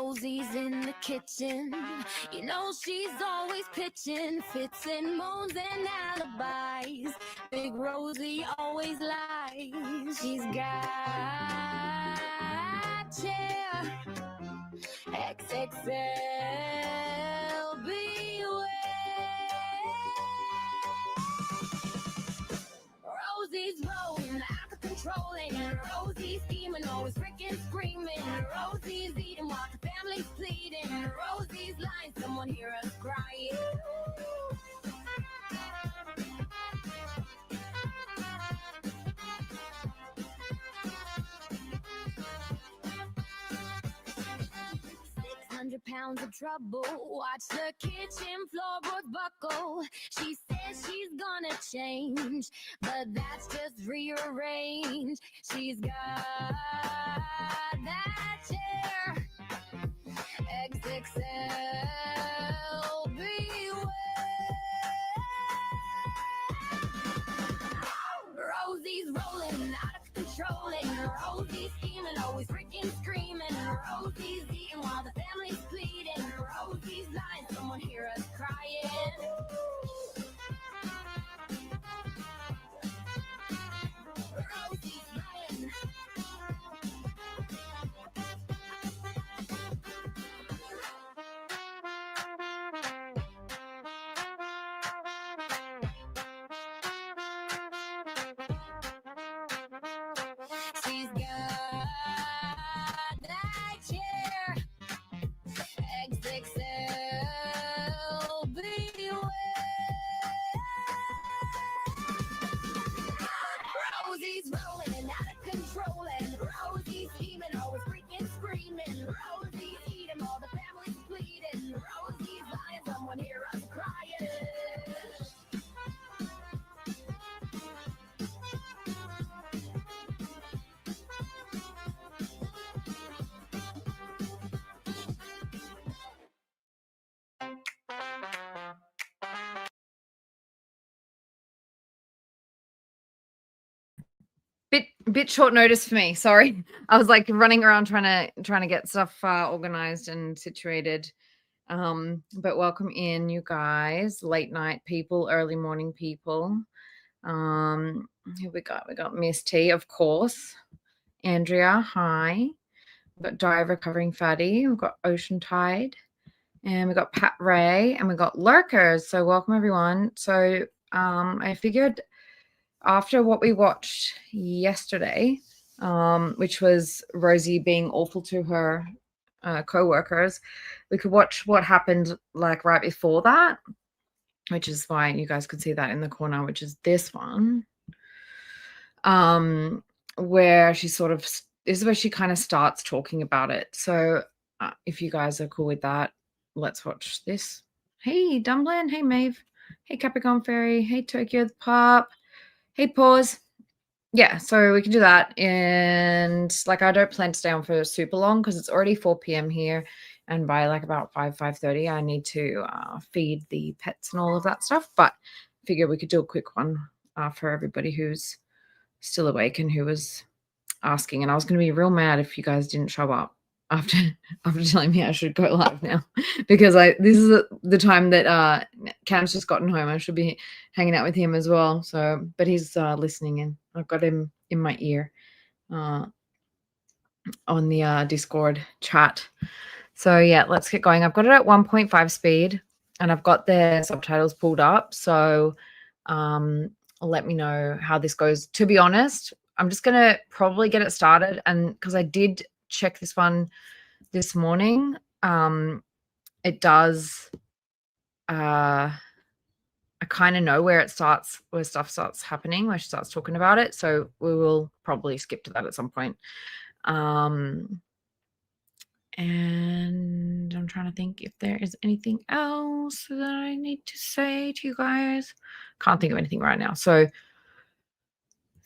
Rosie's in the kitchen. You know she's always pitching fits and moans and alibis. Big Rosie always lies. She's got chair XXL, beware. Rosie's rolling out of control, and Rosie's scheming, always freaking screaming. Rosie's eating while the family's pleading. Rosie's lying, someone hear us crying. 600 pounds of trouble. Watch the kitchen floorboards buckle. She says she's gonna change, but that's just rearranged. She's got that chair XXL, beware. Rosie's rolling out of control, and Rosie's scheming, always freaking screaming. Rosie's eating while the family's pleading. Rosie's lying, someone hear us crying. Rosie's lying. She's got that chair XXL, beware. Rosie's rolling out of control, and Rosie's scheming, always freaking screaming. Rosie's eating, all the family's bleeding. Rosie's lying, someone hear us crying. Bit short notice for me. Sorry, I was like running around trying to get stuff organized and situated. But welcome in, you guys, late night people, early morning people. Who we got? We got Miss T, of course. Andrea, hi. We've got Dive Recovering Fatty. We've got Ocean Tide, and we got Pat Ray, and we got Lurkers. So welcome everyone. So I figured, after what we watched yesterday, which was Rosie being awful to her co-workers, we could watch what happened like right before that, which is why you guys could see that in the corner, which is this one, where she sort of, this is where she kind of starts talking about it. So if you guys are cool with that, let's watch this. Hey, Dumblin. Hey, Maeve. Hey, Capricorn Fairy. Hey, Tokyo the Pup. Hey, pause. Yeah, so we can do that. And like, I don't plan to stay on for super long because it's already 4 p.m. here. And by like about 5:30, I need to feed the pets and all of that stuff. But I figure we could do a quick one for everybody who's still awake and who was asking. And I was going to be real mad if you guys didn't show up after telling me I should go live now, because this is the time that Cam's just gotten home. I should be hanging out with him as well. So, but he's listening in. I've got him in my ear on the Discord chat. So yeah, let's get going. I've got it at 1.5 speed, and I've got the subtitles pulled up. So let me know how this goes. To be honest, I'm just gonna probably get it started, and because I did check this one this morning, it does I kind of know where stuff starts happening, where she starts talking about it, so we will probably skip to that at some point. And I'm trying to think if there is anything else that I need to say to you guys. Can't think of anything right now. So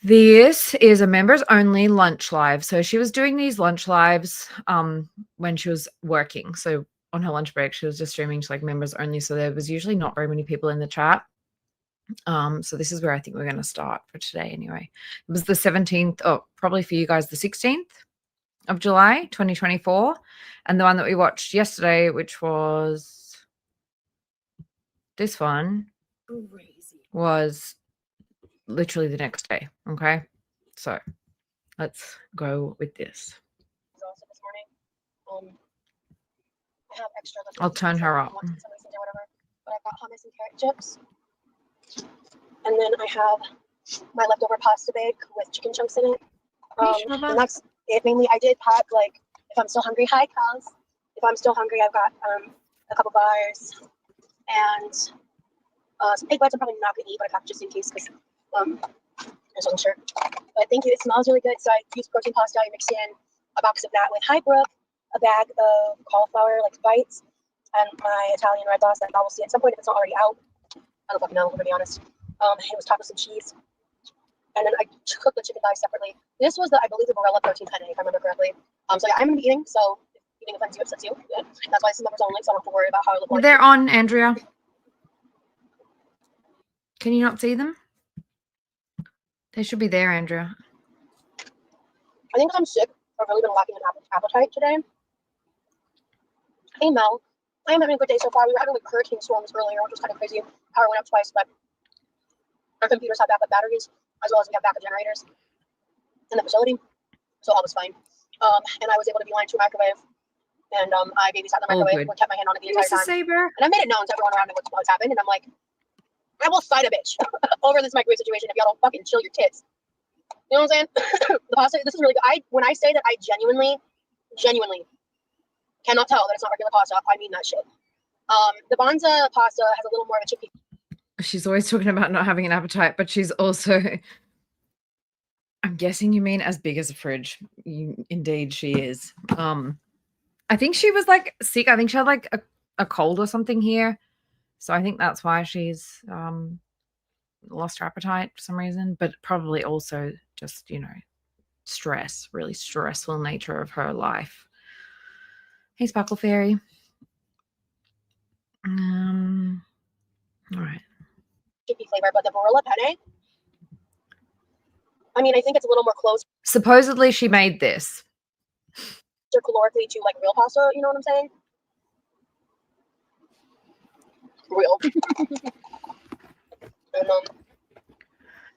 this is a members only lunch live. So she was doing these lunch lives when she was working. So on her lunch break, she was just streaming to like members only. So there was usually not very many people in the chat. So this is where I think we're going to start for today anyway. It was the 17th, probably for you guys, the 16th of July 2024. And the one that we watched yesterday, which was this one, was literally the next day. Okay. So let's go with this. Also this morning. I have extra I'll turn her up. Or whatever, but I've got hummus and carrot chips. And then I have my leftover pasta bake with chicken chunks in it. And that's it. Mainly, I did pack, like, if I'm still hungry, hi, cows. If I'm still hungry, I've got a couple bars and some egg bites I'm probably not going to eat, but I packed just in case because I just wasn't sure. But thank you. It smells really good. So I used protein pasta. I mixed in a box of that with Hi Brooke, a bag of cauliflower, like, bites, and my Italian red sauce that I will see at some point if it's not already out. I don't fucking know, I'm going to be honest. It was topped with some cheese. And then I cooked the chicken thighs separately. This was I believe, the Barilla protein penne, if I remember correctly. So yeah, I'm going to be eating. So if eating offends you, upsets you. Yeah. That's why this is members only, so I don't have to worry about how I look like. They're on, Andrea. Can you not see them? They should be there, Andrea. I think because I'm sick, I've really been lacking an appetite today. Hey Mel, I am having a good day so far. We were having like hurricane storms earlier, which was kind of crazy. Power went up twice, but our computers have backup batteries, as well as we have backup generators in the facility, so all was fine. And I was able to beeline to a microwave, and I babysat the microwave and kept my hand on it the entire time. Saber. And I made it known to everyone around me what's happened, and I'm like, I will fight a bitch over this microwave situation if y'all don't fucking chill your tits. You know what I'm saying? The pasta, this is really good. When I say that I genuinely cannot tell that it's not regular pasta, I mean that shit. The Banza pasta has a little more of a chickpea. She's always talking about not having an appetite, but she's also, I'm guessing you mean as big as a fridge. Indeed, she is. I think she was like sick. I think she had like a cold or something here. So I think that's why she's lost her appetite for some reason, but probably also just, stress, really stressful nature of her life. Hey, Sparkle Fairy. All right. Chickpea flavor, but the Barilla penne, I mean, I think it's a little more close. Supposedly she made this. Calorically to like real pasta, you know what I'm saying? Real. And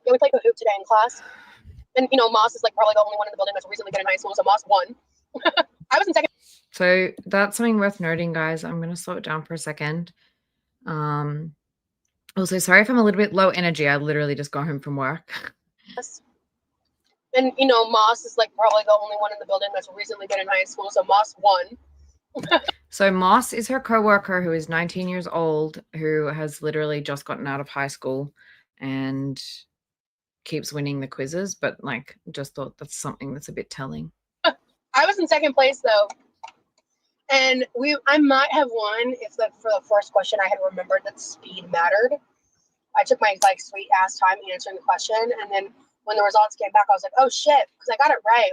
yeah, we played Kahoot today in class. And Moss is like probably the only one in the building that's recently been in high school, so Moss won. I was in second. So that's something worth noting, guys. I'm going to slow it down for a second. Also, sorry if I'm a little bit low energy. I literally just got home from work. And Moss is like probably the only one in the building that's recently been in high school, so Moss won. So Moss is her coworker who is 19 years old, who has literally just gotten out of high school and keeps winning the quizzes, but like just thought that's something that's a bit telling. I was in second place though. And I might have won if for the first question I had remembered that speed mattered. I took my like sweet ass time answering the question, and then when the results came back, I was like, oh shit, because I got it right.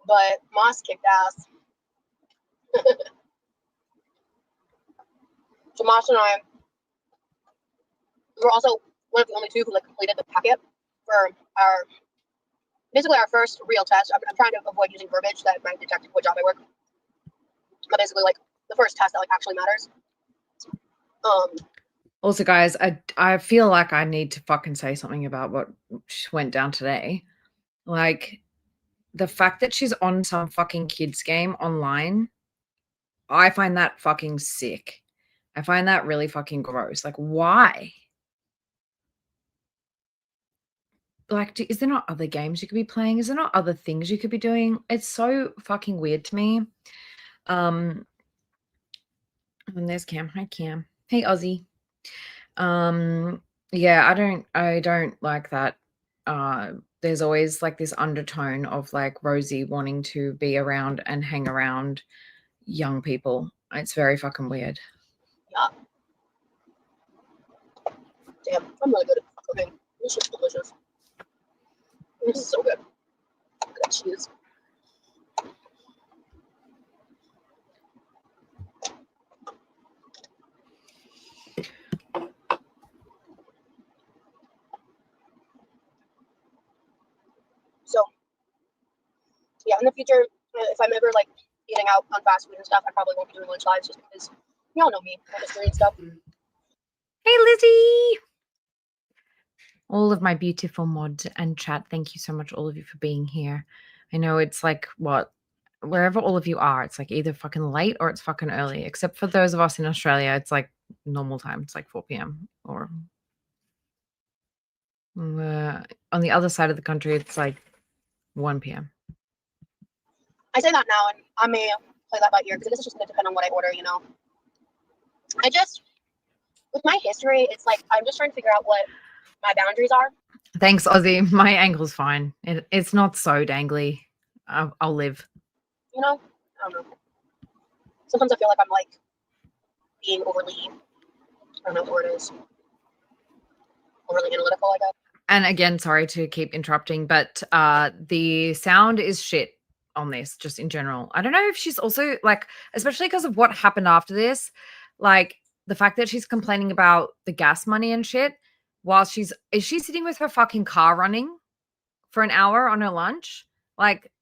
But Moss kicked ass. So Moss and I were also one of the only two who like completed the packet for our first real test. I'm trying to avoid using verbiage that might detect what job I work. But basically, like the first test that like actually matters. Also, guys, I feel like I need to fucking say something about what went down today. Like the fact that she's on some fucking kids game online, I find that fucking sick. I find that really fucking gross. Like, why? Like, is there not other games you could be playing? Is there not other things you could be doing? It's so fucking weird to me. And there's Cam. Hi, Cam. Hey, Ozzy. Yeah, I don't like that. There's always like this undertone of like Rosie wanting to be around and hang around young people. It's very fucking weird. Yeah. Damn, I'm really good at cooking. This is delicious. This is so good. Look at that cheese. So, yeah, yeah, in the future, if I'm ever like eating out on fast food and stuff, I probably won't be doing lunch lives just because y'all know me, my history and stuff. Hey, Lizzie. All of my beautiful mods and chat, thank you so much, all of you, for being here. I know it's like, wherever all of you are, it's like either fucking late or it's fucking early, except for those of us in Australia, it's like normal time. It's like 4 p.m. or on the other side of the country, it's like 1 p.m. I say that now, and I may play that by ear because this is just going to depend on what I order, you know. With my history, it's like I'm just trying to figure out what my boundaries are. Thanks, Ozzy. My ankle's fine. It's not so dangly. I'll live. You know, I don't know. Sometimes I feel like I'm like being overly, I don't know what the word is, overly analytical, I guess. And again, sorry to keep interrupting, but the sound is shit on this, just in general. I don't know if she's also like, especially because of what happened after this, like the fact that she's complaining about the gas money and shit while is she sitting with her fucking car running for an hour on her lunch? Like,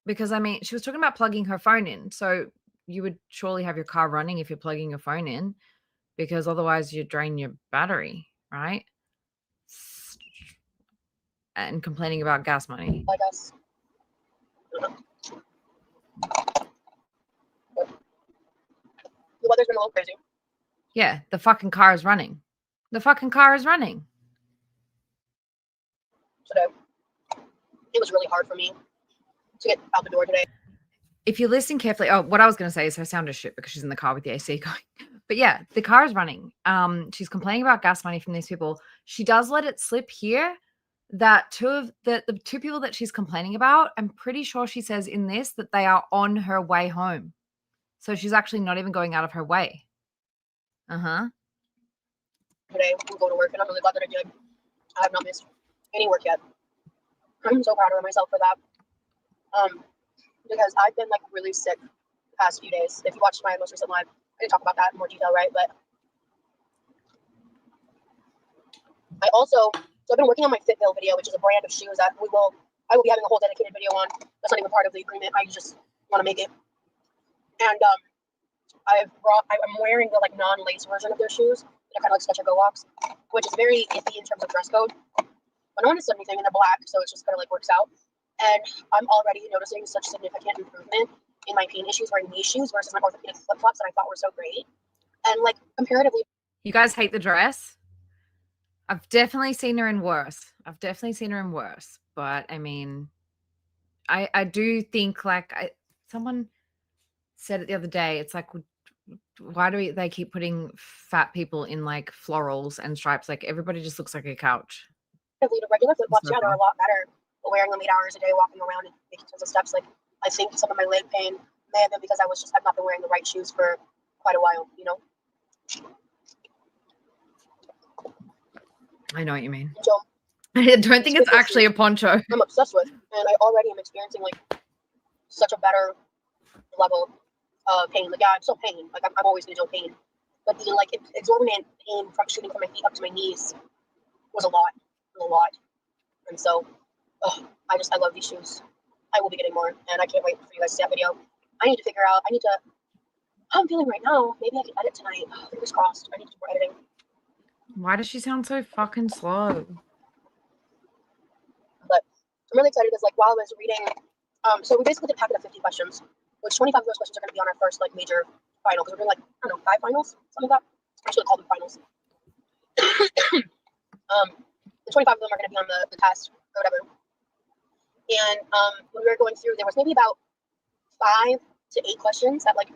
because I mean, she was talking about plugging her phone in. So you would surely have your car running if you're plugging your phone in, because otherwise you drain your battery, right? And complaining about gas money. I guess. The weather's been a little crazy. Yeah, the fucking car is running. The fucking car is running. Today. It was really hard for me to get out the door today. If you listen carefully, what I was going to say is her sound is shit because she's in the car with the AC going. But yeah, the car is running. She's complaining about gas money from these people. She does let it slip here that the two people that she's complaining about, I'm pretty sure she says in this that they are on her way home. So she's actually not even going out of her way. Today, I'm going to work, and I'm really glad that I did. I have not missed any work yet. I'm so proud of myself for that. Because I've been like really sick the past few days. If you watched my most recent live, I didn't talk about that in more detail, right? But so I've been working on my FitBill video, which is a brand of shoes that I will be having a whole dedicated video on. That's not even part of the agreement. I just want to make it. And I'm wearing the like non-lace version of their shoes. They're kind of like Skechers Go Walks, which is very iffy in terms of dress code. But no one has said anything, and they're black, so it just kind of like works out. And I'm already noticing such significant improvement in my pain issues wearing these shoes versus my orthopedic flip-flops that I thought were so great. And like comparatively, you guys hate the dress? I've definitely seen her in worse. But I mean, I do think like someone said it the other day. It's like, why do they keep putting fat people in like florals and stripes? Like everybody just looks like a couch. The regular flip-flops, yeah, they're a lot better. But wearing them 8 hours a day, walking around and making tons of steps, like I think some of my leg pain may have been because I've not been wearing the right shoes for quite a while, you know? I know what you mean. So I don't think it's actually a poncho. I'm obsessed with, and I already am experiencing like such a better level of pain. Like, yeah, I'm still pain. Like I'm always gonna feel pain, but the like exorbitant pain from shooting from my feet up to my knees was a lot. And so, I love these shoes. I will be getting more, and I can't wait for you guys to see that video. I need to figure out. How I'm feeling right now. Maybe I can edit tonight. Fingers crossed. I need to do more editing. Why does she sound so fucking slow? But I'm really excited because, like, while I was reading, so we basically did a packet of 50 questions, which 25 of those questions are going to be on our first, like, major final, because we're doing, like, I don't know, 5 finals, something like that. I should have called them finals. The 25 of them are going to be on the test or whatever. And when we were going through, there was maybe about 5 to 8 questions that, like,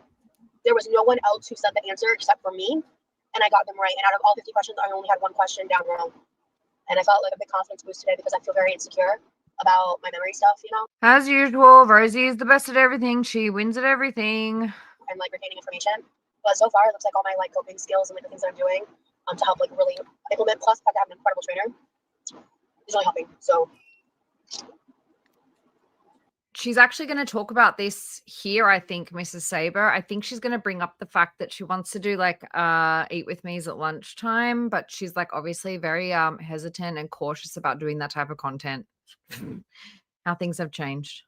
there was no one else who said the answer except for me, and I got them right. And out of all 50 questions, I only had 1 question down wrong. And I felt like a big confidence boost today because I feel very insecure about my memory stuff, you know? As usual, Rosie is the best at everything. She wins at everything. And like retaining information. But so far, it looks like all my like coping skills and like the things that I'm doing to help like really implement. Plus, the fact that I have an incredible trainer is really helping. So she's actually going to talk about this here, I think, Mrs. Saber. I think she's going to bring up the fact that she wants to do like eat with me's at lunchtime, but she's like obviously very hesitant and cautious about doing that type of content. How things have changed.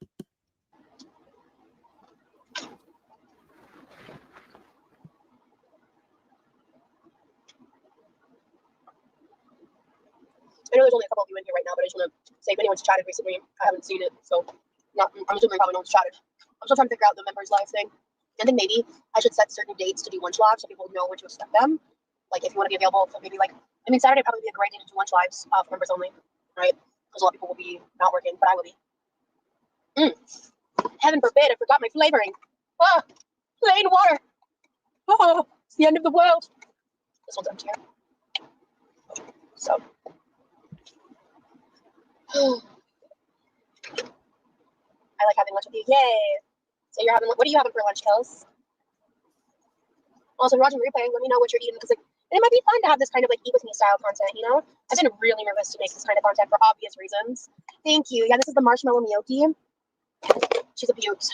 I know there's only a couple of you in here right now, but I just want to say if anyone's chatted recently, I haven't seen it, so I'm assuming probably no one's chatted. I'm still trying to figure out the members live thing. I think maybe I should set certain dates to do lunch lives so people know when to expect them. Like if you want to be available for maybe Saturday would probably be a great day to do lunch lives for members only, right? Because a lot of people will be not working, but I will be. Heaven forbid, I forgot my flavoring. Ah, plain water. Oh, it's the end of the world. This one's empty. So. I like having lunch with you. Yay. So you're having, what are you having for lunch, Kels? Also, watching replay, let me know what you're eating, because it might be fun to have this kind of eat with me style content, you know? I've been really nervous to make this kind of content for obvious reasons. Thank you. Yeah, this is the marshmallow Miyoki. She's a beaut.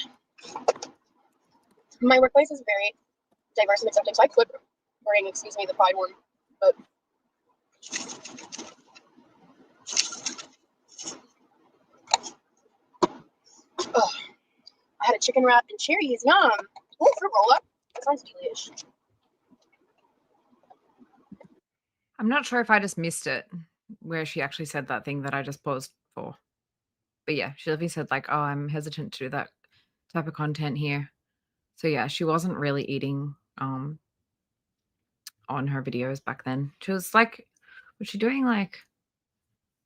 My workplace is very diverse and accepting, so I could bring, the pride one, but oh, I had a chicken wrap and cherries. Yum. Oh, fruit roll up. That sounds delish. I'm not sure if I just missed it where she actually said that thing that I just paused for. But yeah, she definitely said oh, I'm hesitant to do that type of content here. So yeah, she wasn't really eating on her videos back then. She was was she doing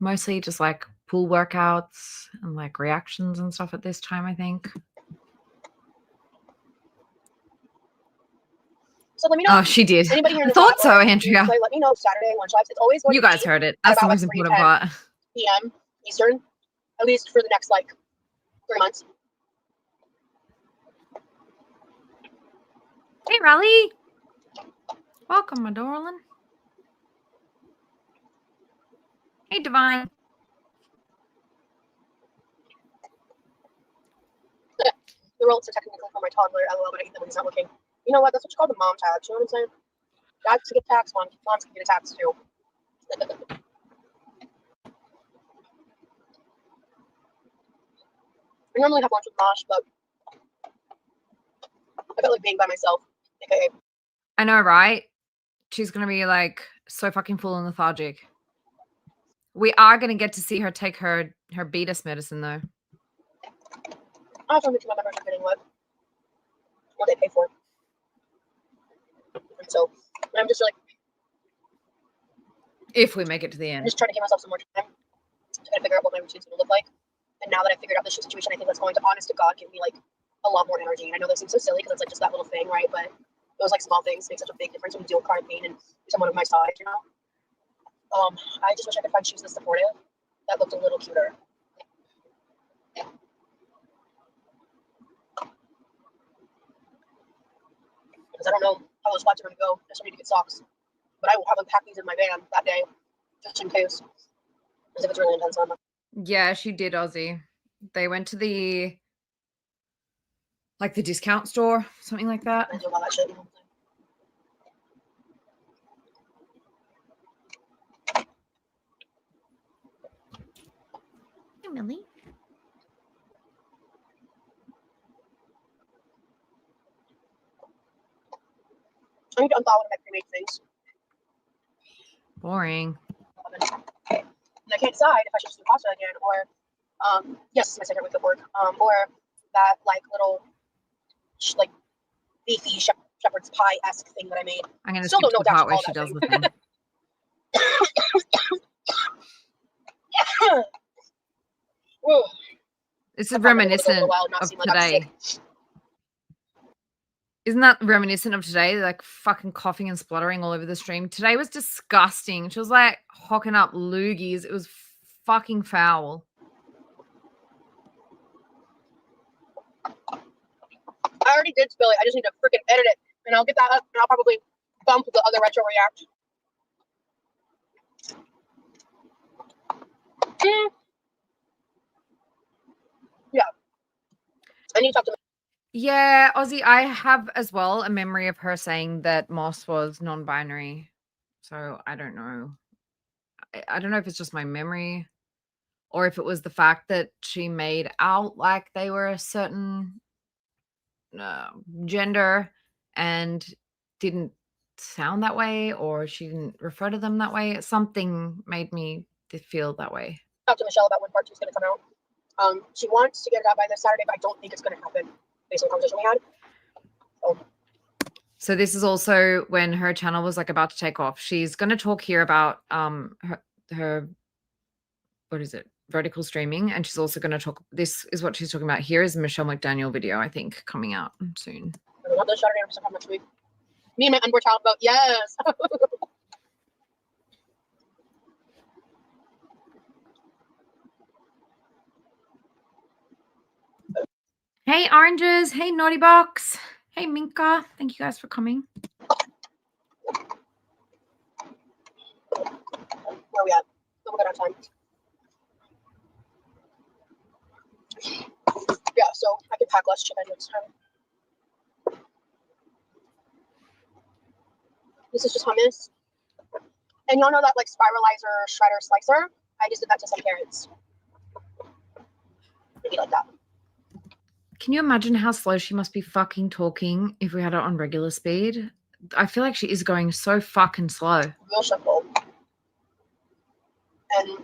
mostly just pool workouts and reactions and stuff at this time, I think. So let me know. Oh, she did. Anybody here in I the thought chat so, Andrea. Let me know Saturday lunch lives. It's always going You to guys be heard it. That's the about most important part. PM Eastern, at least for the next 3 months. Hey, Raleigh. Welcome, my darling. Hey, Divine. The rolls are technically for my toddler, LOL, but I eat them when he's not looking. You know what? That's what you call the mom tax. You know what I'm saying? Dads get taxed, moms can get a tax too. I normally have lunch with Mosh, but I felt like being by myself. AKA. I know, right? She's going to be so fucking full and lethargic. We are going to get to see her take her Betus medicine, though. I have to make sure my members are getting what they pay for. And so I'm just if we make it to the end. I'm just trying to give myself some more time to kind of figure out what my routine's going to look like. And now that I've figured out this situation, I think that's going to, honest to God, give me a lot more energy. And I know that seems so silly because it's just that little thing, right? But those small things make such a big difference when you deal with chronic pain and someone of my size, you know? I just wish I could find shoes that's supportive that looked a little cuter. Because I don't know how those spots are going to go. I still need to get socks. But I will have unpacked these in my van that day, just in case. As if it's really intense on them. Yeah, she did, Aussie. They went to the discount store, something like that. I do all that shit. Hey, Millie. I need to unthaw one of my pre-made things. Boring. And I can't decide if I should just do pasta again or, yes, it's my second week of work, or that little, beefy shepherd's pie-esque thing that I made. I'm going to Still skip don't to know the what part to where actually she does the thing. It's reminiscent of today. Isn't that reminiscent of today? Fucking coughing and spluttering all over the stream. Today was disgusting. She was hocking up loogies. It was fucking foul. I already did spill it. I just need to freaking edit it. And I'll get that up and I'll probably bump the other retro react. Yeah. I need to talk to Yeah, Aussie, I have as well a memory of her saying that Moss was non-binary. So I don't know. I don't know if it's just my memory or if it was the fact that she made out like they were a certain gender and didn't sound that way, or she didn't refer to them that way. Something made me feel that way. Talk to Michelle about when part 2 is going to come out. She wants to get it out by this Saturday, but I don't think it's going to happen based on the conversation we had. So this is also when her channel was like about to take off. She's going to talk here about her what is it, vertical streaming, and she's also going to talk. This is what she's talking about. Here is a Michelle McDaniel video, I think, coming out soon. I love the Saturday episode next week. Me and my unborn child vote yes. Hey oranges, hey naughty box, hey Minka, thank you guys for coming. Where are we at? Oh my god, on time. Yeah, so I can pack less chicken next time. This is just hummus. And y'all know that like spiralizer shredder slicer? I just did that to some carrots. Maybe like that. Can you imagine how slow she must be fucking talking if we had her on regular speed? I feel like she is going so fucking slow. Real simple. And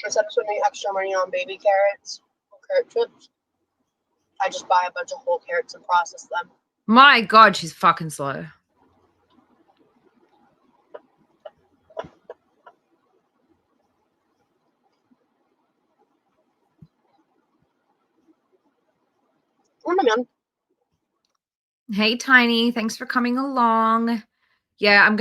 instead of spending extra money on baby carrots or carrot chips, I just buy a bunch of whole carrots and process them. My God, she's fucking slow. Man. Hey, Tiny. Thanks for coming along. Yeah,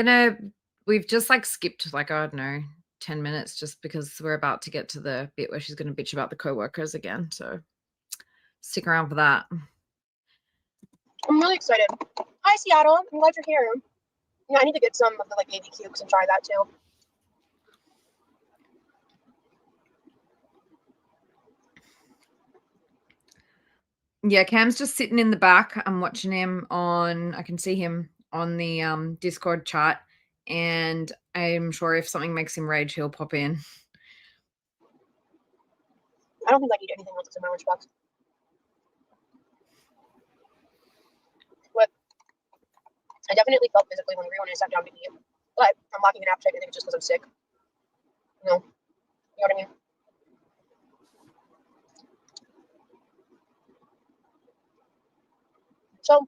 we've just like skipped like, I don't know, 10 minutes just because we're about to get to the bit where she's going to bitch about the coworkers again. So stick around for that. I'm really excited. Hi, Seattle. I'm glad you're here. Yeah, I need to get some of the like baby cubes and try that too. Yeah, Cam's just sitting in the back. I'm watching him I can see him on the Discord chat, and I'm sure if something makes him rage, he'll pop in. I don't think I need anything else in my lunchbox. But I definitely felt physically hungry when I sat down to eat. But I'm lacking an appetite. I think it's just because I'm sick. You know what I mean? So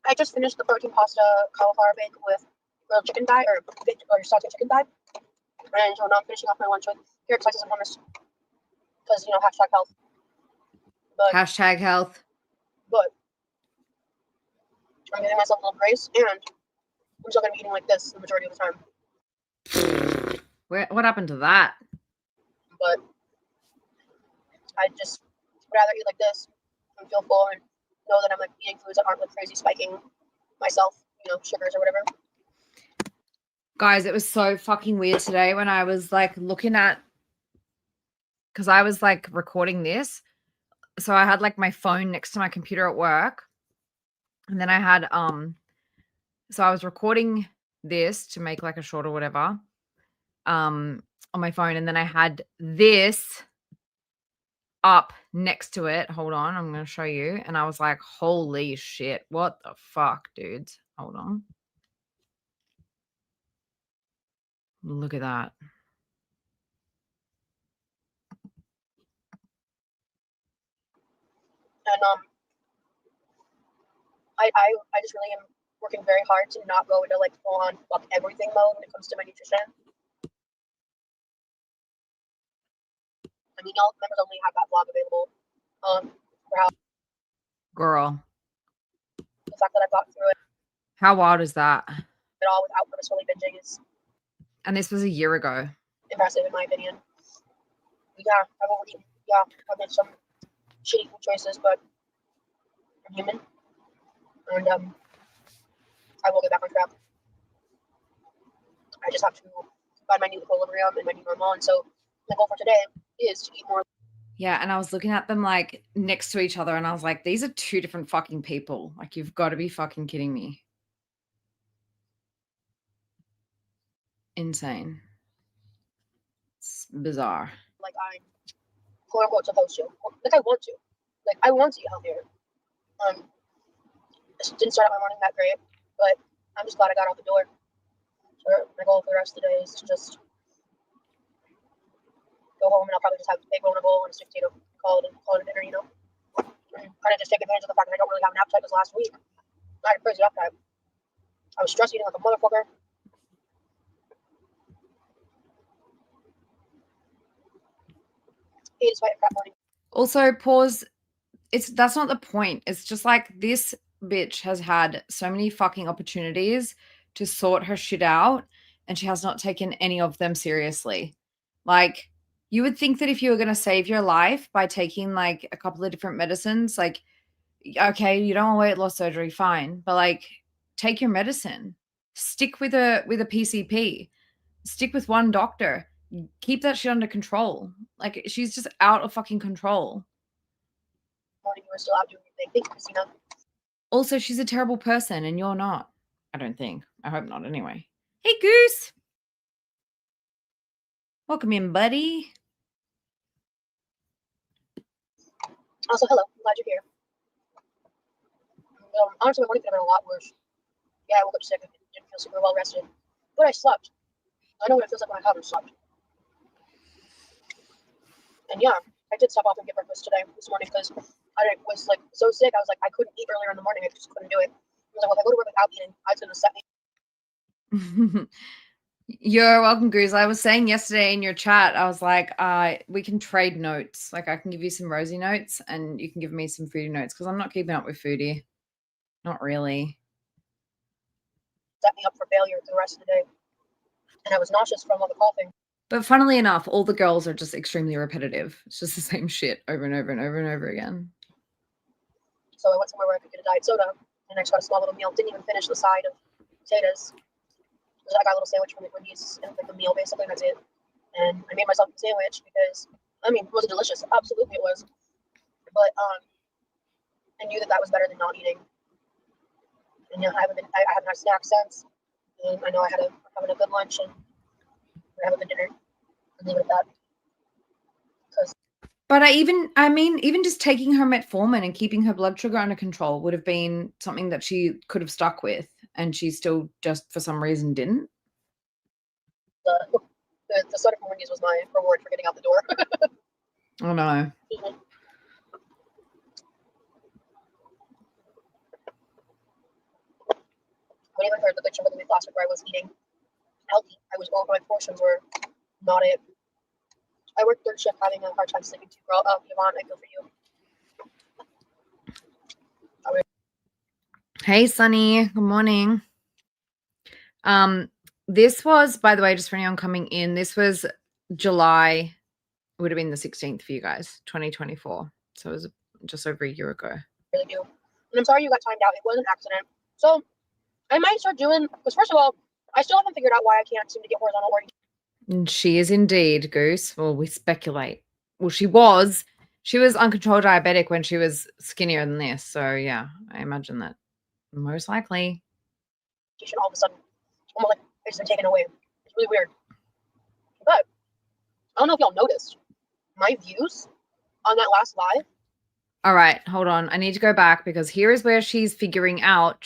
I just finished the protein pasta cauliflower bake with grilled chicken thigh or sauteed chicken thigh. And so now I'm finishing off my lunch with carrot slices and hummus. Because, hashtag health. But, Hashtag health. But I'm giving myself a little grace, and I'm still going to be eating like this the majority of the time. What happened to that? But I just would rather eat like this and feel full and know that I'm like eating foods that aren't like crazy spiking myself, sugars or whatever. Guys, it was so fucking weird today when I was like looking at, because I was like recording this. So I had like my phone next to my computer at work. And then I had, so I was recording this to make like a short or whatever on my phone. And then I had this up next to it. Hold on, I'm going to show you. And I was like, holy shit, what the fuck, dudes? Hold on. Look at that. And I just really am working very hard to not go into like full on fuck everything mode when it comes to my nutrition. I mean, y'all members only have that vlog available. For how Girl, the fact that I've gotten through it how wild is that? all without purposefully binging is And this was a year ago. impressive in my opinion. Yeah, I've overeaten. Yeah, I've made some shitty food choices, but I'm human. And I will get back on track. I just have to find my new equilibrium and my new normal. And so my goal for today is to eat more. Yeah, and I was looking at them like next to each other and I was like, these are two different fucking people. Like, you've got to be fucking kidding me. Insane. It's bizarre. Like I'm quote unquote supposed to. Like I want to. Like I want to eat healthier. I didn't start out my morning that great, but I'm just glad I got out the door. my goal for the rest of the day is to just go home and I'll probably just have egg roll in a bowl and a sweet potato, call it a dinner, you know. Kind of just take advantage of the fact that I don't really have an appetite this last week. I had a crazy appetite. I was stress eating like a motherfucker. Ate despite a crap morning. Also, pause. That's not the point. It's just like this bitch has had so many fucking opportunities to sort her shit out, and she has not taken any of them seriously. Like, you would think that if you were going to save your life by taking like a couple of different medicines, like, okay, you don't want weight loss surgery, fine, but like, take your medicine. Stick with a PCP. Stick with one doctor. Keep that shit under control. Like, she's just out of fucking control. Morning, you were still out doing your thing. Thank you, Christina. Also, she's a terrible person and you're not. I don't think. I hope not anyway. Hey, Goose. Welcome in, buddy. Also, hello. I'm glad you're here. Honestly, my morning could have been a lot worse. Yeah, I woke up sick and didn't feel super well rested. But I slept. I know what it feels like when I haven't slept. And yeah, I did stop off and get breakfast this morning, because I was like so sick. I was like, I couldn't eat earlier in the morning. I just couldn't do it. I was like, well, if I go to work without eating, I was going to set me. You're welcome, Goose. I was saying yesterday in your chat, I was like, we can trade notes. Like, I can give you some Rosie notes and you can give me some Foodie notes, because I'm not keeping up with Foodie. Not really. Set me up for failure the rest of the day. And I was nauseous from all the coughing. But funnily enough, all the girls are just extremely repetitive. It's just the same shit over and over and over and over again. So I went somewhere where I could get a diet soda, and I just got a small little meal. Didn't even finish the side of potatoes. I got a little sandwich from Wendy's, and like a meal basically, and that's it. And I made myself a sandwich because, I mean, was it delicious? Absolutely it was. But I knew that was better than not eating. And yeah, I haven't had snacks since. And I know I'm having a good lunch and we're having a good dinner. And leave it at that. But even just taking her metformin and keeping her blood sugar under control would have been something that she could have stuck with, and she still just for some reason didn't. The soda from Wendy's was my reward for getting out the door. Oh no. Mm-hmm. I even heard the picture of the plastic where I was eating healthy. My portions were not it. I work third shift, having a hard time sleeping too, girl. Yvonne, I feel for you. Hey, Sunny. Good morning. This was, by the way, just for anyone coming in, this was July. It would have been the 16th for you guys, 2024. So it was just over a year ago. I really do. And I'm sorry you got timed out. It was an accident. So I might start doing, because first of all, I still haven't figured out why I can't seem to get horizontal orientation. And she is indeed, Goose. Well, we speculate. Well, she was uncontrolled diabetic when she was skinnier than this. So yeah, I imagine that most likely. All of a sudden, almost like it's been taken away. It's really weird. But I don't know if y'all noticed my views on that last live. All right, hold on. I need to go back because here is where she's figuring out.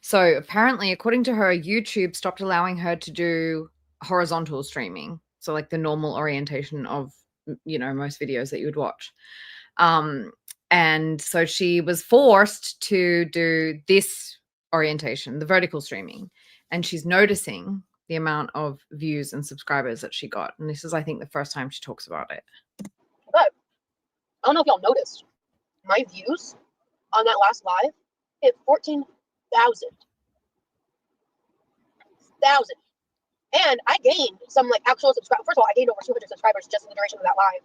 So apparently, according to her, YouTube stopped allowing her to do horizontal streaming. So like the normal orientation of, most videos that you would watch. And so she was forced to do this orientation, the vertical streaming. And she's noticing the amount of views and subscribers that she got. And this is, I think, the first time she talks about it. But I don't know if y'all noticed my views on that last live hit 14,000. And I gained some actual subscribers. First of all, I gained over 200 subscribers just in the duration of that live.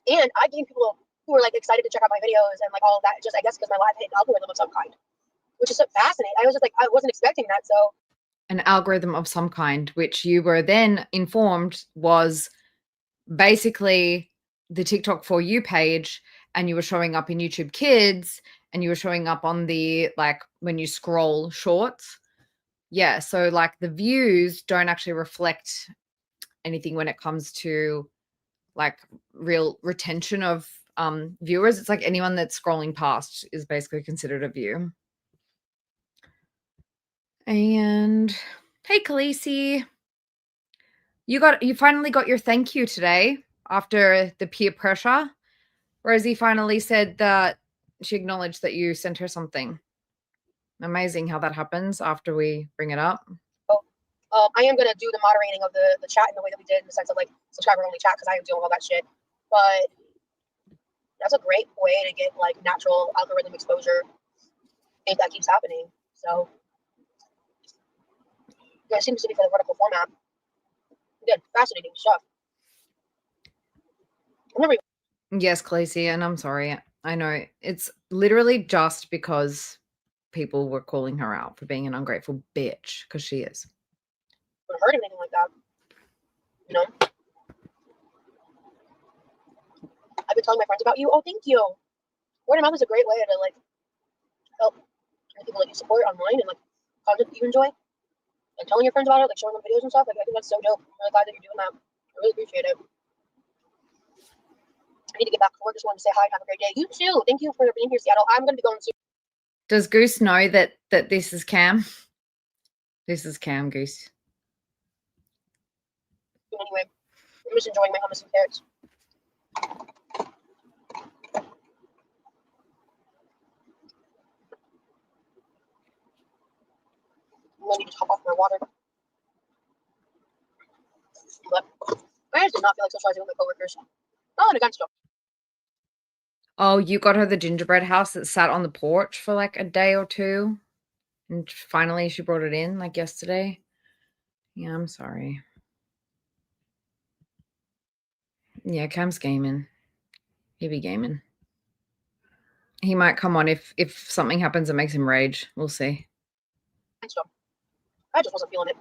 And I gained people who were excited to check out my videos and all of that. Just I guess because my live hit an algorithm of some kind, which is so fascinating. I was just I wasn't expecting that. So an algorithm of some kind, which you were then informed was basically the TikTok For You page, and you were showing up in YouTube Kids, and you were showing up on the when you scroll shorts. Yeah, so the views don't actually reflect anything when it comes to real retention of viewers. It's anyone that's scrolling past is basically considered a view. And Hey, Khaleesi. You finally got your thank you today after the peer pressure. Rosie finally said that she acknowledged that you sent her something. Amazing how that happens after we bring it up. I am going to do the moderating of the chat in the way that we did, in the sense of like subscriber only chat, because I am doing all that shit. But that's a great way to get like natural algorithm exposure if that keeps happening. So yeah, it seems to be for the vertical format. Good, fascinating stuff. Yes, Khaleesi, and I'm sorry. I know it's literally just because people were calling her out for being an ungrateful bitch, because she is. I haven't heard anything like that. You know, I've been telling my friends about you. Oh, thank you. Word of mouth is a great way to like help people that you support online and like content that you enjoy. Like telling your friends about it, like showing them videos and stuff. Like I think that's so dope. I'm really glad that you're doing that. I really appreciate it. I need to get back to work. Just wanted to say hi and have a great day. You too. Thank you for being here, Seattle. I'm going to be going soon. Does Goose know that this is Cam? This is Cam, Goose. Anyway, I'm just enjoying my hummus and carrots. I need to top off my water. But I just did not feel like socializing with my coworkers. Not against them. Oh, you got her the gingerbread house that sat on the porch for like a day or two, and finally she brought it in like yesterday. Yeah, I'm sorry. Yeah, Cam's gaming. He be gaming. He might come on if something happens that makes him rage. We'll see. I just wasn't feeling it.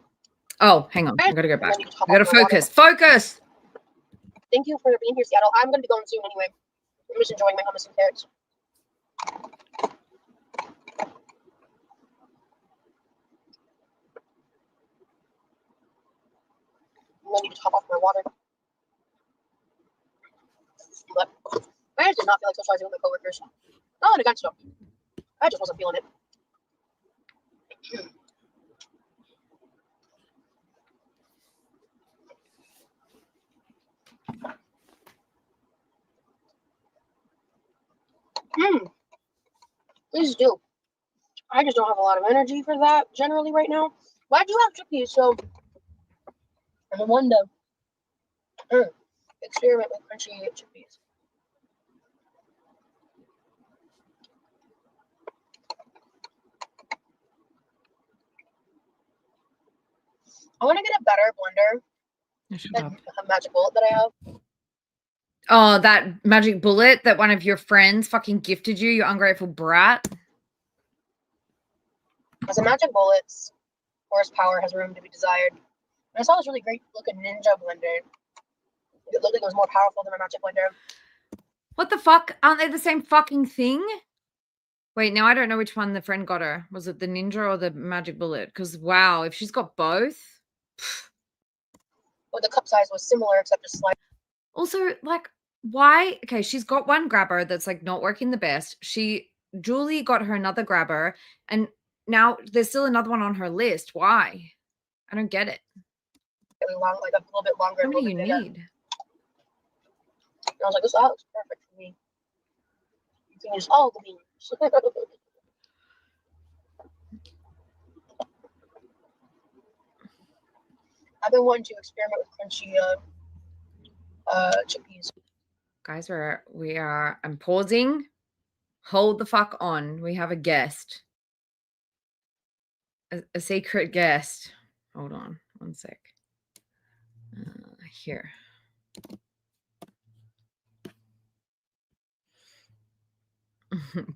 Oh, hang on. I gotta go back. I gotta focus. Focus! Thank you for being here, Seattle. I'm going to be going soon anyway. I'm just enjoying my hummus and carrots. I need to top off my water. But I just did not feel like socializing with my coworkers. Not against them. I just wasn't feeling it. Please do. I just don't have a lot of energy for that generally right now. But I do have chickpeas, so I'm one to experiment with crunchy chickpeas. I want to get a better blender than the magic bullet that I have. Oh, that magic bullet that one of your friends fucking gifted you, you ungrateful brat. As a magic bullet's horsepower has room to be desired. And I saw this really great looking ninja blender. It looked like it was more powerful than a magic blender. What the fuck? Aren't they the same fucking thing? Wait, now I don't know which one the friend got her. Was it the ninja or the magic bullet? Because wow, if she's got both. Well, the cup size was similar except just slightly. Also, like, why? Okay, she's got one grabber that's like not working the best. Julie got her another grabber, and now there's still another one on her list. Why? I don't get it. Long, like a little bit longer. How many you need? And I was like, this looks perfect for me. You can use all the beans. I've been wanting to experiment with crunchy chickpeas. Guys, I'm pausing. Hold the fuck on. We have a guest. A secret guest. Hold on one sec. Here.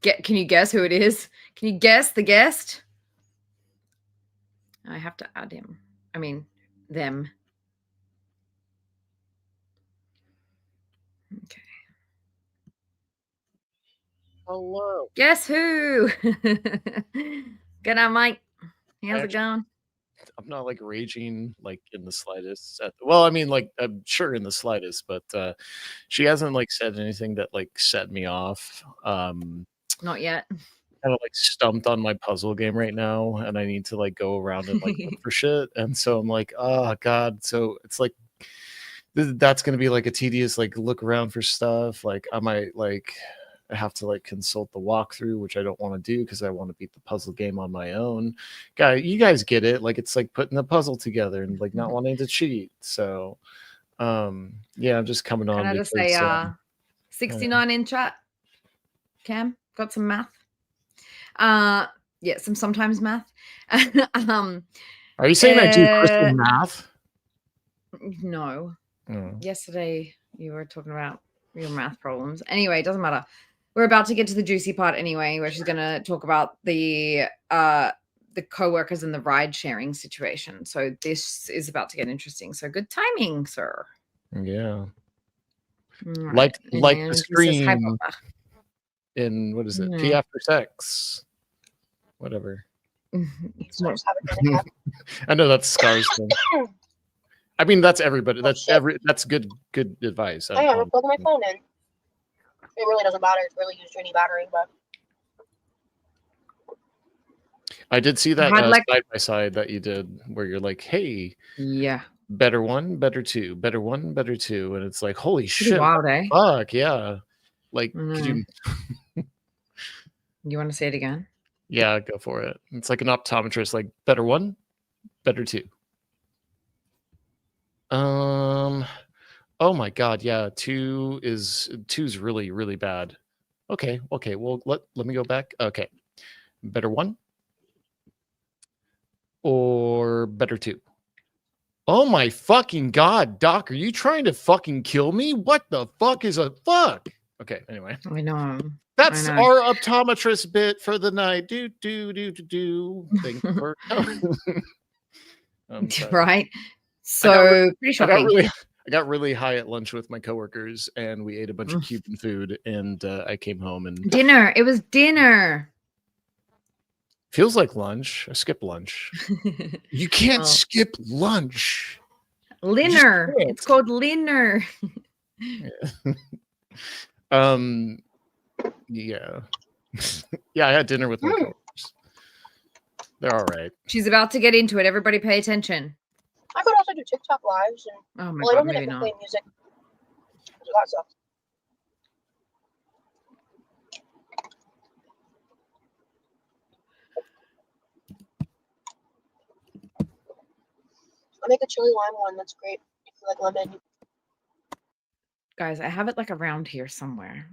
Can you guess who it is? Can you guess the guest? I have to add him. I mean, them. Okay. Hello. Guess who? Good night, Mike. How's it going? I'm not like raging like in the slightest. Well, I mean, like I'm sure in the slightest, but she hasn't like said anything that like set me off. Not yet. kind of like stumped on my puzzle game right now, and I need to like go around and like look for shit. And so I'm like, oh god. So it's like that's gonna be like a tedious like look around for stuff. Like I might like I have to like consult the walkthrough, which I don't want to do because I want to beat the puzzle game on my own. You guys get it. Like it's like putting the puzzle together and like not wanting to cheat. So yeah, I'm just coming on. Can I just say 69 in chat? Cam, got some math? Yeah, sometimes math. Are you saying I do crystal math? No. Yesterday you were talking about your math problems. Anyway, it doesn't matter. We're about to get to the juicy part anyway, where she's going to talk about the co-workers and the ride sharing situation. So this is about to get interesting. So good timing, sir. Yeah. Right. Like the screen in what is it? P after sex. Whatever. I know that's Scar's thing. I mean, that's everybody. That's that's good advice. I am plugging my phone in. It really doesn't matter. It's really used any battery, but I did see that side by side that you did, where you're like, "Hey, yeah, better one, better two, better one, better two," and it's like, "Holy shit, wild, eh? Fuck, yeah!" Like, could you? You want to say it again? Yeah, go for it. It's like an optometrist, like better one, better two. Oh my god, yeah, two's really, really bad. Okay, well let me go back. Okay. Better one or better two? Oh my fucking god, Doc, are you trying to fucking kill me? What the fuck is a fuck? Okay, anyway. I know. That's our optometrist bit for the night. Do. Thank you for right. So pretty shocking. I got really high at lunch with my coworkers, and we ate a bunch of Cuban food. And I came home and dinner. It was dinner. Feels like lunch. I skip lunch. You can't skip lunch. Linner. It's called Linner. Yeah. Yeah. Yeah, I had dinner with my coworkers. They're all right. She's about to get into it. Everybody pay attention. I could also do TikTok lives. And, oh my God, I don't maybe think I can not. play music. That sucks. I make a chili lime one. That's great. If you like lemon. Guys, I have it like around here somewhere.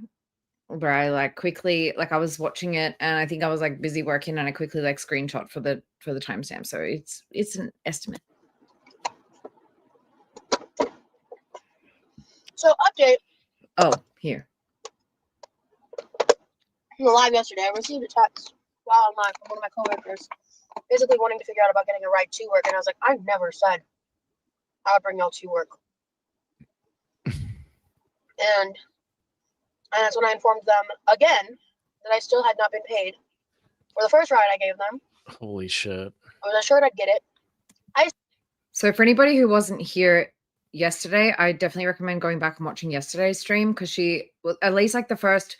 Where I like quickly, like I was watching it and I think I was like busy working and I quickly like screenshot for the timestamp. So it's an estimate. So update. Oh, here. In the live yesterday, I received a text while online from one of my coworkers, basically wanting to figure out about getting a ride to work, and I was like, I never said I would bring y'all to work. And that's when I informed them again that I still had not been paid for the first ride I gave them. Holy shit. I was assured I'd get it. So for anybody who wasn't here yesterday, I definitely recommend going back and watching yesterday's stream because she, at least like the first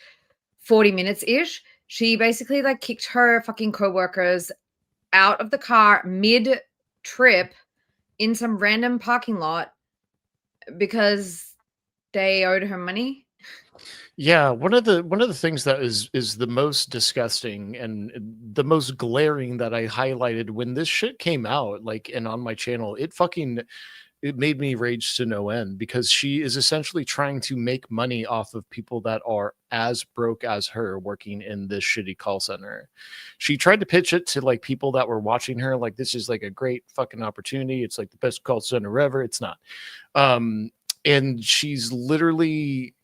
40 minutes-ish, she basically like kicked her fucking co-workers out of the car mid-trip in some random parking lot because they owed her money. Yeah, one of the things that is the most disgusting and the most glaring that I highlighted when this shit came out, like, and on my channel, it made me rage to no end because she is essentially trying to make money off of people that are as broke as her working in this shitty call center. She tried to pitch it to like people that were watching her, like this is like a great fucking opportunity. It's like the best call center ever. It's not. And she's literally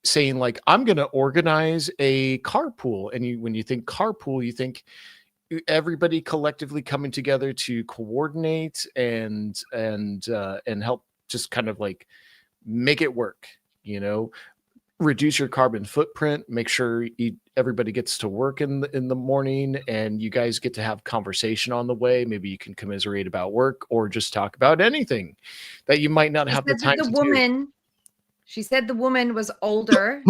saying like, I'm going to organize a carpool. And when you think carpool, you think everybody collectively coming together to coordinate and help just kind of like make it work, you know, reduce your carbon footprint, make sure everybody gets to work in the morning and you guys get to have conversation on the way. Maybe you can commiserate about work or just talk about anything that you might not have the time to do. She said the woman was older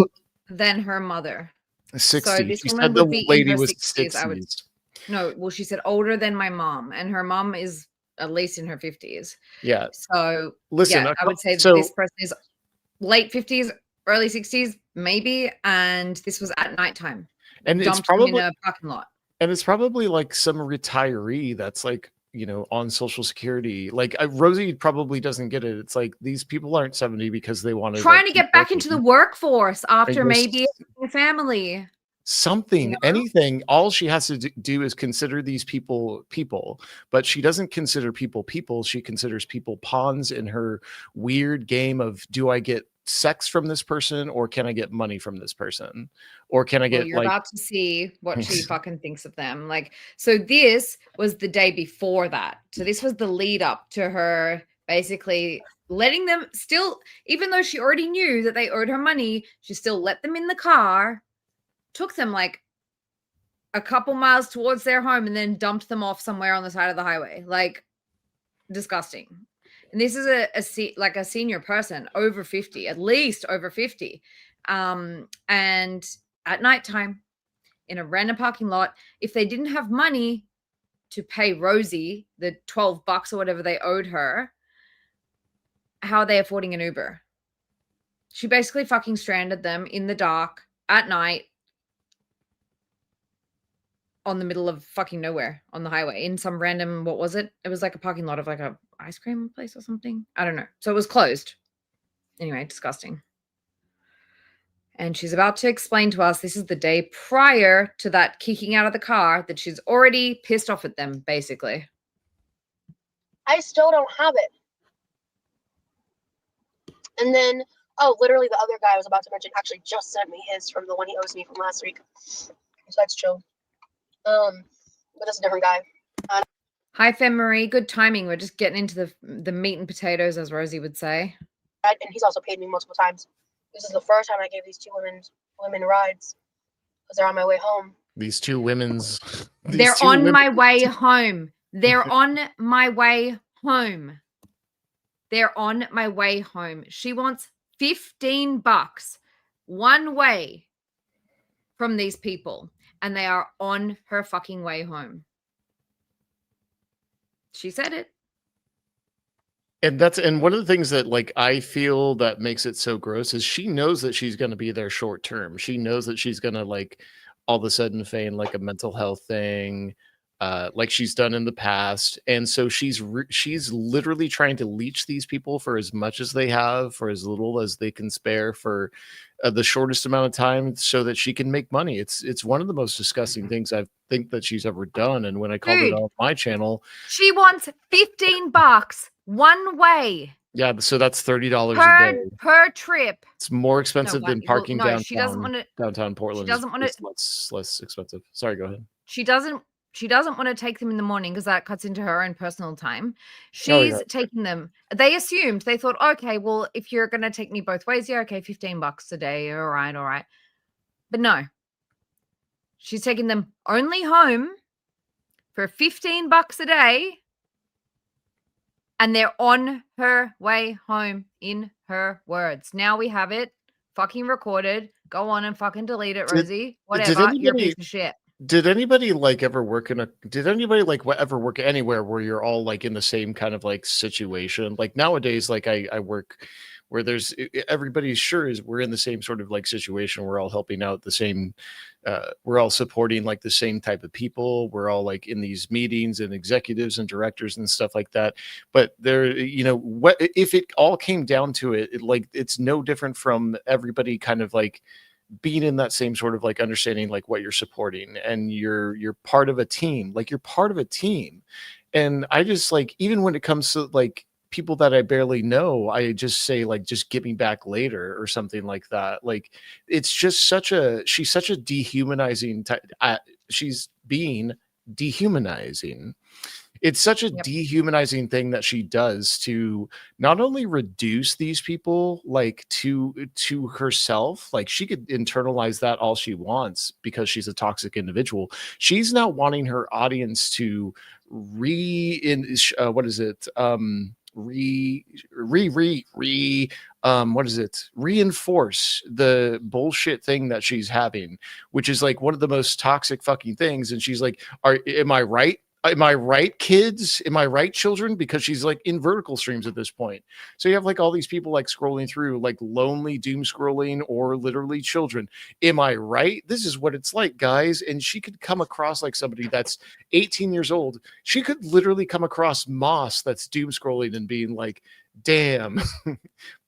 than her mother. 60. So this She woman said the would be in lady her was 60s. I would 60s. no, well, she said older than my mom, and her mom is at least in her 50s. Yeah. So Listen, yeah, I would say that so this person is late 50s, early 60s, maybe, and this was at nighttime. and it's Dumped them in probably a parking lot. and it's probably like some retiree that's like, you know, on Social Security. Like Rosie probably doesn't get it. It's like these people aren't 70 because they want to Trying like to keep get back into the working. workforce They after just maybe a family. something, know? anything. All she has to do is consider these people people, but she doesn't consider people people. She considers people pawns in her weird game of, do I get sex from this person, or can I get money from this person, or can I Well, get you're like about to see what she fucking thinks of them. Like, so this was the day before that. So this was the lead up to her basically letting them still, even though she already knew that they owed her money, she still let them in the car, took them like a couple miles towards their home, and then dumped them off somewhere on the side of the highway. Like, disgusting. And this is a senior person, over 50, at least over 50. And at nighttime in a random parking lot, if they didn't have money to pay Rosie the $12 or whatever they owed her, how are they affording an Uber? She basically fucking stranded them in the dark at night on the middle of fucking nowhere on the highway in some random, what was it? It was like a parking lot of like a ice cream place or something. I don't know. So it was closed. Anyway, disgusting. And she's about to explain to us this is the day prior to that kicking out of the car, that she's already pissed off at them, basically. I still don't have it. And then, oh, literally the other guy I was about to mention actually just sent me his from the one he owes me from last week. So that's chill. But that's a different guy. Hi, Fem Marie. Good timing. We're just getting into the meat and potatoes, as Rosie would say. And he's also paid me multiple times. This is the first time I gave these two women rides because they're on my way home. these two women's They're on my way home. They're on my way home. They're on my way home. She wants $15 one way from these people, and they are on her fucking way home. She said it. And one of the things that like I feel that makes it so gross is she knows that she's going to be there short term. She knows that she's going to like all of a sudden feign like a mental health thing, like she's done in the past, and so she's literally trying to leech these people for as much as they have, for as little as they can spare, for the shortest amount of time, so that she can make money. It's one of the most disgusting things I think that she's ever done. And when I called it on my channel, she wants $15 one way. Yeah, so that's $30 a day per trip. It's more expensive than parking downtown. She doesn't want to. Downtown Portland. She doesn't want to. Less expensive. Sorry, go ahead. She doesn't want to take them in the morning because that cuts into her own personal time. She's taking them. They assumed, they thought, okay, well, if you're going to take me both ways, yeah, okay, $15 a day. All right. But no, she's taking them only home for $15 a day. And they're on her way home, in her words. Now we have it fucking recorded. Go on and fucking delete it, Rosie. Whatever. You're a piece of shit. Did anybody like ever work ever work anywhere where you're all like in the same kind of like situation? Like nowadays, like I work where there's everybody sure is we're in the same sort of like situation. We're all helping out the same, we're all supporting like the same type of people. We're all like in these meetings and executives and directors and stuff like that. But there, you know, what if it all came down to it, like it's no different from everybody kind of like being in that same sort of like understanding like what you're supporting, and you're part of a team. Like you're part of a team. And I just like, even when it comes to like people that I barely know, I just say like, just get me back later or something like that. Like it's just she's such a dehumanizing she's being dehumanizing. It's such a dehumanizing thing that she does to not only reduce these people like to herself. Like she could internalize that all she wants because she's a toxic individual. She's not wanting her audience to what is it? Reinforce the bullshit thing that she's having, which is like one of the most toxic fucking things. And she's like, am I right? Am I right, kids? Am I right, children? Because she's like in vertical streams at this point. So you have like all these people like scrolling through, like lonely doom scrolling, or literally children. Am I right? This is what it's like, guys. And she could come across like somebody that's 18 years old. She could literally come across Moss that's doom scrolling and being like, damn,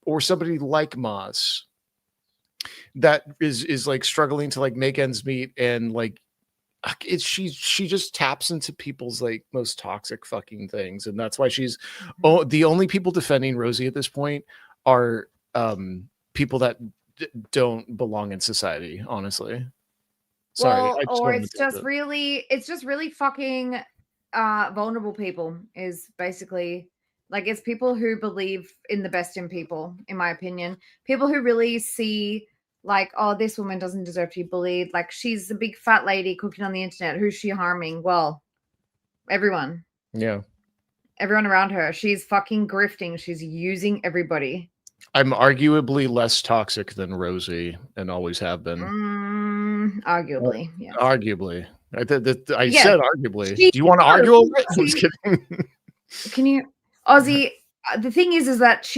or somebody like Moss that is like struggling to like make ends meet, and like she just taps into people's like most toxic fucking things. And that's why she's the only people defending Rosie at this point are people that don't belong in society, honestly. Sorry. Well, or it's just really fucking vulnerable people is basically like, it's people who believe in the best in people, in my opinion. People who really see like, oh, this woman doesn't deserve to be bullied. Like, she's a big fat lady cooking on the internet. Who's she harming? Well, everyone. Yeah. Everyone around her. She's fucking grifting. She's using everybody. I'm arguably less toxic than Rosie and always have been. Arguably, yeah. Arguably. I said arguably. Do you want to argue over it? I'm just kidding. Can you, Ozzy? The thing is that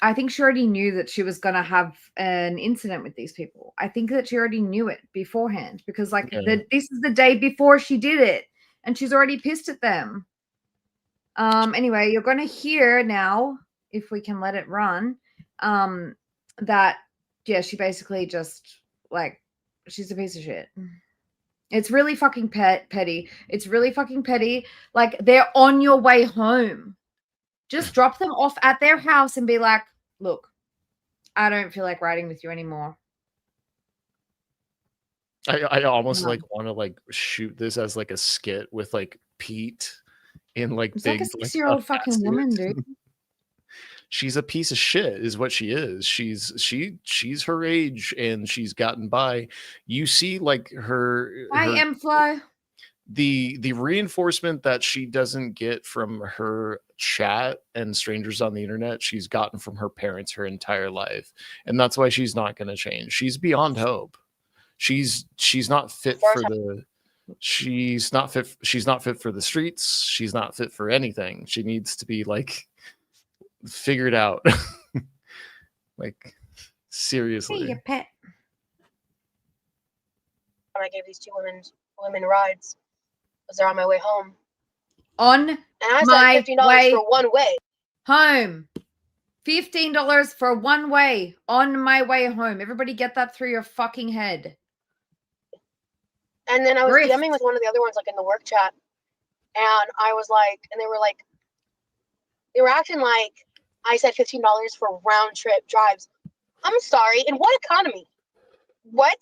I think she already knew that she was going to have an incident with these people. I think that she already knew it beforehand, because like this is the day before she did it, and she's already pissed at them. Anyway, you're going to hear now, if we can let it run, that, yeah, she basically just like, she's a piece of shit. It's really fucking petty. It's really fucking petty. Like, they're on your way home. Just drop them off at their house and be like, look, I don't feel like riding with you anymore. I almost like want to like shoot this as like a skit with like Pete in like it's big, like a 6-year-old fucking woman, dude. She's a piece of shit is what she is. She's her age and she's gotten by. You see like her M-Flo. The reinforcement that she doesn't get from her chat and strangers on the internet, she's gotten from her parents her entire life. And that's why she's not going to change. She's beyond hope. She's not fit for the she's not fit for the streets. She's not fit for anything. She needs to be like figured out. Like, seriously. Hey, your pet. I gave these two women rides because they're on my way home. On and I said $15 for one way home. $15 for one way on my way home. Everybody get that through your fucking head. And then I was DMing with one of the other ones, like in the work chat, and I was like, and they were acting like I said $15 for round trip drives. I'm sorry. In what economy? What?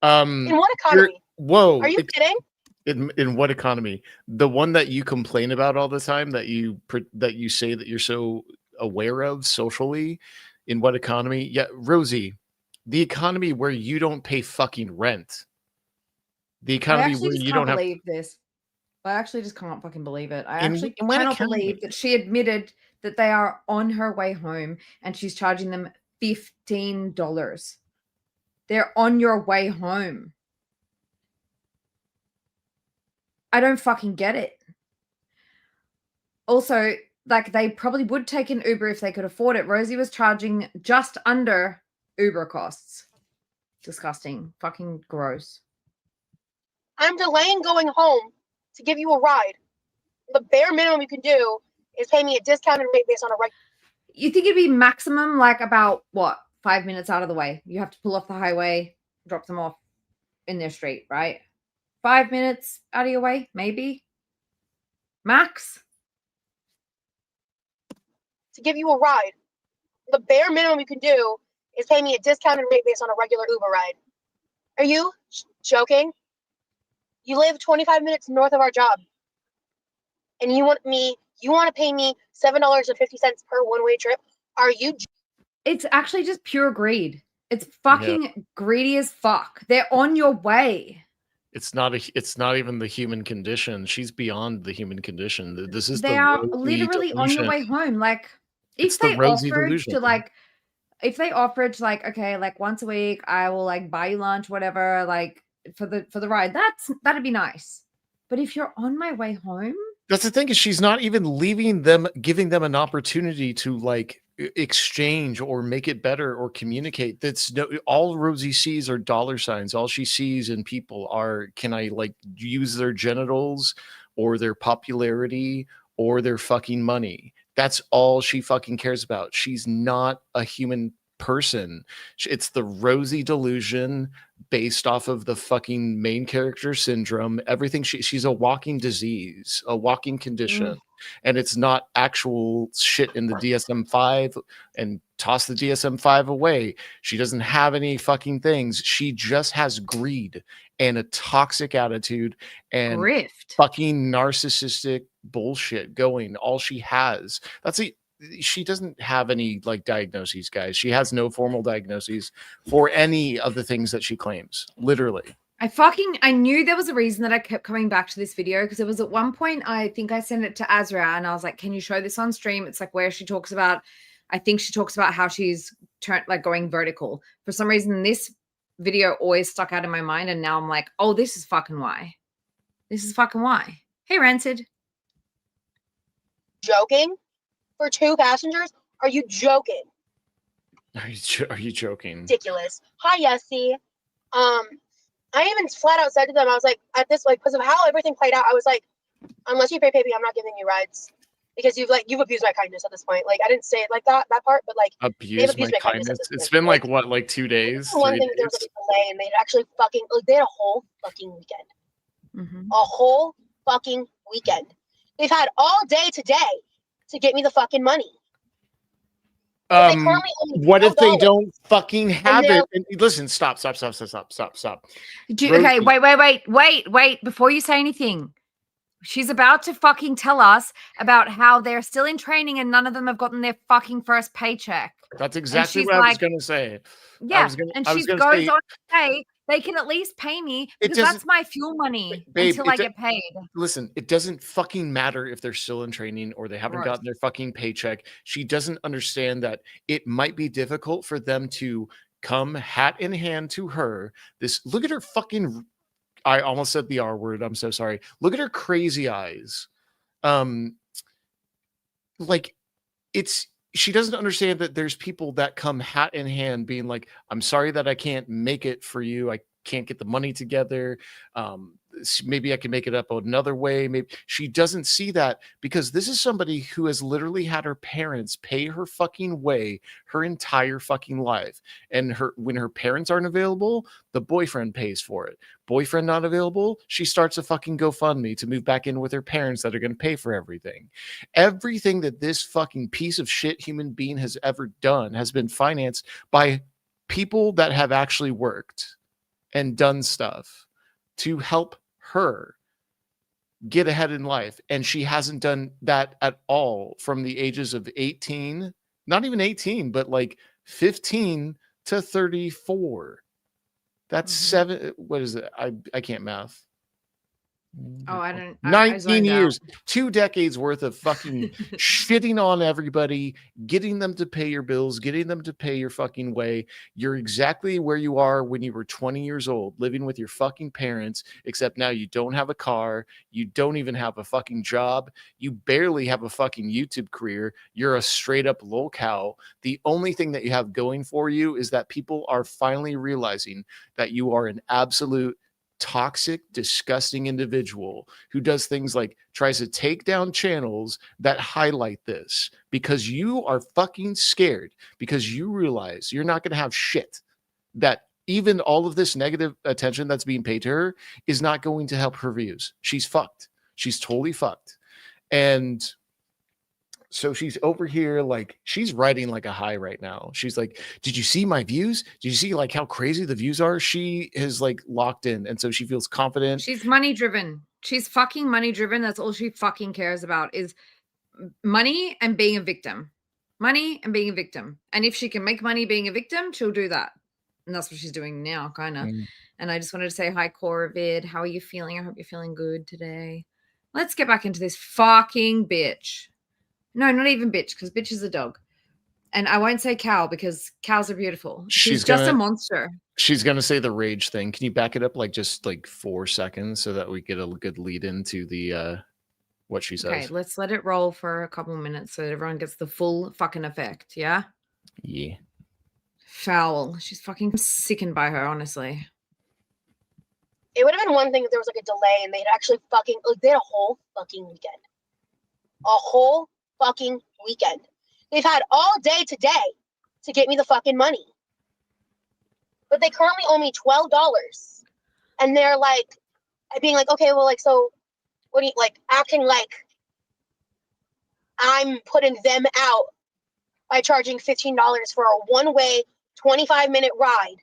In what economy? Whoa. Are you kidding? In what economy? The one that you complain about all the time, that you say that you're so aware of socially. In what economy? Yeah, Rosie, the economy where you don't pay fucking rent. The economy where you don't have. I actually just can't fucking believe it. I actually cannot believe that she admitted that they are on her way home and she's charging them $15. They're on your way home. I don't fucking get it. Also, like, they probably would take an Uber if they could afford it. Rosie was charging just under Uber costs. Disgusting. Fucking gross. I'm delaying going home to give you a ride. The bare minimum you can do is pay me a discounted rate based on a regular. You think it'd be maximum, like, about, what, 5 minutes out of the way? You have to pull off the highway, drop them off in their street, right? 5 minutes out of your way, maybe? Max? To give you a ride. The bare minimum you can do is pay me a discounted rate based on a regular Uber ride. Are you joking? You live 25 minutes north of our job. And you want to pay me $7.50 per one-way trip? Are you? It's actually just pure greed. It's fucking greedy as fuck. They're on your way. It's not even the human condition. She's beyond the human condition. This is They the are Rosie literally on your delusion. way home. Like, It's if the they Rosie offered delusion. to like, if they offered to like, okay, like once a week, I will like buy you lunch, whatever, like for the ride, that'd be nice. But if you're on my way home, That's the thing, is she's not even leaving them, giving them an opportunity to like exchange or make it better or communicate. That's no, all Rosie sees are dollar signs. All she sees in people are, can I like use their genitals or their popularity or their fucking money? That's all she fucking cares about. She's not a human person. It's the Rosie delusion based off of the fucking main character syndrome. Everything, she's a walking disease, a walking condition. And it's not actual shit in the DSM-5, and toss the DSM-5 away. She doesn't have any fucking things. She just has greed and a toxic attitude and grift. fucking narcissistic bullshit going. All she has. She doesn't have any like diagnoses, guys. She has no formal diagnoses for any of the things that she claims. Literally. I knew there was a reason that I kept coming back to this video, because it was at one point, I think I sent it to Azra and I was like, can you show this on stream? It's like where she talks about, I think she talks about how she's going vertical. For some reason, this video always stuck out in my mind. And now I'm like, oh, this is fucking why. This is fucking why. Hey, Rancid. Joking? For 2 passengers? Are you joking? Are you joking? Ridiculous. Hi, Yessie. I even flat out said to them, I was like, at this, like, because of how everything played out, I was like, unless you pay baby, I'm not giving you rides, because you've abused my kindness at this point. Like, I didn't say it like that part, but like, abused my kindness. It's been like what, like 2 days? One thing, there was a delay, and they actually fucking, like, they had a whole fucking weekend. A whole fucking weekend. They've had all day today to get me the fucking money. What if they don't fucking have it? And listen, stop. Okay, wait. Before you say anything, she's about to fucking tell us about how they're still in training and none of them have gotten their fucking first paycheck. That's exactly what I was going to say. Yeah, and she goes on to say, they can at least pay me because that's my fuel money until I get paid. Listen, it doesn't fucking matter if they're still in training or they haven't gotten their fucking paycheck. She doesn't understand that it might be difficult for them to come hat in hand to her. Look at her fucking, I almost said the R word. I'm so sorry. Look at her crazy eyes. She doesn't understand that there's people that come hat in hand being like, I'm sorry that I can't make it for you. I can't get the money together. Maybe I can make it up another way. Maybe she doesn't see that, because this is somebody who has literally had her parents pay her fucking way her entire fucking life. And when her parents aren't available, the boyfriend pays for it. Boyfriend not available, she starts a fucking GoFundMe to move back in with her parents that are going to pay for everything. Everything that this fucking piece of shit human being has ever done has been financed by people that have actually worked and done stuff to help her get ahead in life. And she hasn't done that at all from the ages of 18, not even 18, but like 15 to 34. That's 7. What is it? I can't math. Oh, I don't. 19 years, 2 decades worth of fucking shitting on everybody, getting them to pay your bills, getting them to pay your fucking way. You're exactly where you are when you were 20 years old, living with your fucking parents, except now you don't have a car. You don't even have a fucking job. You barely have a fucking YouTube career. You're a straight up lolcow. The only thing that you have going for you is that people are finally realizing that you are an absolute toxic, disgusting individual who does things like tries to take down channels that highlight this, because you are fucking scared, because you realize you're not going to have shit, that even all of this negative attention that's being paid to her is not going to help her views. She's fucked. She's totally fucked. And so she's over here, like, she's riding like a high right now. She's like, did you see my views? Did you see like how crazy the views are? She is like locked in. And so she feels confident. She's money driven. She's fucking money driven. That's all she fucking cares about is money and being a victim. Money and being a victim. And if she can make money being a victim, she'll do that. And that's what she's doing now, kind of. Mm. And I just wanted to say hi, Coravid. How are you feeling? I hope you're feeling good today. Let's get back into this fucking bitch. No, not even bitch, because bitch is a dog. And I won't say cow because cows are beautiful. She's just a monster. She's gonna say the rage thing. Can you back it up like just like 4 seconds so that we get a good lead into the what she says? Okay, let's let it roll for a couple minutes so that everyone gets the full fucking effect. Yeah. Yeah. Foul. She's fucking sickened by her, honestly. It would have been one thing if there was like a delay and they'd actually fucking like they had a whole fucking weekend. A whole fucking weekend. They've had all day today to get me the fucking money. But they currently owe me $12. And they're like being like, okay, well, like, so what do you like acting like I'm putting them out by charging $15 for a one-way 25-minute ride.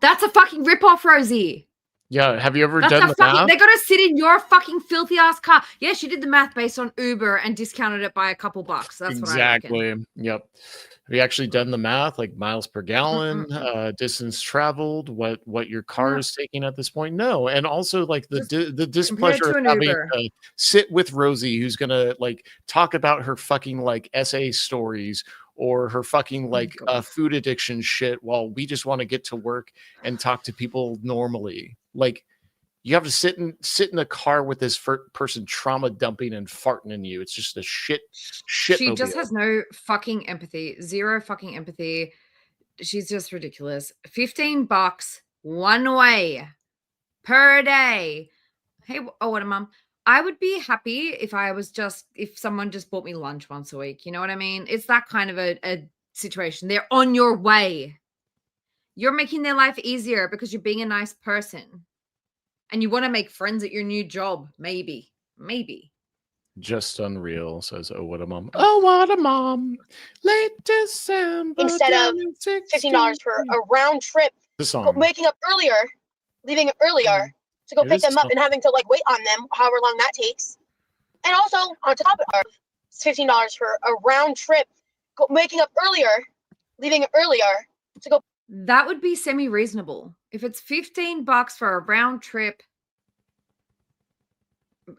That's a fucking ripoff, Rosie. Yeah, have you ever That's done a the fucking. math? They got to sit in your fucking filthy ass car. Yeah, she did the math based on Uber and discounted it by a couple bucks. That's what I reckon. Exactly. Yep. Have you actually done the math, like miles per gallon, distance traveled, what your car is taking at this point? No, and also like the displeasure of having to sit with Rosie, who's gonna like talk about her fucking like essay stories or her fucking like food addiction shit while we just want to get to work and talk to people normally. Like you have to sit in a car with this person trauma dumping and farting in you. It's just a shit. She just has no fucking empathy. Zero fucking empathy. She's just ridiculous. $15 one way per day. Hey, oh, what a mom. I would be happy if if someone just bought me lunch once a week. You know what I mean? It's that kind of a situation. They're on your way. You're making their life easier because you're being a nice person. And you want to make friends at your new job. Maybe. Just unreal, says, oh, what a mom. Oh, what a mom. Late December. Instead of $15 for a round trip. Waking up earlier, leaving earlier to go pick them up and having to like wait on them, however long that takes. And also, on top of it, $15 for a round trip. Waking up earlier, leaving earlier to go. That would be semi-reasonable. If it's $15 for a round trip,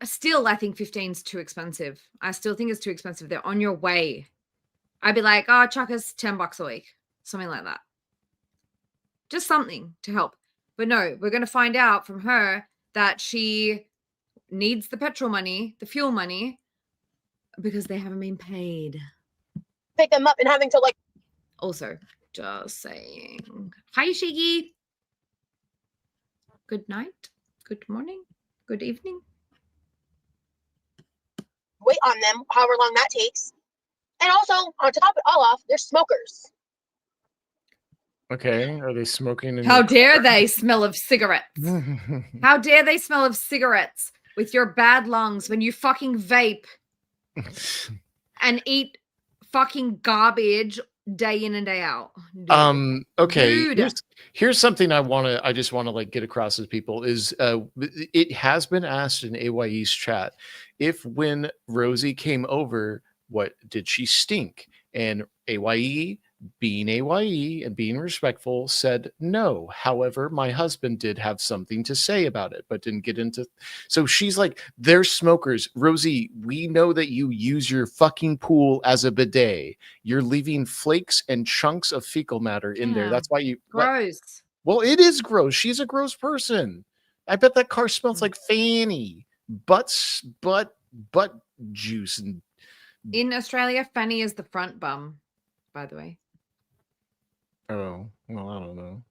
still, I think 15 is too expensive. I still think it's too expensive. They're on your way. I'd be like, oh, chuck us $10 a week. Something like that. Just something to help. But no, we're going to find out from her that she needs the petrol money, the fuel money, because they haven't been paid. Pick them up and having to like. Also, just saying. Hi, Shiggy. Good night. Good morning. Good evening. Wait on them, however long that takes. And also, on top of it all off, they're smokers. Okay, are they smoking? How dare they smell of cigarettes? How dare they smell of cigarettes with your bad lungs when you fucking vape and eat fucking garbage day in and day out? Dude. Okay. Here's something I just want to like get across to people is it has been asked in AYE's chat if when Rosie came over, what did she stink? And AYE, being AYE and being respectful, said no. However, my husband did have something to say about it, but didn't get into. So she's like, they're smokers. Rosie, we know that you use your fucking pool as a bidet. You're leaving flakes and chunks of fecal matter in there. That's why you. Gross. Well, it is gross. She's a gross person. I bet that car smells like Fanny. Butt juice. And in Australia, Fanny is the front bum, by the way. Oh, well, I don't know.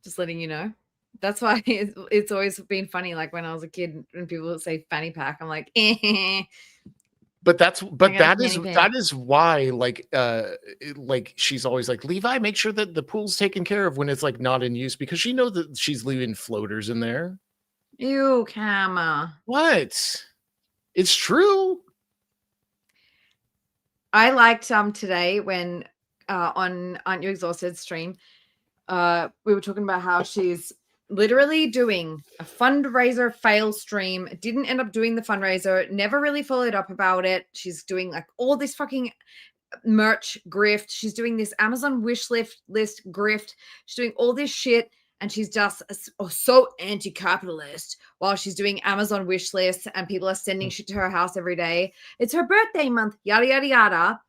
Just letting you know. That's why it's always been funny. Like when I was a kid, when people would say fanny pack, I'm like, But that is why like she's always like, Levi, make sure that the pool's taken care of when it's like not in use, because she knows that she's leaving floaters in there. Ew, Kama. What? It's true. I liked today when on Aren't You Exhausted stream, we were talking about how she's literally doing a fundraiser fail stream, didn't end up doing the fundraiser, never really followed up about it. She's doing like all this fucking merch grift. She's doing this Amazon wish list grift. She's doing all this shit, and she's just so anti-capitalist while she's doing Amazon wish lists, and people are sending shit to her house every day. It's her birthday month, yada yada yada.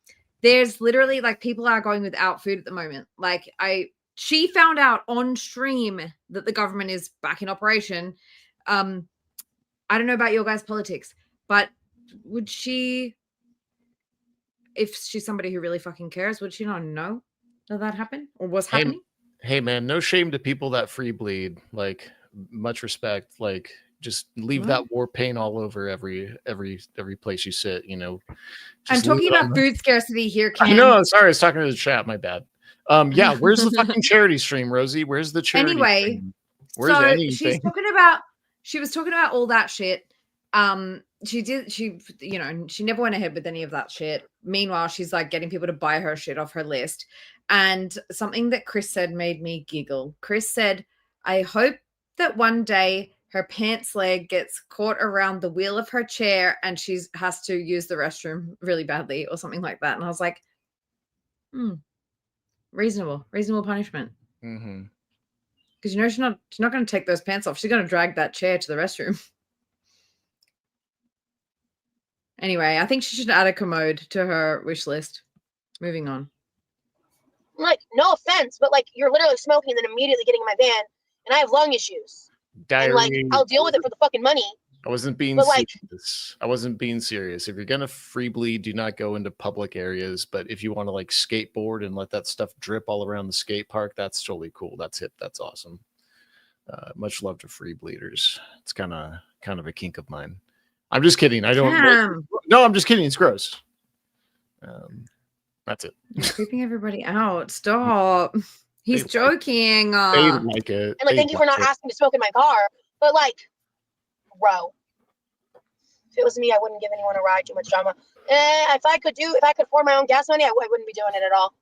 There's literally like people are going without food at the moment. Like she found out on stream that the government is back in operation. I don't know about your guys' politics, but would she, if she's somebody who really fucking cares, would she not know that happened or was happening? Hey man, no shame to people that free bleed. Like, much respect. Like, just leave that war paint all over every place you sit, you know. I'm talking about food scarcity here, Cam. I know, sorry, I was talking to the chat, my bad. Yeah, where's the fucking charity stream, Rosie? Where's the charity stream? Where's anything? She was talking about all that shit. She never went ahead with any of that shit. Meanwhile, she's like getting people to buy her shit off her list. And something that Chris said made me giggle. Chris said, I hope that one day her pants leg gets caught around the wheel of her chair and she has to use the restroom really badly or something like that. And I was like, reasonable punishment. Mm-hmm. Because she's not going to take those pants off. She's going to drag that chair to the restroom. Anyway, I think she should add a commode to her wish list. Moving on. Like, no offense, but like you're literally smoking and then immediately getting in my van, and I have lung issues. Diary. And like I'll deal with it for the fucking money. I wasn't being serious. I wasn't being serious. If you're gonna free bleed, do not go into public areas. But if you want to like skateboard and let that stuff drip all around the skate park, that's totally cool. That's hip. That's awesome. Much love to free bleeders. It's kind of a kink of mine. I'm just kidding. I don't. No, I'm just kidding. It's gross. That's it. You're creeping everybody out. Stop. He's joking. They like it. And like, thank you for not asking to smoke in my car. But like, bro, if it was me, I wouldn't give anyone a ride. Too much drama. If I could afford my own gas money, I wouldn't be doing it at all.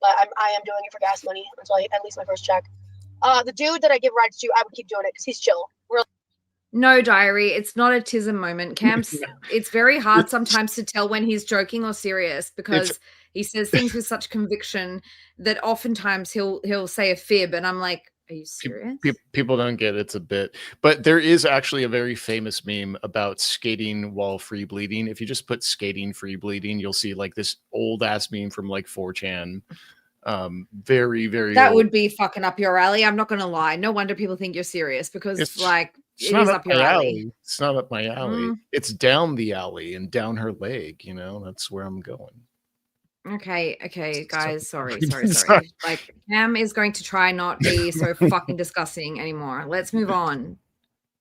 But I am doing it for gas money until at least my first check. The dude that I give rides to, I would keep doing it because he's chill. No, Diary, it's not a tism moment. Cam's, it's very hard sometimes to tell when he's joking or serious because he says things with such conviction that oftentimes he'll say a fib, and I'm like, are you serious? People don't get it's a bit, but there is actually a very famous meme about skating while free bleeding. If you just put skating free bleeding, you'll see like this old ass meme from like 4chan. Very, very that old. Would be fucking up your alley. I'm not gonna lie. No wonder people think you're serious because it's not up your alley. It's not up my alley. It's down the alley and down her leg. You know, that's where I'm going. Okay, guys. Sorry. Like, Cam is going to try not be so fucking disgusting anymore. Let's move on.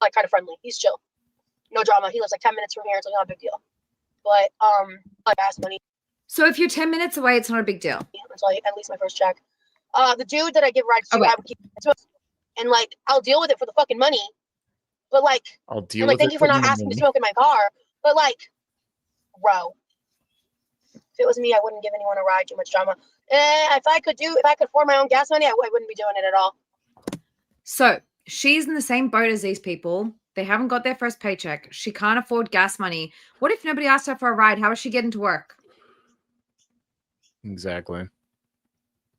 Like, kind of friendly. He's chill. No drama. He lives like 10 minutes from here. It's like not a big deal. But like gas money. So if you're 10 minutes away, it's not a big deal. Until at least my first check. The dude that I give rides to, I would keep, and like I'll deal with it for the fucking money. But like, I'll deal with it. Thank you for not asking to smoke in my car. But like, bro, if it was me, I wouldn't give anyone a ride. Too much drama. If I could afford my own gas money, I wouldn't be doing it at all. So she's in the same boat as these people. They haven't got their first paycheck. She can't afford gas money. What if nobody asked her for a ride? How is she getting to work? Exactly.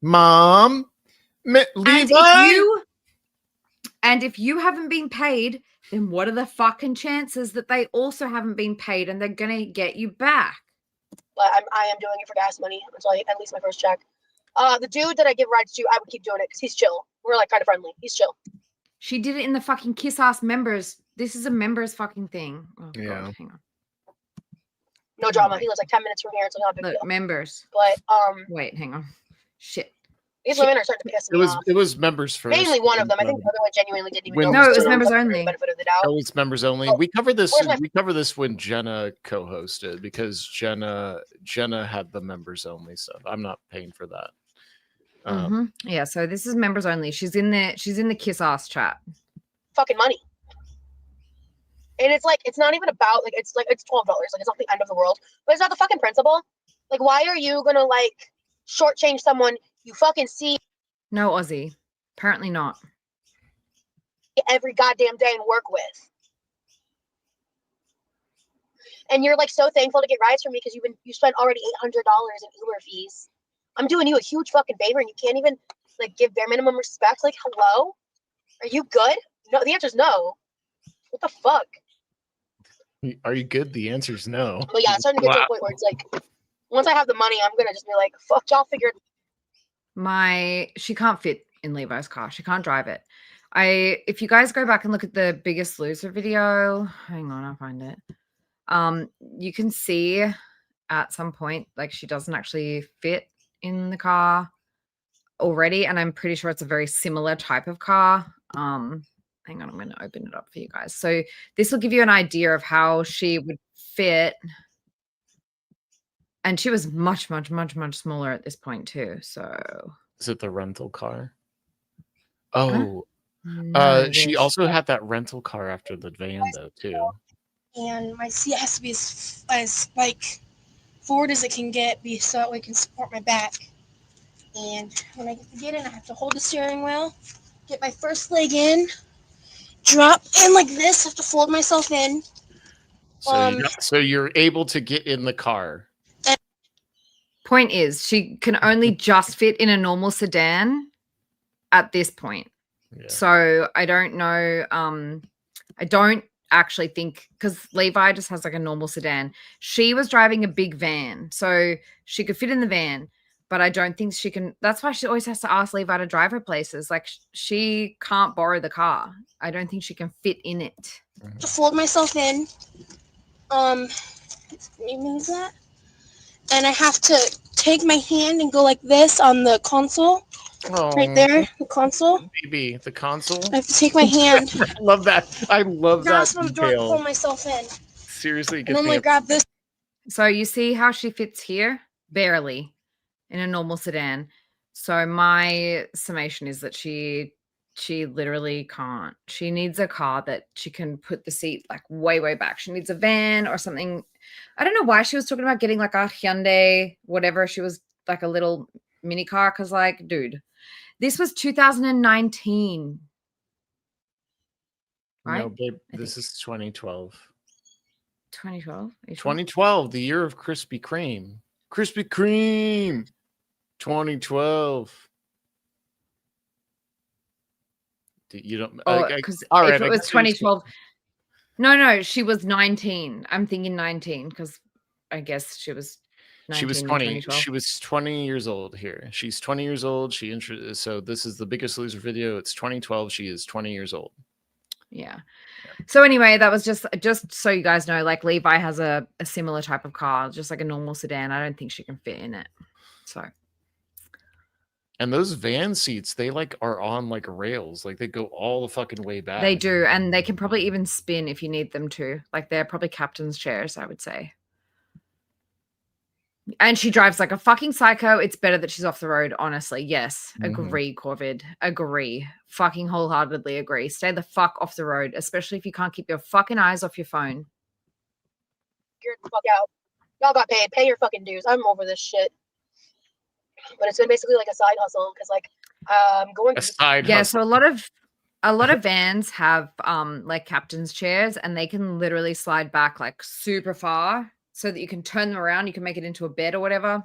Mom, And if you haven't been paid, then what are the fucking chances that they also haven't been paid and they're gonna get you back? But I am doing it for gas money until at least my first check. The dude that I give rides to, I would keep doing it because he's chill. We're like kind of friendly. He's chill. She did it in the fucking kiss ass members. This is a members fucking thing. Oh, yeah. God, hang on. No drama. He lives like 10 minutes from here. It's like not a big deal. Members. But wait, hang on. Shit. These women are starting to piss me off. It was members first. Mainly one of them. I think the other one genuinely didn't even know. No, it was members only. Benefit of the doubt. Oh, it's members only. We covered this. We covered this when Jenna co-hosted because Jenna had the members only stuff. I'm not paying for that. Yeah, so this is members only. She's in the kiss ass chat. Fucking money. And it's like, it's not even about like it's $12. Like it's not the end of the world. But it's not the fucking principle. Like, why are you gonna like shortchange someone you fucking see? No, Aussie. Apparently not. Every goddamn day and work with. And you're like so thankful to get rides from me because you spent already $800 in Uber fees. I'm doing you a huge fucking favor, and you can't even like give bare minimum respect. Like, hello, are you good? No, the answer's no. What the fuck? Are you good? The answer's no. But yeah, it's starting to get to a point where it's like, once I have the money, I'm gonna just be like, fuck y'all, figure it. She can't fit in Levi's car. She can't drive it. If you guys go back and look at the Biggest Loser video, hang on, I'll find it. You can see at some point like she doesn't actually fit in the car already, and I'm pretty sure it's a very similar type of car. Hang on, I'm going to open it up for you guys. So this will give you an idea of how she would fit. And she was much smaller at this point too. So is it the rental car? Oh, no, she also had that rental car after the van though too. And my seat has to be as like forward as it can get, so that way it can support my back. And when I get in, I have to hold the steering wheel, get my first leg in, drop in like this, have to fold myself in. So you're able to get in the car. Point is, she can only just fit in a normal sedan at this point. Yeah. So I don't know. I don't actually think, because Levi just has like a normal sedan. She was driving a big van, so she could fit in the van, but I don't think she can. That's why she always has to ask Levi to drive her places. Like, she can't borrow the car. I don't think she can fit in it. To fold myself in. Means that. And I have to take my hand and go like this on the console. Oh, right there, the console. Maybe the console. I have to take my hand. I love that. I love that detail. Pull myself in. Seriously, and then grab this. So you see how she fits here? Barely in a normal sedan. So my summation is that she literally can't. She needs a car that she can put the seat like way back. She needs a van or something. I don't know why she was talking about getting like a Hyundai, whatever. She was like a little mini car, because like, dude, this was 2019. Right? No, babe, this is 2012. 2012? 2012, the year of Krispy Kreme. Krispy Kreme. 2012. You don't. Because all right, if it was 2012. No, she was 19. I'm thinking 19 because I guess she was 19. She was 20. She was 20 years old here. She's 20 years old. So this is the Biggest Loser video. It's 2012. She is 20 years old. Yeah. So anyway, that was just so you guys know, like Levi has a similar type of car, just like a normal sedan. I don't think she can fit in it. So. And those van seats, they like are on like rails. Like they go all the fucking way back. They do. And they can probably even spin if you need them to. Like they're probably captain's chairs, I would say. And she drives like a fucking psycho. It's better that she's off the road, honestly. Yes. Agree, Corvid. Agree. Fucking wholeheartedly agree. Stay the fuck off the road, especially if you can't keep your fucking eyes off your phone. Figure the fuck out. Y'all got paid. Pay your fucking dues. I'm over this shit. But it's been basically like a side hustle because like going to so a lot of vans have like captain's chairs, and they can literally slide back like super far so that you can turn them around, you can make it into a bed or whatever.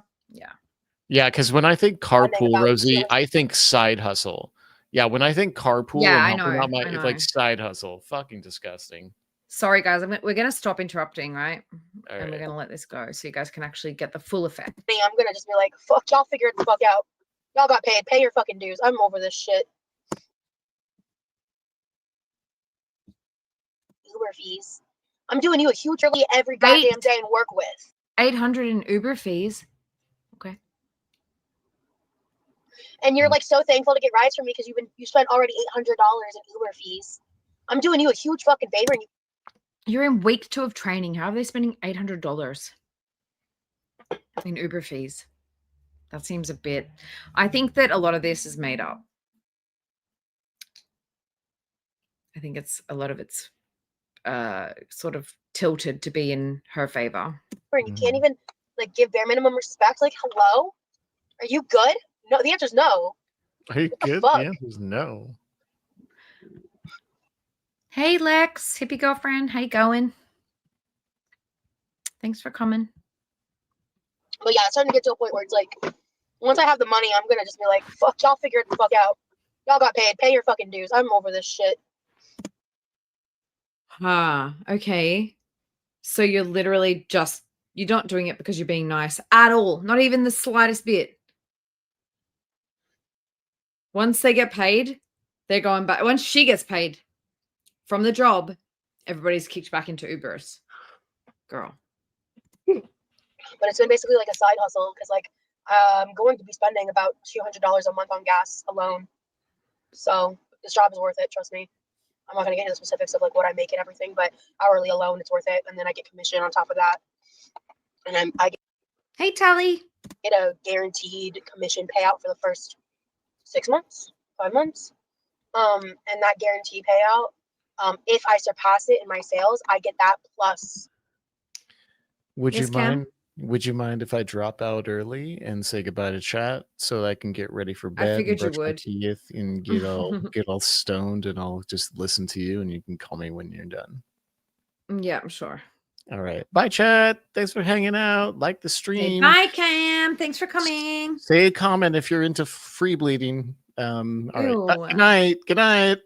Yeah, because when I think carpool, Rosie, I think side hustle. Yeah, when I think carpool, I know. It's like side hustle. Fucking disgusting. Sorry, guys. We're going to stop interrupting, right? All and we're going to let this go so you guys can actually get the full effect. I'm going to just be like, fuck, y'all figure the fuck out. Y'all got paid. Pay your fucking dues. I'm over this shit. Uber fees. I'm doing you a huge every goddamn day and work with. 800 in Uber fees. Okay. And you're like so thankful to get rides from me because you spent already $800 in Uber fees. I'm doing you a huge fucking favor, and you're in week 2 of training. How are they spending $800 in Uber fees? That seems a bit. I think that a lot of this is made up. I think a lot of it's sort of tilted to be in her favor. You can't even like give bare minimum respect. Like, hello, are you good? No, the answer's no. Are you good? The answer's no. Hey Lex, hippie girlfriend, how you going? Thanks for coming. But yeah, it's starting to get to a point where it's like, once I have the money, I'm gonna just be like, fuck, y'all figure it the fuck out. Y'all got paid. Pay your fucking dues. I'm over this shit. Okay. So you're literally just, you're not doing it because you're being nice at all. Not even the slightest bit. Once they get paid, they're going back. Once she gets paid from the job, everybody's kicked back into Ubers. Girl. But it's been basically like a side hustle because like I'm going to be spending about $200 a month on gas alone. So this job is worth it, trust me. I'm not gonna get into the specifics of like what I make and everything, but hourly alone, it's worth it. And then I get commission on top of that. And I Hey, Tally. get a guaranteed commission payout for the first 6 months, 5 months. And that guarantee payout, if I surpass it in my sales, I get that plus. Would Yes, you Cam? mind? Would you mind if I drop out early and say goodbye to chat so that I can get ready for bed figured and you brush my would. teeth and get all stoned, and I'll just listen to you and you can call me when you're done. Yeah, I'm sure. All right. Bye, chat. Thanks for hanging out. Like the Okay, stream. bye, Cam. Thanks for coming. Say a comment if you're into free bleeding. All right. Ew. Good night. Good night.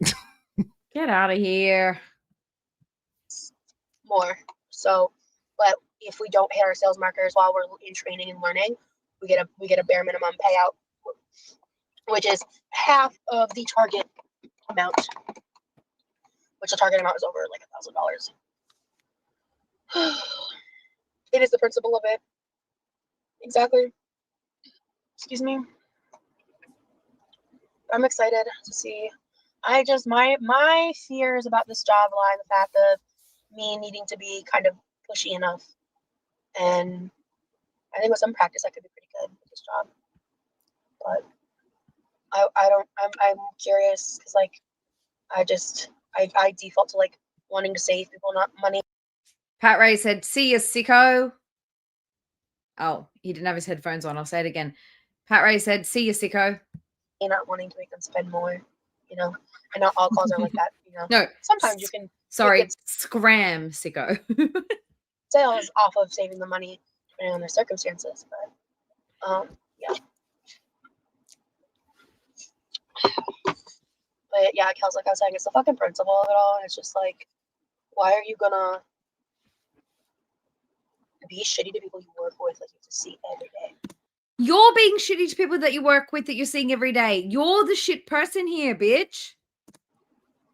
Get out of here. More. So, but if we don't hit our sales markers while we're in training and learning, we get a bare minimum payout, which is half of the target amount. Which the target amount is over like $1,000. It is the principle of it. Exactly. Excuse me. I'm excited to see. I just my fears about this job lie in the fact of me needing to be kind of pushy enough, and I think with some practice I could be pretty good with this job. But I'm curious because like I default to like wanting to save people not money. Pat Ray said, see you, sicko. Oh, he didn't have his headphones on. I'll say it again. Pat Ray said, see you, sicko. Not wanting to make them spend more, you know. And not all calls are like that, you know. No. Sometimes you can Sorry, get scram, sicko. sales off of saving the money depending on their circumstances, but yeah. But yeah, Kel's like I was saying, it's the fucking principle of it all, and it's just like, why are you gonna be shitty to people you work with that you have to see every day? You're being shitty to people that you work with that you're seeing every day. You're the shit person here, bitch.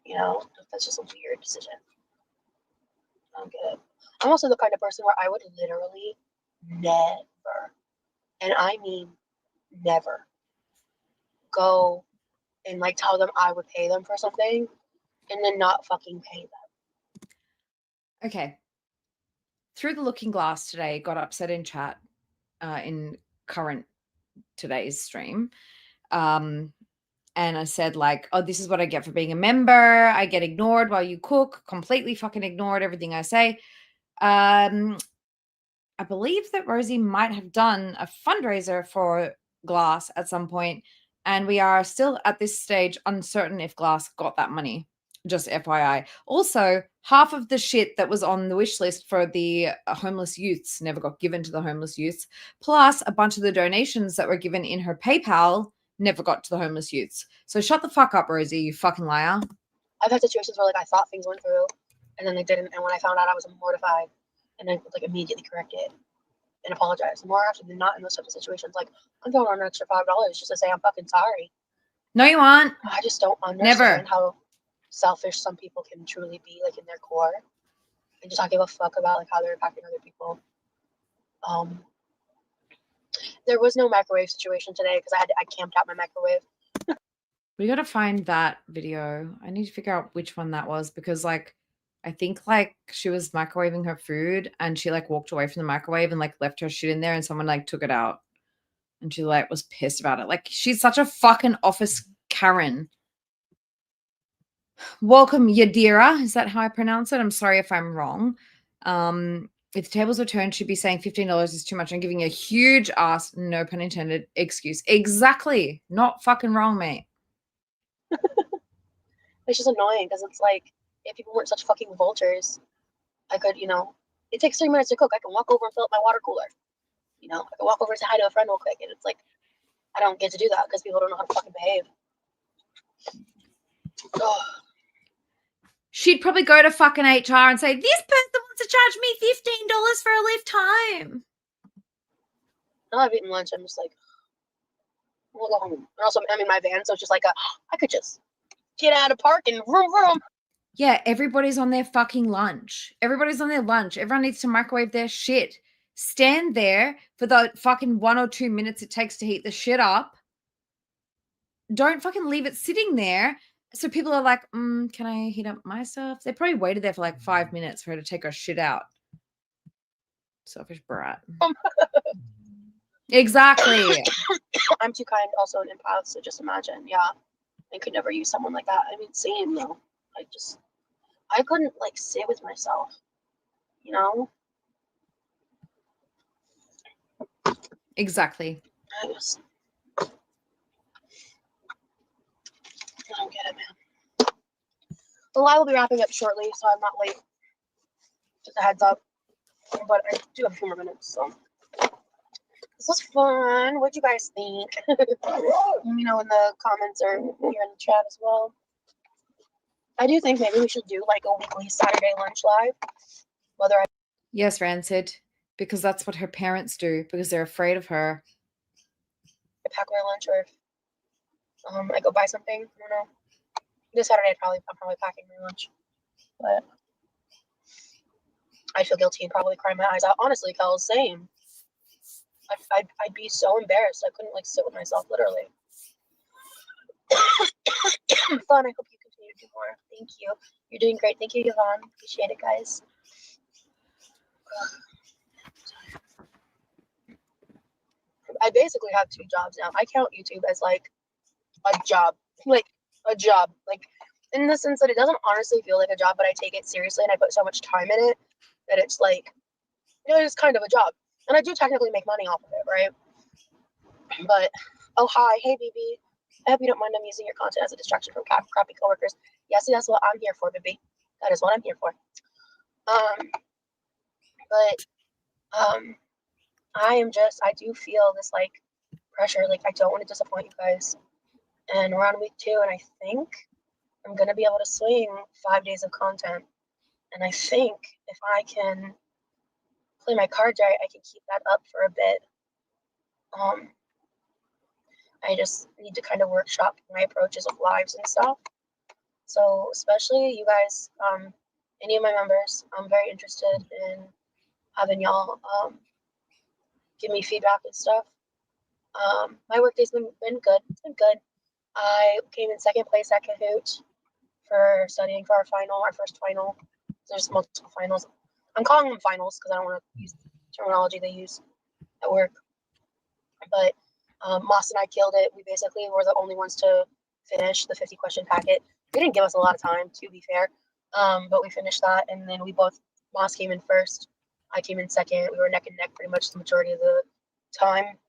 You know, that's just a weird decision. I don't get it. I'm also the kind of person where I would literally never, and I mean never, go and like tell them I would pay them for something and then not fucking pay them. Okay. Through the looking glass today, got upset in chat in current today's stream. And I said like, oh, this is what I get for being a member. I get ignored while you cook, completely fucking ignored everything I say. I believe that Rosie might have done a fundraiser for Glass at some point, and we are still at this stage uncertain if Glass got that money. Just FYI. Also, half of the shit that was on the wish list for the homeless youths never got given to the homeless youths, plus a bunch of the donations that were given in her PayPal never got to the homeless youths. So shut the fuck up, Rosie, you fucking liar. I've had situations where like I thought things went through and then they didn't, and when I found out I was mortified and then like immediately corrected and apologize. More often than not in those types of situations, like I'm throwing on an extra $5 just to say I'm fucking sorry. No, you aren't. I just don't understand Never. how selfish some people can truly be, like in their core, and just not give a fuck about like how they're impacting other people. There was no microwave situation today because I camped out my microwave. We got to find that video. I need to figure out which one that was because like I think like she was microwaving her food and she like walked away from the microwave and like left her shit in there and someone like took it out and she like was pissed about it. Like she's such a fucking office Karen. Welcome, Yadira. Is that how I pronounce it? I'm sorry if I'm wrong. If the tables were turned, she'd be saying $15 is too much. I'm giving a huge ass, no pun intended, excuse. Exactly. Not fucking wrong, mate. It's just annoying because it's like if people weren't such fucking vultures, I could, you know, it takes 3 minutes to cook. I can walk over and fill up my water cooler. You know, I can walk over and say hi to a friend real quick. And it's like, I don't get to do that because people don't know how to fucking behave. Ugh. She'd probably go to fucking HR and say, this person wants to charge me $15 for a lift home. Now I've eaten lunch. I'm just like, we'll go home. And also, I'm in my van, so it's just like, I could just get out of park and vroom. Yeah, everybody's on their fucking lunch. Everybody's on their lunch. Everyone needs to microwave their shit. Stand there for the fucking 1 or 2 minutes it takes to heat the shit up. Don't fucking leave it sitting there. So people are like, can I heat up my stuff? They probably waited there for like 5 minutes for her to take her shit out. Selfish brat. Exactly. I'm too kind, also an empath, so just imagine. Yeah, I could never use someone like that. I mean, same though. I couldn't like sit with myself, you know? Exactly. I don't get it, man. The live will be wrapping up shortly, so I'm not late. Just a heads up. But I do have a few more minutes, so. This was fun. What'd you guys think? Let me know in the comments or here in the chat as well. I do think maybe we should do like a weekly Saturday lunch live. Yes, Rancid, because that's what her parents do, because they're afraid of her. I pack my lunch or if I go buy something. I don't know. This Saturday I'm probably packing my lunch. But I feel guilty and probably cry my eyes out. Honestly, Kel, same. I'd be so embarrassed. I couldn't like sit with myself, literally. Fun. I hope you continue to do more. Thank you. You're doing great. Thank you, Yvonne. Appreciate it, guys. I basically have 2 jobs now. I count YouTube as like a job. Like a job. Like in the sense that it doesn't honestly feel like a job, but I take it seriously and I put so much time in it that it's like, you know, it's kind of a job. And I do technically make money off of it, right? But, oh, hi. Hey, BB. I hope you don't mind I'm using your content as a distraction from crappy coworkers. Yes, that's what I'm here for, BB. That is what I'm here for. I do feel this, like, pressure. Like, I don't want to disappoint you guys. And we're on week 2, and I think I'm going to be able to swing 5 days of content. And I think if I can play my cards right, I can keep that up for a bit. I just need to kind of workshop my approaches with lives and stuff. So especially you guys, any of my members, I'm very interested in having y'all give me feedback and stuff. My work day's been good. It's been good. I came in 2nd place at Kahoot for studying for our first final. There's multiple finals. I'm calling them finals because I don't want to use the terminology they use at work. But Moss and I killed it. We basically were the only ones to finish the 50 question packet. They didn't give us a lot of time, to be fair. But we finished that, and then Moss came in first. I came in second. We were neck and neck pretty much the majority of the time.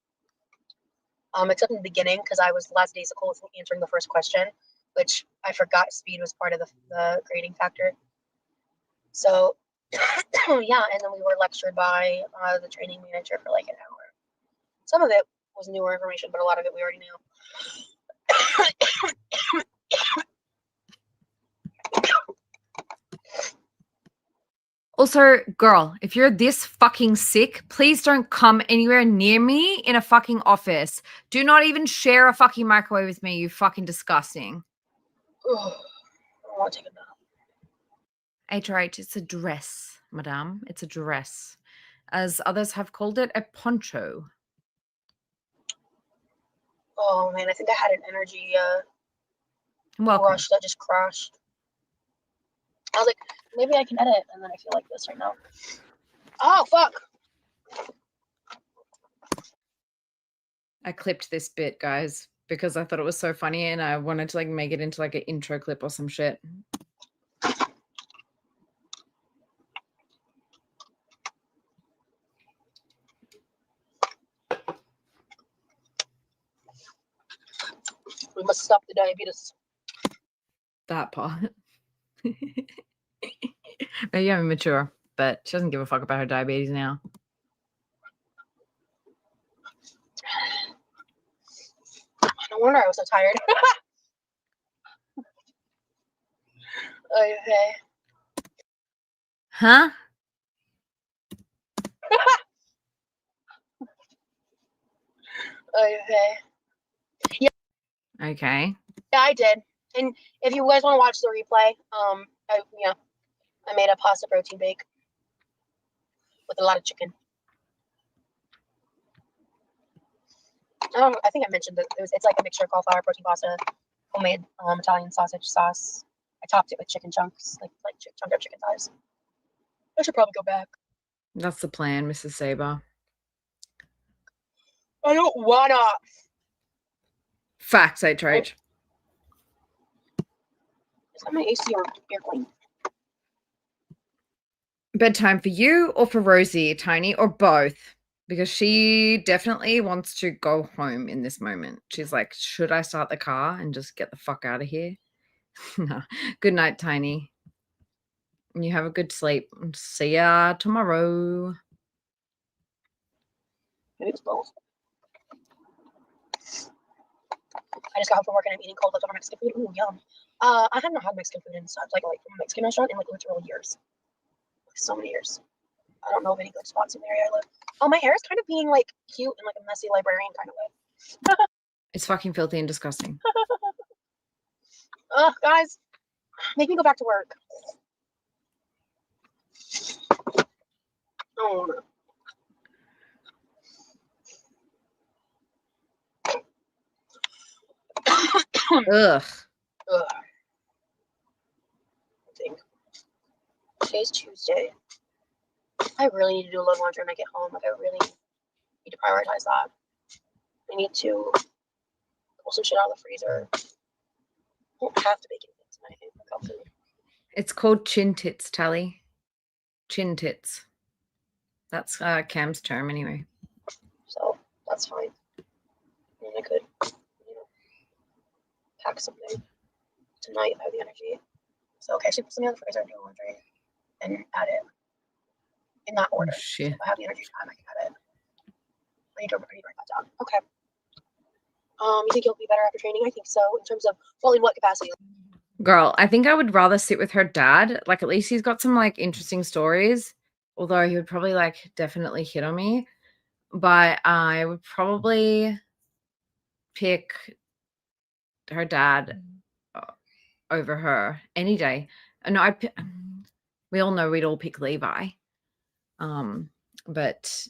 Except in the beginning, because I was lackadaisical with answering the first question, which I forgot speed was part of the grading factor. So, yeah, and then we were lectured by the training manager for like an hour. Some of it was newer information, but a lot of it we already knew. Also, girl, if you're this fucking sick, please don't come anywhere near me in a fucking office. Do not even share a fucking microwave with me, you fucking disgusting. I want to take a nap. HRH, it's a dress, madame. It's a dress. As others have called it, a poncho. Oh, man, I think I had an energy Welcome. rush that just crashed. I was like, maybe I can edit, and then I feel like this right now. Oh, fuck. I clipped this bit, guys, because I thought it was so funny and I wanted to like make it into like an intro clip or some shit. We must stop the diabetes. That part. Maybe I'm immature. but she doesn't give a fuck about her diabetes now. No wonder I was so tired. Okay. Huh? Okay. Okay. Yeah, I did. And if you guys want to watch the replay, I made a pasta protein bake with a lot of chicken. I think I mentioned that it's like a mixture of cauliflower, protein pasta, homemade Italian sausage sauce. I topped it with chicken chunks, like chunked up chicken thighs. I should probably go back. That's the plan, Mrs. Saber. I don't wanna. Facts, H. Is that my AC or airplane? Bedtime for you or for Rosie, Tiny, or both? Because she definitely wants to go home in this moment. She's like, should I start the car and just get the fuck out of here? No. Good night, Tiny. You have a good sleep. See ya tomorrow. Maybe it's both. I just got home from work and I'm eating cold leftover Mexican food. Ooh, yum. I haven't had Mexican food in such like from a Mexican restaurant in like literal years. Like, so many years. I don't know of any good spots in the area I live. Oh, my hair is kind of being like cute in like a messy librarian kind of way. It's fucking filthy and disgusting. Ugh, guys, make me go back to work. Oh no. Ugh. Ugh. I think today's Tuesday. I really need to do a load of laundry when I get home. Like, I really need to prioritize that. I need to pull some shit out of the freezer. I won't have to bake anything tonight. It's called chin tits, Tally. Chin tits. That's Cam's term anyway. So that's fine. And I could, pack something tonight if I have the energy. So okay, I should put something in the freezer and do laundry and add it in that order. Oh, shit. So if I have the energy time, I can add it. I need to write that down. Okay. You think you'll be better after training? I think so. In terms of, well, in what capacity? Girl, I think I would rather sit with her dad. Like, at least he's got some like interesting stories. Although he would probably like definitely hit on me. But I would probably pick her dad over her any day. No, we all know we'd all pick Levi. But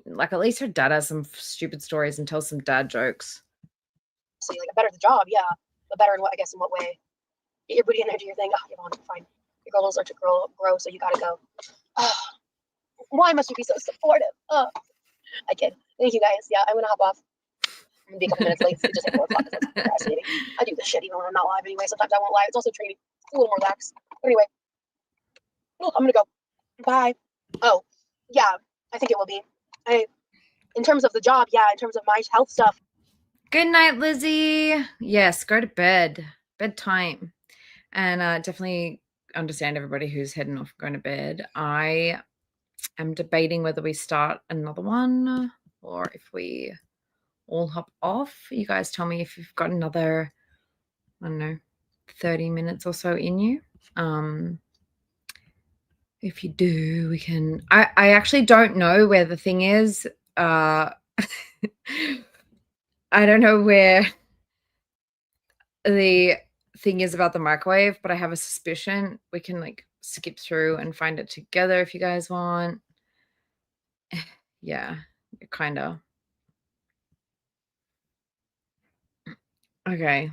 like at least her dad has some stupid stories and tells some dad jokes. So like better the job, yeah. But better in what, I guess, in what way? Get your booty in there, do your thing. Oh, Yvonne, fine. Your goals are to grow, so you gotta go. Oh, why must you be so supportive? Oh, I kid. Thank you guys. Yeah, I'm gonna hop off. I'm gonna be a couple minutes late. It's just like 4 o'clock. That's fascinating. I do this shit even when I'm not live anyway. Sometimes I won't live. It's also training. It's a little more lax. But anyway, I'm gonna go. Bye. Oh, yeah. I think it will be. In terms of the job, yeah. In terms of my health stuff. Good night, Lizzie. Yes, go to bed. Bedtime. And definitely understand everybody who's heading off going to bed. I am debating whether we start another one or if we all hop off. You guys tell me if you've got another, I don't know, 30 minutes or so in you. If you do, we can. I actually don't know where the thing is. I don't know where the thing is about the microwave, but I have a suspicion we can like skip through and find it together if you guys want. Yeah, kind of. Okay,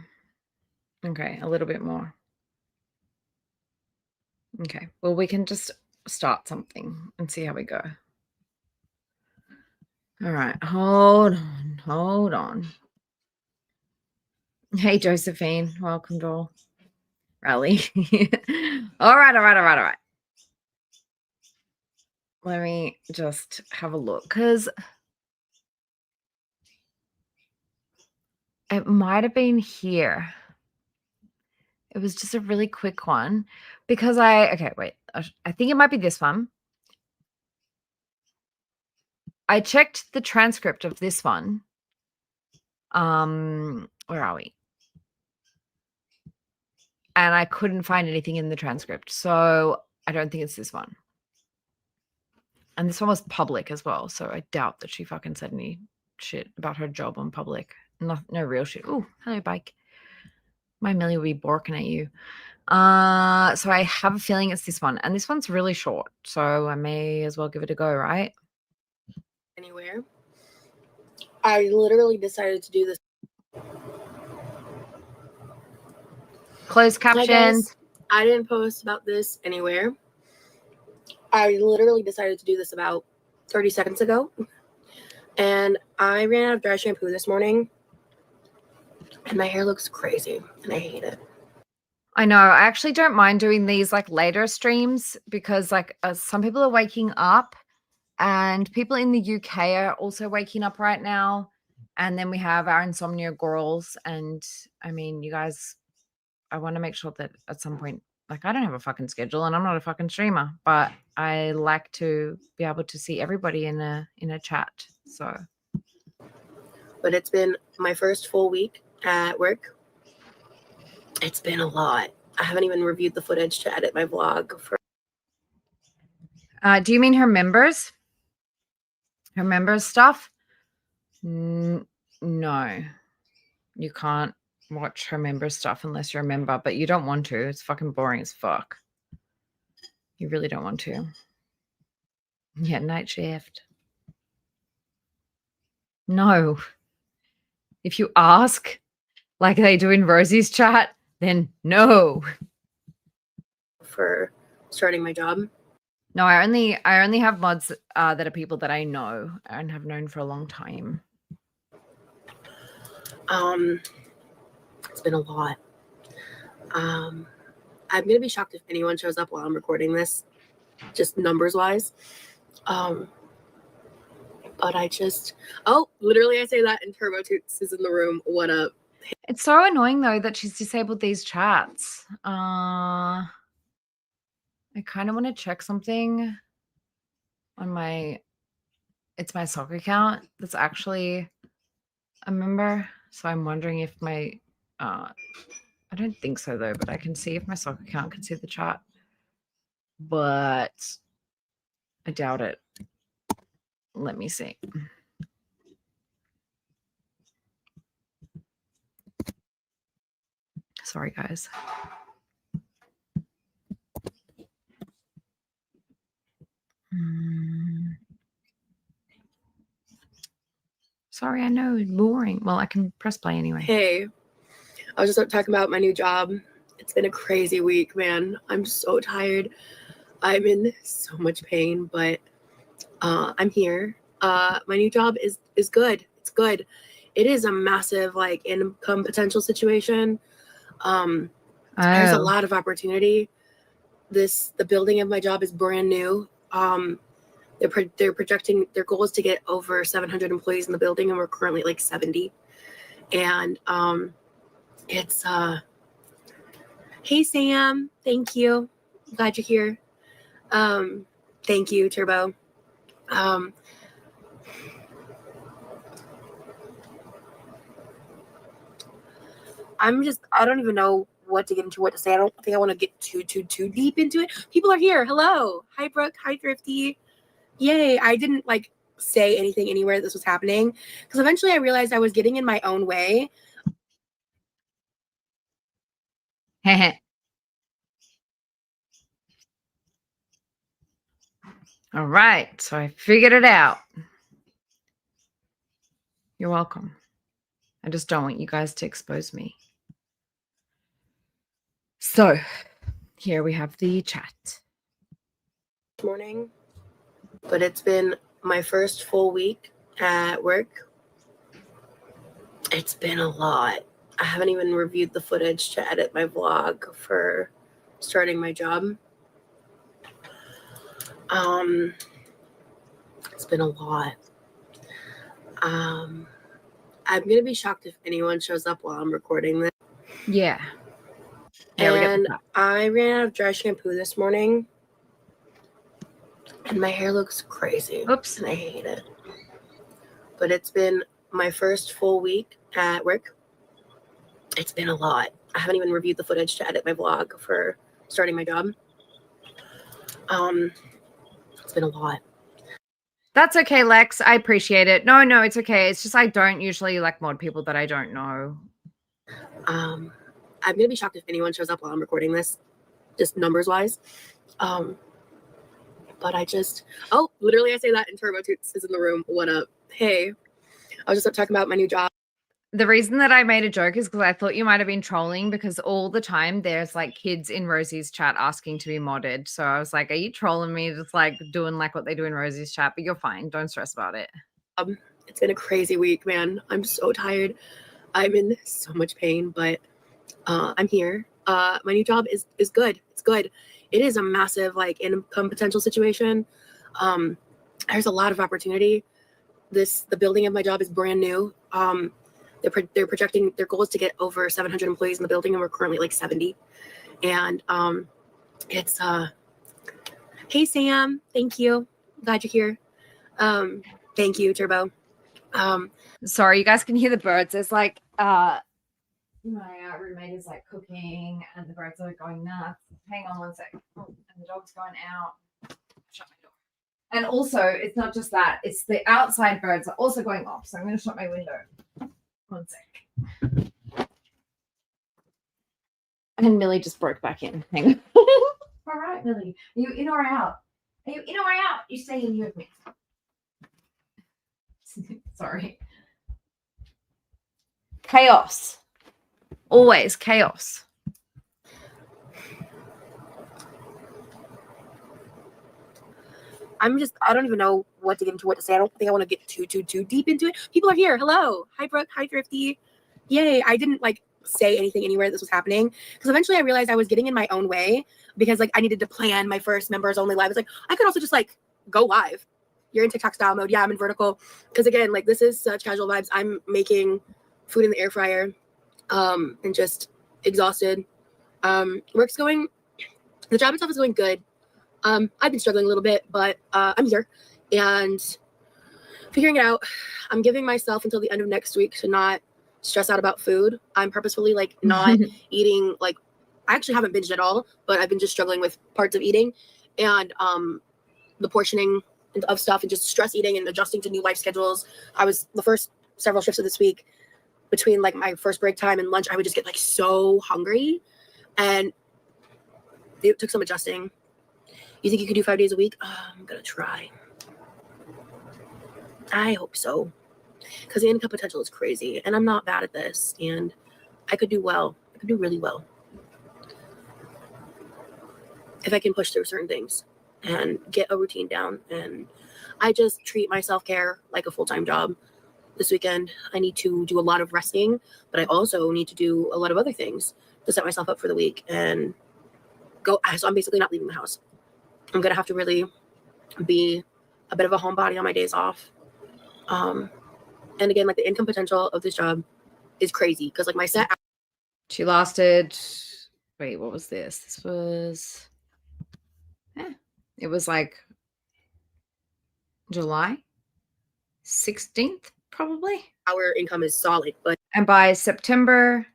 a little bit more. Okay, well, we can just start something and see how we go. All right, hold on. Hey, Josephine, welcome to Rally. All right. Let me just have a look because it might have been here. It was just a really quick one because I think it might be this one. I checked the transcript of this one. Where are we? And I couldn't find anything in the transcript. So I don't think it's this one. And this one was public as well. So I doubt that she fucking said any shit about her job on public. No real shit. Oh, hello, bike. My Millie will be borking at you. So I have a feeling it's this one. And this one's really short. So I may as well give it a go, right? Anywhere. I literally decided to do this. Closed Hi, captions. guys. I didn't post about this anywhere. I literally decided to do this about 30 seconds ago. And I ran out of dry shampoo this morning. And my hair looks crazy. And I hate it. I know. I actually don't mind doing these like later streams because like some people are waking up and people in the UK are also waking up right now. And then we have our insomnia girls. And I mean, you guys, I want to make sure that at some point, like I don't have a fucking schedule and I'm not a fucking streamer, but I like to be able to see everybody in a chat. So, but it's been my first full week at work. It's been a lot. I haven't even reviewed the footage to edit my vlog for. Do you mean her members? Her members stuff? No, you can't watch her members stuff unless you're a member, but you don't want to. It's fucking boring as fuck. You really don't want to. Yeah, night shift. No. If you ask, like they do in Rosie's chat, then no. For starting my job. No, I only have mods that are people that I know and have known for a long time. It's been a lot. I'm gonna be shocked if anyone shows up while I'm recording this, just numbers wise. But I just literally I say that and Turbo Toots is in the room. What up? It's so annoying though that she's disabled these chats. I kind of want to check something on my soccer account that's actually a member. So I'm wondering if my I don't think so though, but I can see if my soccer account can see the chat. But I doubt it. Let me see. Sorry, guys. Sorry, I know it's boring. Well, I can press play anyway. Hey, I was just talking about my new job. It's been a crazy week, man. I'm so tired. I'm in so much pain, but I'm here. My new job is good. It's good. It is a massive like income potential situation. There's a lot of opportunity. The building of my job is brand new. They're projecting their goal is to get over 700 employees in the building, and we're currently like 70. And it's hey Sam, thank you. I'm glad you're here. Thank you, Turbo. I don't even know what to get into, what to say. I don't think I want to get too deep into it. People are here. Hello. Hi, Brooke. Hi, Thrifty. Yay. I didn't like say anything anywhere that this was happening because eventually I realized I was getting in my own way. All right. So I figured it out. You're welcome. I just don't want you guys to expose me. So here we have the chat. Morning, but it's been my first full week at work. It's been a lot. I haven't even reviewed the footage to edit my vlog for starting my job. It's been a lot. I'm gonna be shocked if anyone shows up while I'm recording this. Yeah. And I ran out of dry shampoo this morning. And my hair looks crazy. Oops. And I hate it. but it's been my first full week at work. It's been a lot. I haven't even reviewed the footage to edit my vlog for starting my job. It's been a lot. That's okay, Lex. I appreciate it. No, it's okay. It's just I don't usually like mod people that I don't know. I'm gonna be shocked if anyone shows up while I'm recording this, just numbers wise. But literally I say that and Turbo Toots is in the room. What up? Hey, I was just up talking about my new job. The reason that I made a joke is because I thought you might have been trolling, because all the time there's like kids in Rosie's chat asking to be modded. So I was like, are you trolling me? Just like doing like what they do in Rosie's chat, but you're fine. Don't stress about it. It's been a crazy week, man. I'm so tired. I'm in so much pain, but I'm here. My new job is good. It's good. It is a massive like income potential situation. There's a lot of opportunity. The building of my job is brand new. They're projecting, their goal is to get over 700 employees in the building, and we're currently like 70. And it's hey Sam, thank you. Glad you're here. Thank you, Turbo. Sorry, you guys can hear the birds. It's like my roommate is like cooking and the birds are going nuts. Hang on one sec. Oh, and the dog's going out. Shut my door. And also, it's not just that, it's the outside birds are also going off. So I'm going to shut my window. One sec. And Millie just broke back in. Hang on. All right, Millie. Are you in or out? Are you in or out? You stay in here with me. Sorry. Chaos. Always chaos. I don't even know what to get into, what to say. I don't think I want to get too deep into it. People are here. Hello. Hi, Brooke. Hi, Thrifty. Yay. I didn't like say anything anywhere this was happening, because eventually I realized I was getting in my own way, because like I needed to plan my first members only live. It's like, I could also just like go live. You're in TikTok style mode. Yeah, I'm in vertical. Because again, like this is such casual vibes. I'm making food in the air fryer and just exhausted. The job itself is going good. I've been struggling a little bit, but I'm here and figuring it out. I'm giving myself until the end of next week to not stress out about food. I'm purposefully like not eating, like I actually haven't binged at all, but I've been just struggling with parts of eating and the portioning of stuff and just stress eating and adjusting to new life schedules. I was the first several shifts of this week, between like my first break time and lunch, I would just get like so hungry, and it took some adjusting. You think you could do 5 days a week? I'm gonna try. I hope so, because the income potential is crazy, and I'm not bad at this, and I could do well. I could do really well if I can push through certain things and get a routine down. And I just treat my self-care like a full-time job. This weekend, I need to do a lot of resting, but I also need to do a lot of other things to set myself up for the week and go. So I'm basically not leaving the house. I'm going to have to really be a bit of a homebody on my days off. And again, like the income potential of this job is crazy, because like my set. She lasted, wait, what was this? This was, it was like July 16th, probably. Our income is solid, but. And by September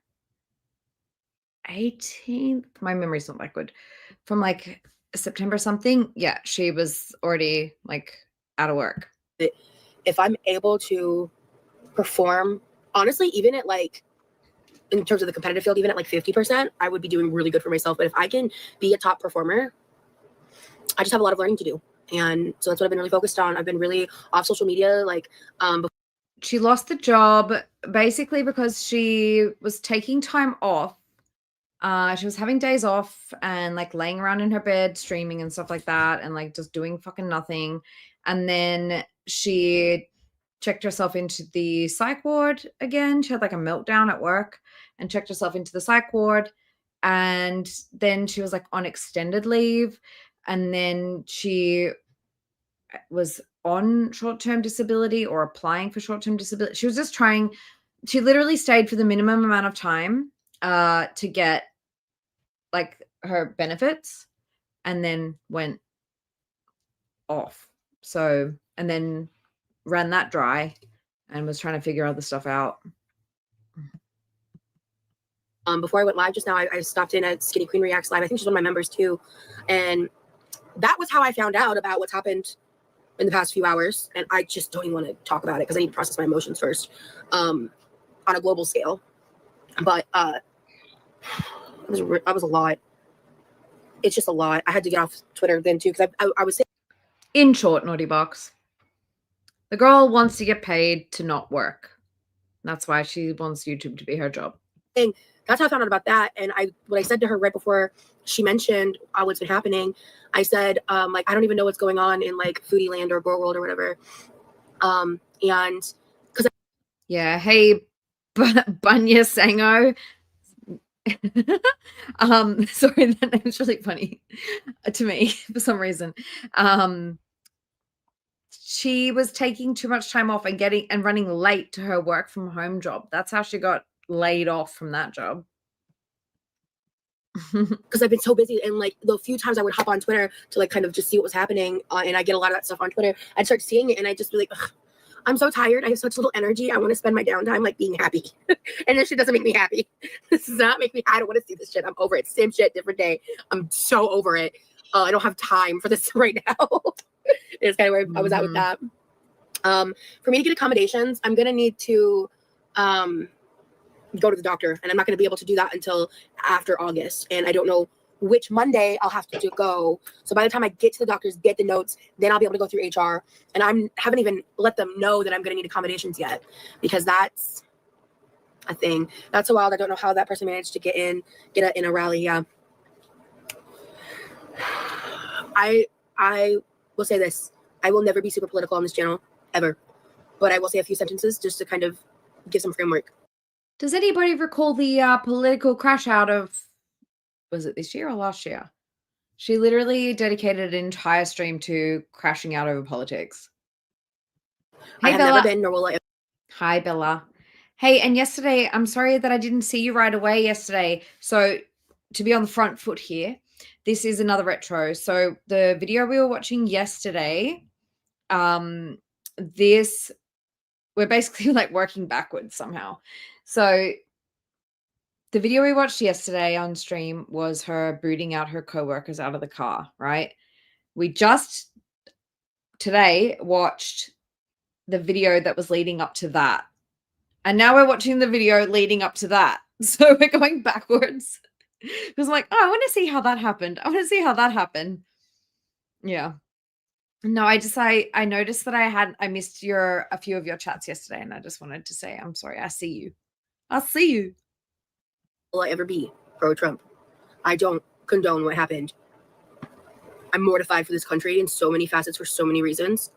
18th, my memory's not that good. From like September something, yeah, she was already like out of work. If I'm able to perform, honestly, even at like, in terms of the competitive field, even at like 50%, I would be doing really good for myself. But if I can be a top performer, I just have a lot of learning to do. And so that's what I've been really focused on. I've been really off social media. Like, she lost the job basically because she was taking time off. She was having days off and like laying around in her bed, streaming and stuff like that, and like just doing fucking nothing. And then she checked herself into the psych ward again. She had like a meltdown at work and checked herself into the psych ward. And then she was like on extended leave. And then she was on short-term disability or applying for short-term disability. She was just trying, she literally stayed for the minimum amount of time to get like her benefits, and then went off. So, and then ran that dry and was trying to figure other stuff out. Before I went live just now, I stopped in at Skinny Queen Reacts Live. I think she's one of my members too. And that was how I found out about what's happened in the past few hours. And I just don't even want to talk about it because I need to process my emotions first on a global scale. But it was a lot. It's just a lot. I had to get off Twitter then too because I was saying. In short, Naughty Box, the girl wants to get paid to not work. That's why she wants YouTube to be her job. That's how I found out about that. And what I said to her right before she mentioned what's been happening, I said, like, I don't even know what's going on in like Foodie Land or Girl World or whatever. And because yeah, hey, Bunya Sango. Sorry, that name's really funny to me for some reason. She was taking too much time off and running late to her work from home job. That's how she got laid off from that job. Because I've been so busy, and like the few times I would hop on Twitter to like kind of just see what was happening, and I get a lot of that stuff on Twitter, I'd start seeing it and I'd just be like, ugh, I'm so tired, I have such little energy, I want to spend my downtime like being happy. And this shit doesn't make me happy. This does not make me, I don't want to see this shit. I'm over it. Same shit, different day. I'm so over it. I don't have time for this right now. It's kind of where I was at with that. For me to get accommodations, I'm gonna need to go to the doctor, and I'm not going to be able to do that until after August, and I don't know which Monday I'll have to go. So by the time I get to the doctors, get the notes, then I'll be able to go through HR, and haven't even let them know that I'm going to need accommodations yet, because that's a thing. That's so wild. I don't know how that person managed to get in a rally. Yeah. I will say this. I will never be super political on this channel ever, but I will say a few sentences just to kind of give some framework. Does anybody recall the political crash out of, was it this year or last year? She literally dedicated an entire stream to crashing out over politics. Hey, I have Bella. never been, nor will I. Hi, Bella. Hey, and yesterday, I'm sorry that I didn't see you right away yesterday. So to be on the front foot here, this is another retro. So the video we were watching yesterday, we're basically like working backwards somehow. So the video we watched yesterday on stream was her booting out her coworkers out of the car, right? We just today watched the video that was leading up to that. And now we're watching the video leading up to that. So we're going backwards. Because I'm like, oh, I want to see how that happened. I want to see how that happened. Yeah. No, I noticed that I missed a few of your chats yesterday, and I just wanted to say I'm sorry. I see you. I'll see you. Will I ever be pro-Trump? I don't condone what happened. I'm mortified for this country in so many facets for so many reasons.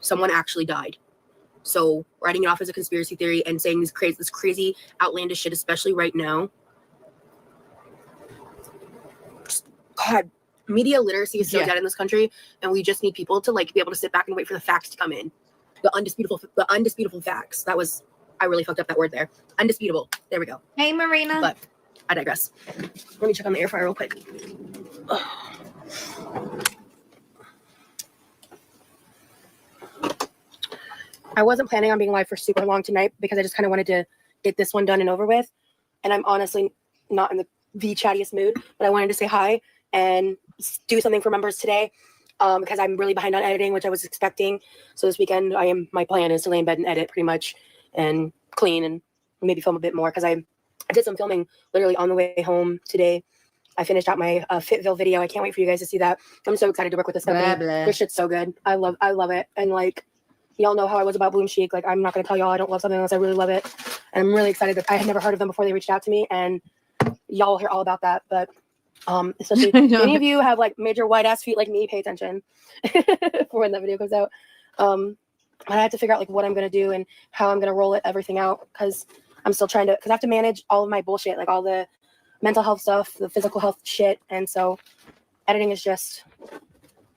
Someone actually died. So writing it off as a conspiracy theory and saying this crazy, outlandish shit, especially right now. God, media literacy is so dead in this country, and we just need people to like be able to sit back and wait for the facts to come in. The undisputable facts. I really fucked up that word there. Undisputable. There we go. Hey, Marina. But I digress. Let me check on the air fryer real quick. I wasn't planning on being live for super long tonight because I just kind of wanted to get this one done and over with. And I'm honestly not in the chattiest mood, but I wanted to say hi and do something for members today because I'm really behind on editing, which I was expecting. So this weekend, my plan is to lay in bed and edit pretty much and clean and maybe film a bit more because I did some filming literally on the way home today. I finished out my Fitville video. I can't wait for you guys to see that. I'm so excited to work with this company. Their shit's so good. I love it. And like, y'all know how I was about Bloom Chic. Like, I'm not going to tell y'all I don't love something unless I really love it. And I'm really excited that I had never heard of them before they reached out to me. And y'all will hear all about that. But especially if any of you have like major white ass feet like me, pay attention for when that video comes out. I had to figure out like what I'm going to do and how I'm going to roll everything out because I'm still trying to, because I have to manage all of my bullshit, like all the mental health stuff, the physical health shit. And so editing is just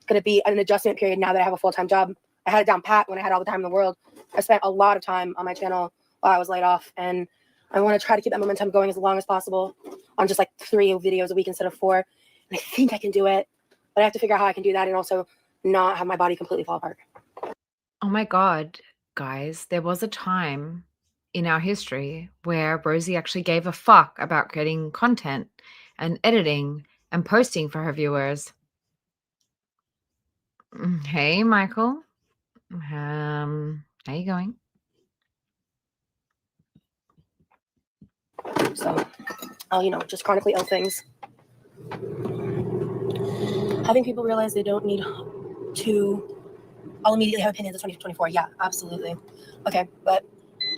going to be an adjustment period now that I have a full-time job. I had it down pat when I had all the time in the world. I spent a lot of time on my channel while I was laid off, and I want to try to keep that momentum going as long as possible on just like 3 videos a week instead of 4. And I think I can do it, but I have to figure out how I can do that and also not have my body completely fall apart. Oh my God. guys, there was a time in our history where Rosie actually gave a fuck about creating content and editing and posting for her viewers. Hey, Michael. How you going? So, just chronically ill things. Having people realize they don't need to all immediately have opinions in 2024. Yeah, absolutely. Okay, but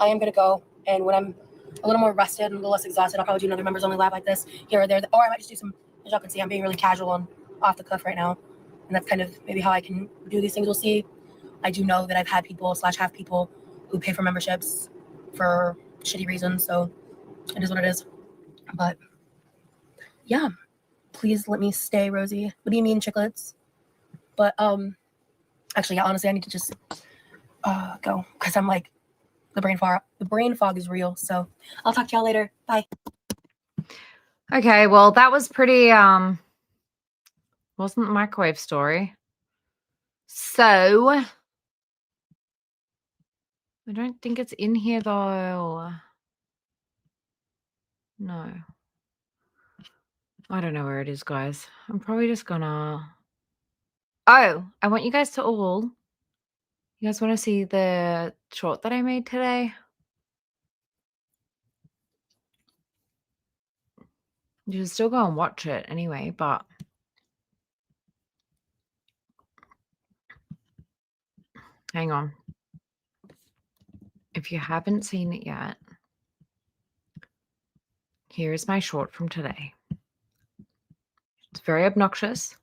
I am going to go. And when I'm a little more rested and a little less exhausted, I'll probably do another members only live like this here or there. Or I might just do some, as y'all can see, I'm being really casual and off the cuff right now. And that's kind of maybe how I can do these things. We'll see. I do know that I've had people / have people who pay for memberships for shitty reasons. So it is what it is. But yeah, please let me stay, Rosie. What do you mean, chiclets? But actually, yeah, honestly, I need to just go because I'm like the brain fog is real. So I'll talk to y'all later. Bye. Okay, well, that was pretty wasn't the microwave story. So I don't think it's in here though. No. I don't know where it is, guys. I'm probably just gonna Oh, I want you guys to all. You guys want to see the short that I made today? You should still go and watch it anyway, but hang on. If you haven't seen it yet, here's my short from today. It's very obnoxious.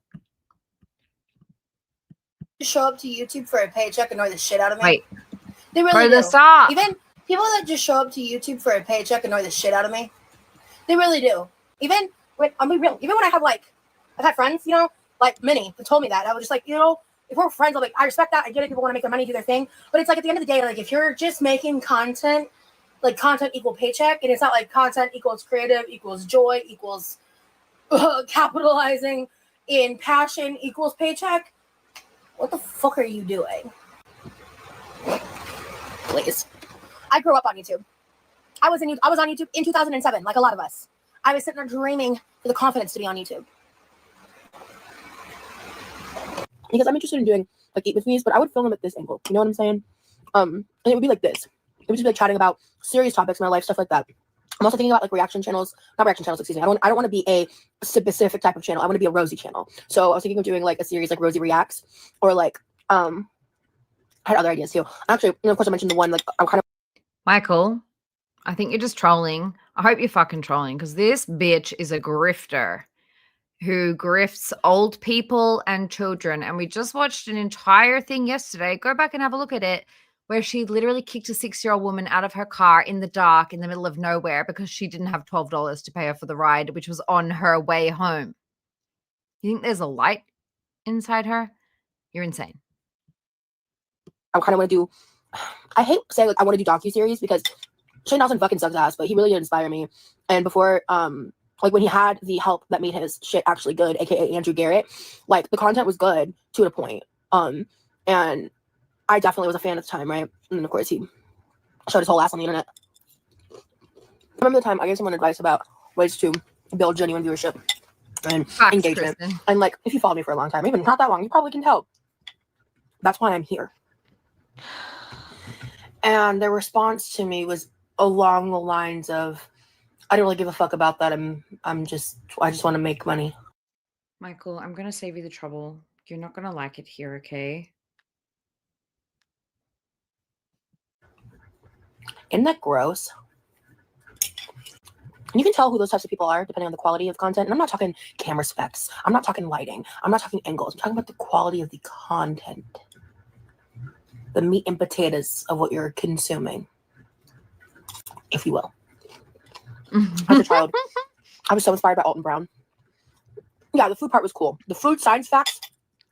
Show up to YouTube for a paycheck annoy the shit out of me. Wait. They really Go to do. the stop. Even people that just show up to YouTube for a paycheck annoy the shit out of me. They really do. Even when I'm real. Even when I've had friends, like Minnie, who told me that. I was just like, if we're friends, I'm like, I respect that. I get it. People want to make their money, do their thing. But it's like at the end of the day, like if you're just making content, like content equal paycheck, and it's not like content equals creative equals joy equals capitalizing in passion equals paycheck. What the fuck are you doing? Please. I grew up on YouTube. I was on YouTube in 2007, like a lot of us. I was sitting there dreaming for the confidence to be on YouTube. Because I'm interested in doing like Eat With Me's, but I would film them at this angle. You know what I'm saying? And it would be like this. It would just be like chatting about serious topics in my life, stuff like that. I'm also thinking about like not reaction channels, excuse me. I don't want to be a specific type of channel. I want to be a Rosie channel. So I was thinking of doing like a series like Rosie Reacts, or like I had other ideas too. Actually, of course I mentioned the one like I'm kind of Michael, I think you're just trolling. I hope you're fucking trolling because this bitch is a grifter who grifts old people and children. And we just watched an entire thing yesterday. Go back and have a look at it, where she literally kicked a 6-year-old woman out of her car in the dark in the middle of nowhere because she didn't have $12 to pay her for the ride, which was on her way home. You think there's a light inside her? You're insane. I kind of want to do. I hate saying like I want to do docuseries because Shane Dawson fucking sucks ass, but he really did inspire me. And before, like when he had the help that made his shit actually good, aka Andrew Garrett, like the content was good to a point. And I definitely was a fan at the time, right? And then of course he showed his whole ass on the internet. I remember the time I gave someone advice about ways to build genuine viewership and engagement. Kristen. And like if you follow me for a long time, even not that long, you probably can tell. That's why I'm here. And their response to me was along the lines of, I don't really give a fuck about that. I just want to make money. Michael, I'm going to save you the trouble. You're not going to like it here, okay? Isn't that gross? And you can tell who those types of people are depending on the quality of content. And I'm not talking camera specs. I'm not talking lighting. I'm not talking angles. I'm talking about the quality of the content. The meat and potatoes of what you're consuming, if you will. As a child, I was so inspired by Alton Brown. Yeah, the food part was cool. The food science facts,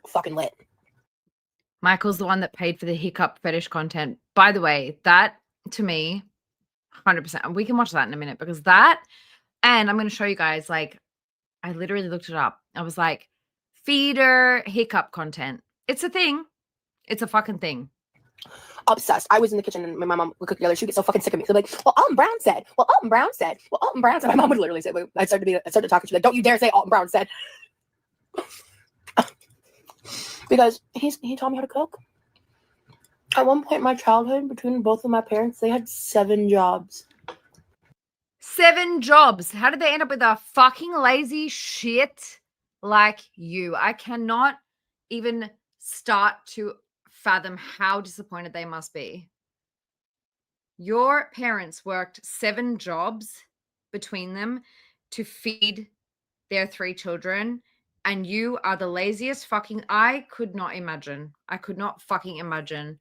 fucking lit. Michael's the one that paid for the hiccup fetish content. By the way, that to me, 100%. We can watch that in a minute because that, and I'm going to show you guys, like, I literally looked it up. I was like, feeder hiccup content. It's a thing. It's a fucking thing. Obsessed. I was in the kitchen and my mom would cook together. She'd get so fucking sick of me. She'd be like, well, Alton Brown said. Well, Alton Brown said. Well, Alton Brown said. My mom would literally say, I started talking. She's like, don't you dare say Alton Brown said. Because he taught me how to cook. At one point in my childhood, between both of my parents, they had 7 jobs. 7 jobs. How did they end up with a fucking lazy shit like you? I cannot even start to fathom how disappointed they must be. Your parents worked 7 jobs between them to feed their 3 children, and you are the laziest fucking... I could not imagine. I could not fucking imagine.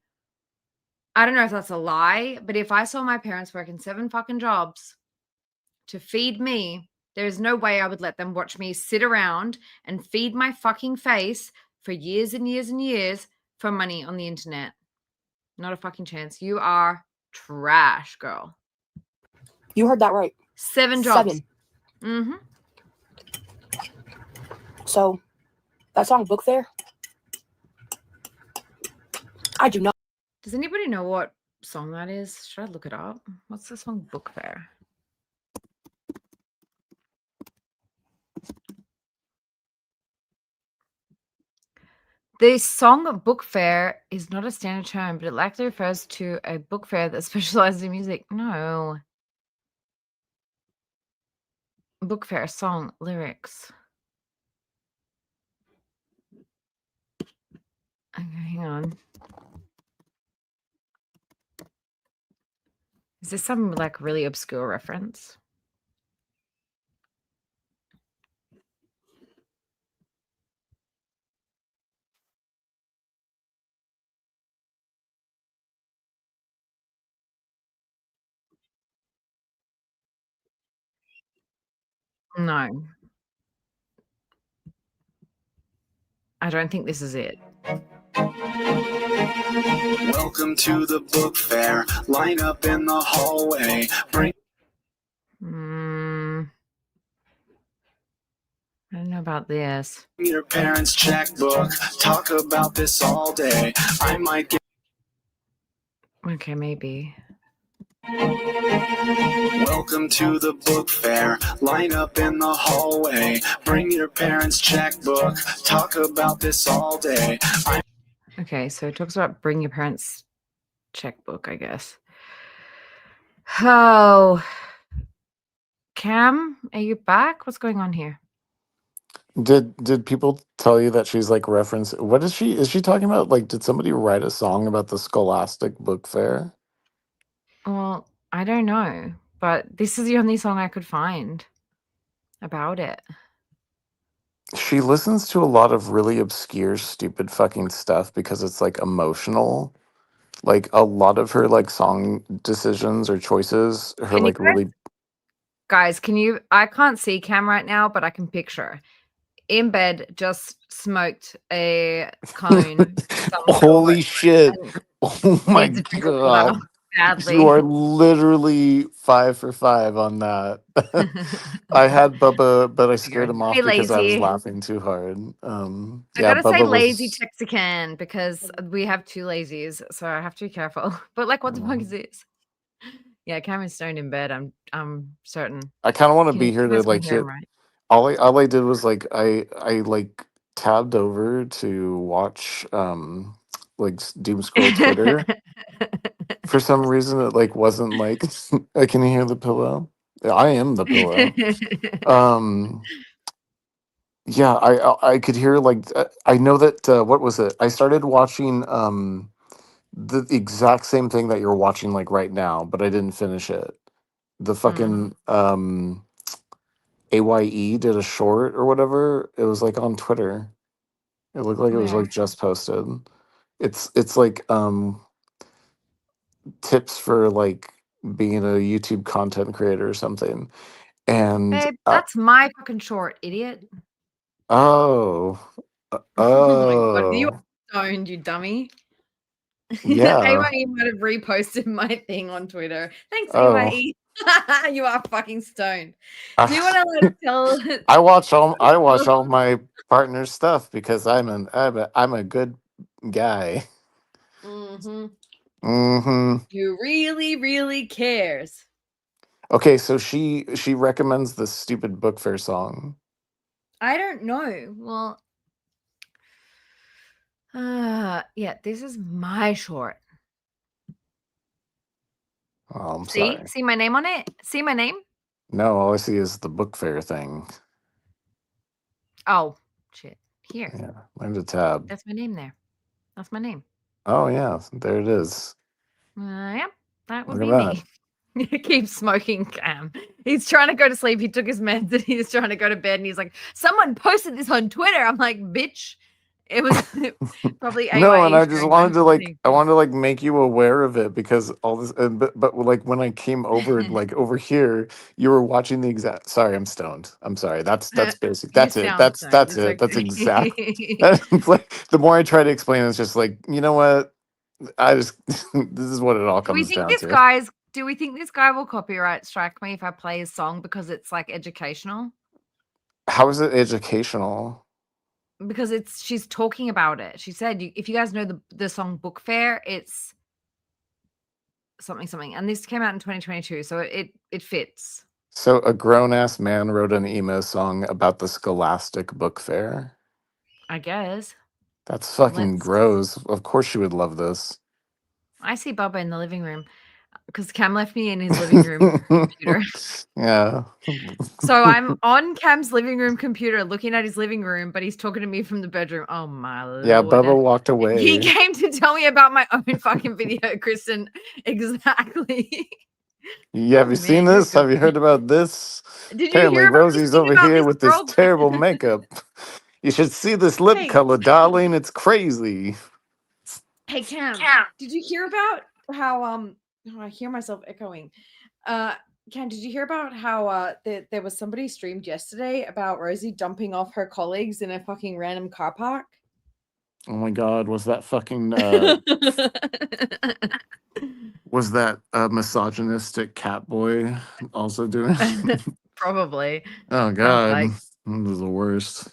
I don't know if that's a lie, but if I saw my parents working 7 fucking jobs to feed me, there's no way I would let them watch me sit around and feed my fucking face for years and years and years for money on the internet. Not a fucking chance. You are trash, girl. You heard that right. 7 jobs. 7. Mm-hmm. So, that song, Book Fair, I do not. Does anybody know what song that is? Should I look it up? What's the song Book Fair? The song book fair is not a standard term, but it likely refers to a book fair that specializes in music. No. Book fair, song, lyrics. Okay, hang on. Is this some like really obscure reference? No. I don't think this is it. Welcome to the book fair. Line up in the hallway. Bring I don't know about this. your parents' checkbook. Talk about this all day. I might get. Okay, maybe. Welcome to the book fair. Line up in the hallway. Bring your parents' checkbook. Talk about this all day. Okay, so it talks about bring your parents' checkbook, I guess. Oh. Cam, are you back? What's going on here? Did people tell you that she's like reference? What is she? Is she talking about? Like, did somebody write a song about the Scholastic Book Fair? Well, I don't know, but this is the only song I could find about it. She listens to a lot of really obscure, stupid fucking stuff because it's like emotional. Like a lot of her like song decisions or choices, her Can you like really. Guys, can you... I can't see Cam right now, but I can picture. In bed, just smoked a cone. Holy shit. Oh my Needs to drink a water god. badly. You are literally 5 for 5 on that. I had Bubba, but I scared him off Be because I was lazy. laughing too hard. I Yeah, gotta say Bubba lazy was. Texican because we have 2 lazies, so I have to be careful. But like, what the fuck is this? Yeah, Cam is stoned in bed. I'm certain. I kind of want to Can be you here to guys like hear hit. him, right? All I did was like I like tabbed over to watch like doom scroll Twitter. For some reason it like wasn't like I can hear the pillow. I am the pillow. Yeah, I could hear like I know that what was it? I started watching the exact same thing that you're watching like right now, but I didn't finish it. The fucking AYE did a short or whatever. It was like on Twitter. It looked like it was Where? like just posted. It's like tips for like being a YouTube content creator or something. And Babe, that's my fucking short, idiot. oh Oh my god, you oh are stoned, you dummy. yeah. AYE might have reposted my thing on Twitter. Thanks, Oh. AYE. You are fucking stoned. Do you want to like tell? I watch all my partner's stuff because I'm a good guy. Mm-hmm. Mm-hmm. Who really, really cares? Okay, so she recommends the stupid book fair song. I don't know. Well, yeah, this is my short. Oh, I'm See? sorry. See my name on it? See my name? No, all I see is the book fair thing. Oh, shit. Here. Yeah, there's a tab. That's my name there. That's my name. Oh yeah, there it is. Yep, that would Look be at me. He keeps smoking, Cam. He's trying to go to sleep. He took his meds and he's trying to go to bed. And he's like, someone posted this on Twitter. I'm like, bitch. It was probably No, and AYE I just sharing wanted my to thing. I wanted to make you aware of it because all this, but like when I came over over here, you were watching the exact. Sorry, I'm stoned. I'm sorry. That's basic. You That's it. sound That's stoned. It's it. That's exact. okay. It's like the more I try to explain, it's just like, you know what? I just this is what it all Do we comes think down this to. guy's? Do we think this guy will copyright strike me if I play his song because it's like educational? How is it educational? Because she's talking about it. She said, if you guys know the song Book Fair, it's something, and this came out in 2022, so it fits. So a grown ass man wrote an emo song about the Scholastic Book Fair. I guess. That's fucking gross. Of course she would love this. I see Bubba in the living room because Cam left me in his living room computer. Yeah. So I'm on Cam's living room computer looking at his living room, but he's talking to me from the bedroom. Oh my lord. Yeah, Bubba walked away. He came to tell me about my own fucking video, Kristen. Exactly. Yeah, have you seen this? Have you heard about this? Did you Apparently hear about this Rosie's thing over about here this with girl? this terrible makeup. You should see this lip Hey. color, darling. It's crazy. Hey Cam, did you hear about how oh, I hear myself echoing. Cam, did you hear about how there was somebody streamed yesterday about Rosie dumping off her colleagues in a fucking random car park? Oh my god, was that fucking was that misogynistic cat boy also doing? Probably. Oh god, like- this is the worst.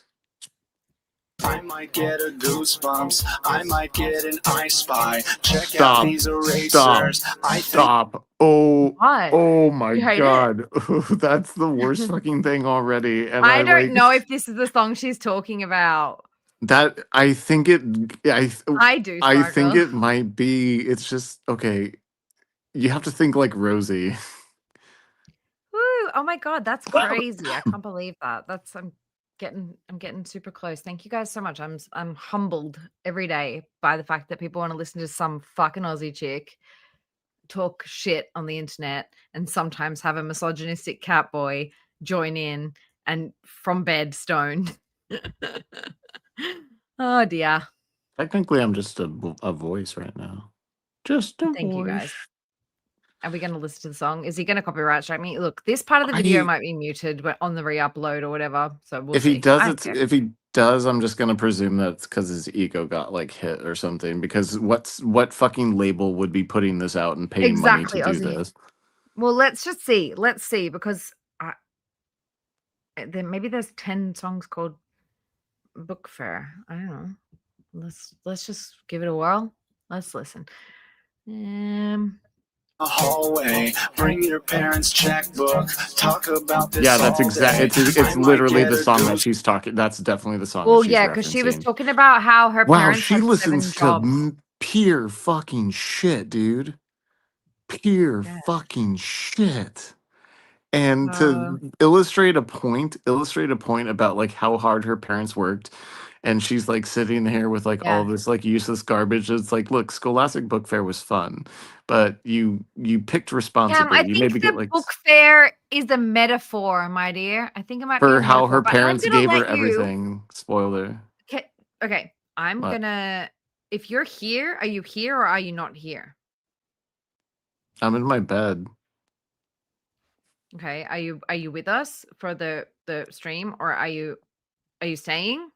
I might get a goosebumps. I might get an I spy. Check Stop. out these erasers. Stop. Oh, What? oh my You hate god. That's the worst fucking thing already. And I don't know if this is the song she's talking about. that I think it I do. I think Sparkle. it might be. It's just okay. You have to think like Rosie. Woo! Oh my god, that's crazy! I can't believe that. I'm getting super close. Thank you guys so much. I'm humbled every day by the fact that people want to listen to some fucking Aussie chick talk shit on the internet and sometimes have a misogynistic cat boy join in and from bed stoned. Oh dear. Technically, I'm just a voice right now. Just a Thank voice. you guys. Are we going to listen to the song? Is he going to copyright strike me? Look, this part of the video might be muted but on the re-upload or whatever. So we'll if see. he does if he does, I'm just gonna presume that's because his ego got like hit or something. Because what fucking label would be putting this out and paying money to do Aussie. this? Well, let's just see. Let's see because maybe there's 10 songs called Book Fair. I don't know. Let's just give it a whirl. Let's listen. A hallway, bring your parents' checkbook, talk about this. Yeah, that's all exactly. day. It's I might literally get the a song that goose- she's talking. That's definitely the song. Well, that she's yeah, because she was referencing. talking about how her Wow, parents she have 7 listens jobs. to pure fucking shit, dude. Pure fucking shit. And to illustrate a point about like how hard her parents worked, and she's like sitting here with like all this like useless garbage. It's like, look, Scholastic Book Fair was fun, but you picked responsibly. I you think maybe the get like book fair is a metaphor, my dear. I think it might be for a how metaphor, her but I'm parents gonna gave her let you- everything. Spoiler. Okay, I'm What? gonna. If you're here, are you here or are you not here? I'm in my bed. Okay, are you with us for the stream or are you staying?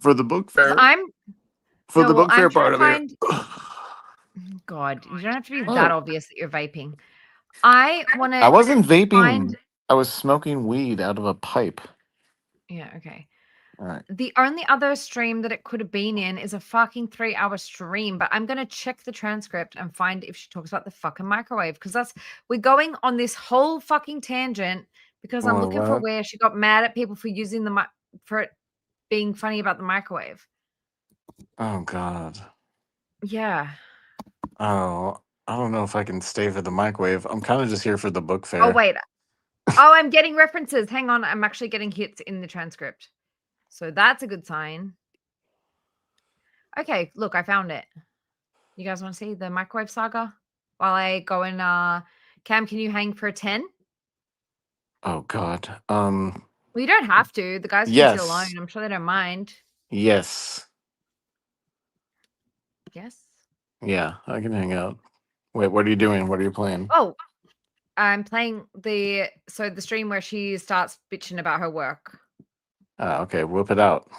For the book fair. For the book fair part of it. God, you don't have to be that obvious that you're vaping. I want to. I wasn't vaping. I was smoking weed out of a pipe. Yeah. Okay. right. The only other stream that it could have been in is a fucking 3-hour stream, but I'm gonna check the transcript and find if she talks about the fucking microwave, because we're going on this whole fucking tangent because I'm looking for What? where she got mad at people for using for it being funny about the microwave. Oh God. Yeah. Oh, I don't know if I can stay for the microwave. I'm kind of just here for the book fair. Oh wait. Oh, I'm getting references. Hang on, I'm actually getting hits in the transcript. So that's a good sign. Okay, look, I found it. You guys want to see the microwave saga? While I go and Cam, can you hang for a 10? Oh God. Well, you don't have to. The guys can sit alone. Yes. I'm sure they don't mind. Yes. Yes. Yeah, I can hang out. Wait, what are you doing? What are you playing? Oh, I'm playing the stream where she starts bitching about her work. Okay, whip it out.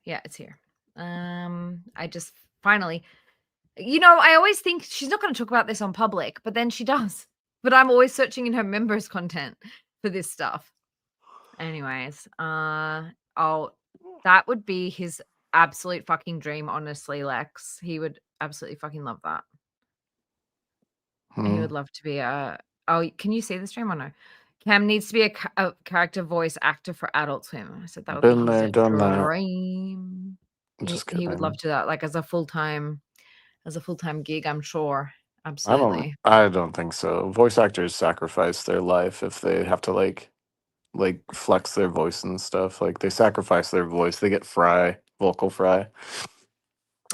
Yeah, it's here. I just finally, I always think she's not going to talk about this on public, but then she does. But I'm always searching in her members content for this stuff. Anyways, that would be his absolute fucking dream, honestly, Lex. He would absolutely fucking love that. He would love to be oh, can you see the stream or no? Cam needs to be a character voice actor for Adult Swim. I said that would Been be there, his done that. dream. Just He would kidding. love to do that, like as a full-time gig, I'm sure. I Absolutely. don't think so. Voice actors sacrifice their life if they have to like flex their voice and stuff. Like they sacrifice their voice. They get vocal fry.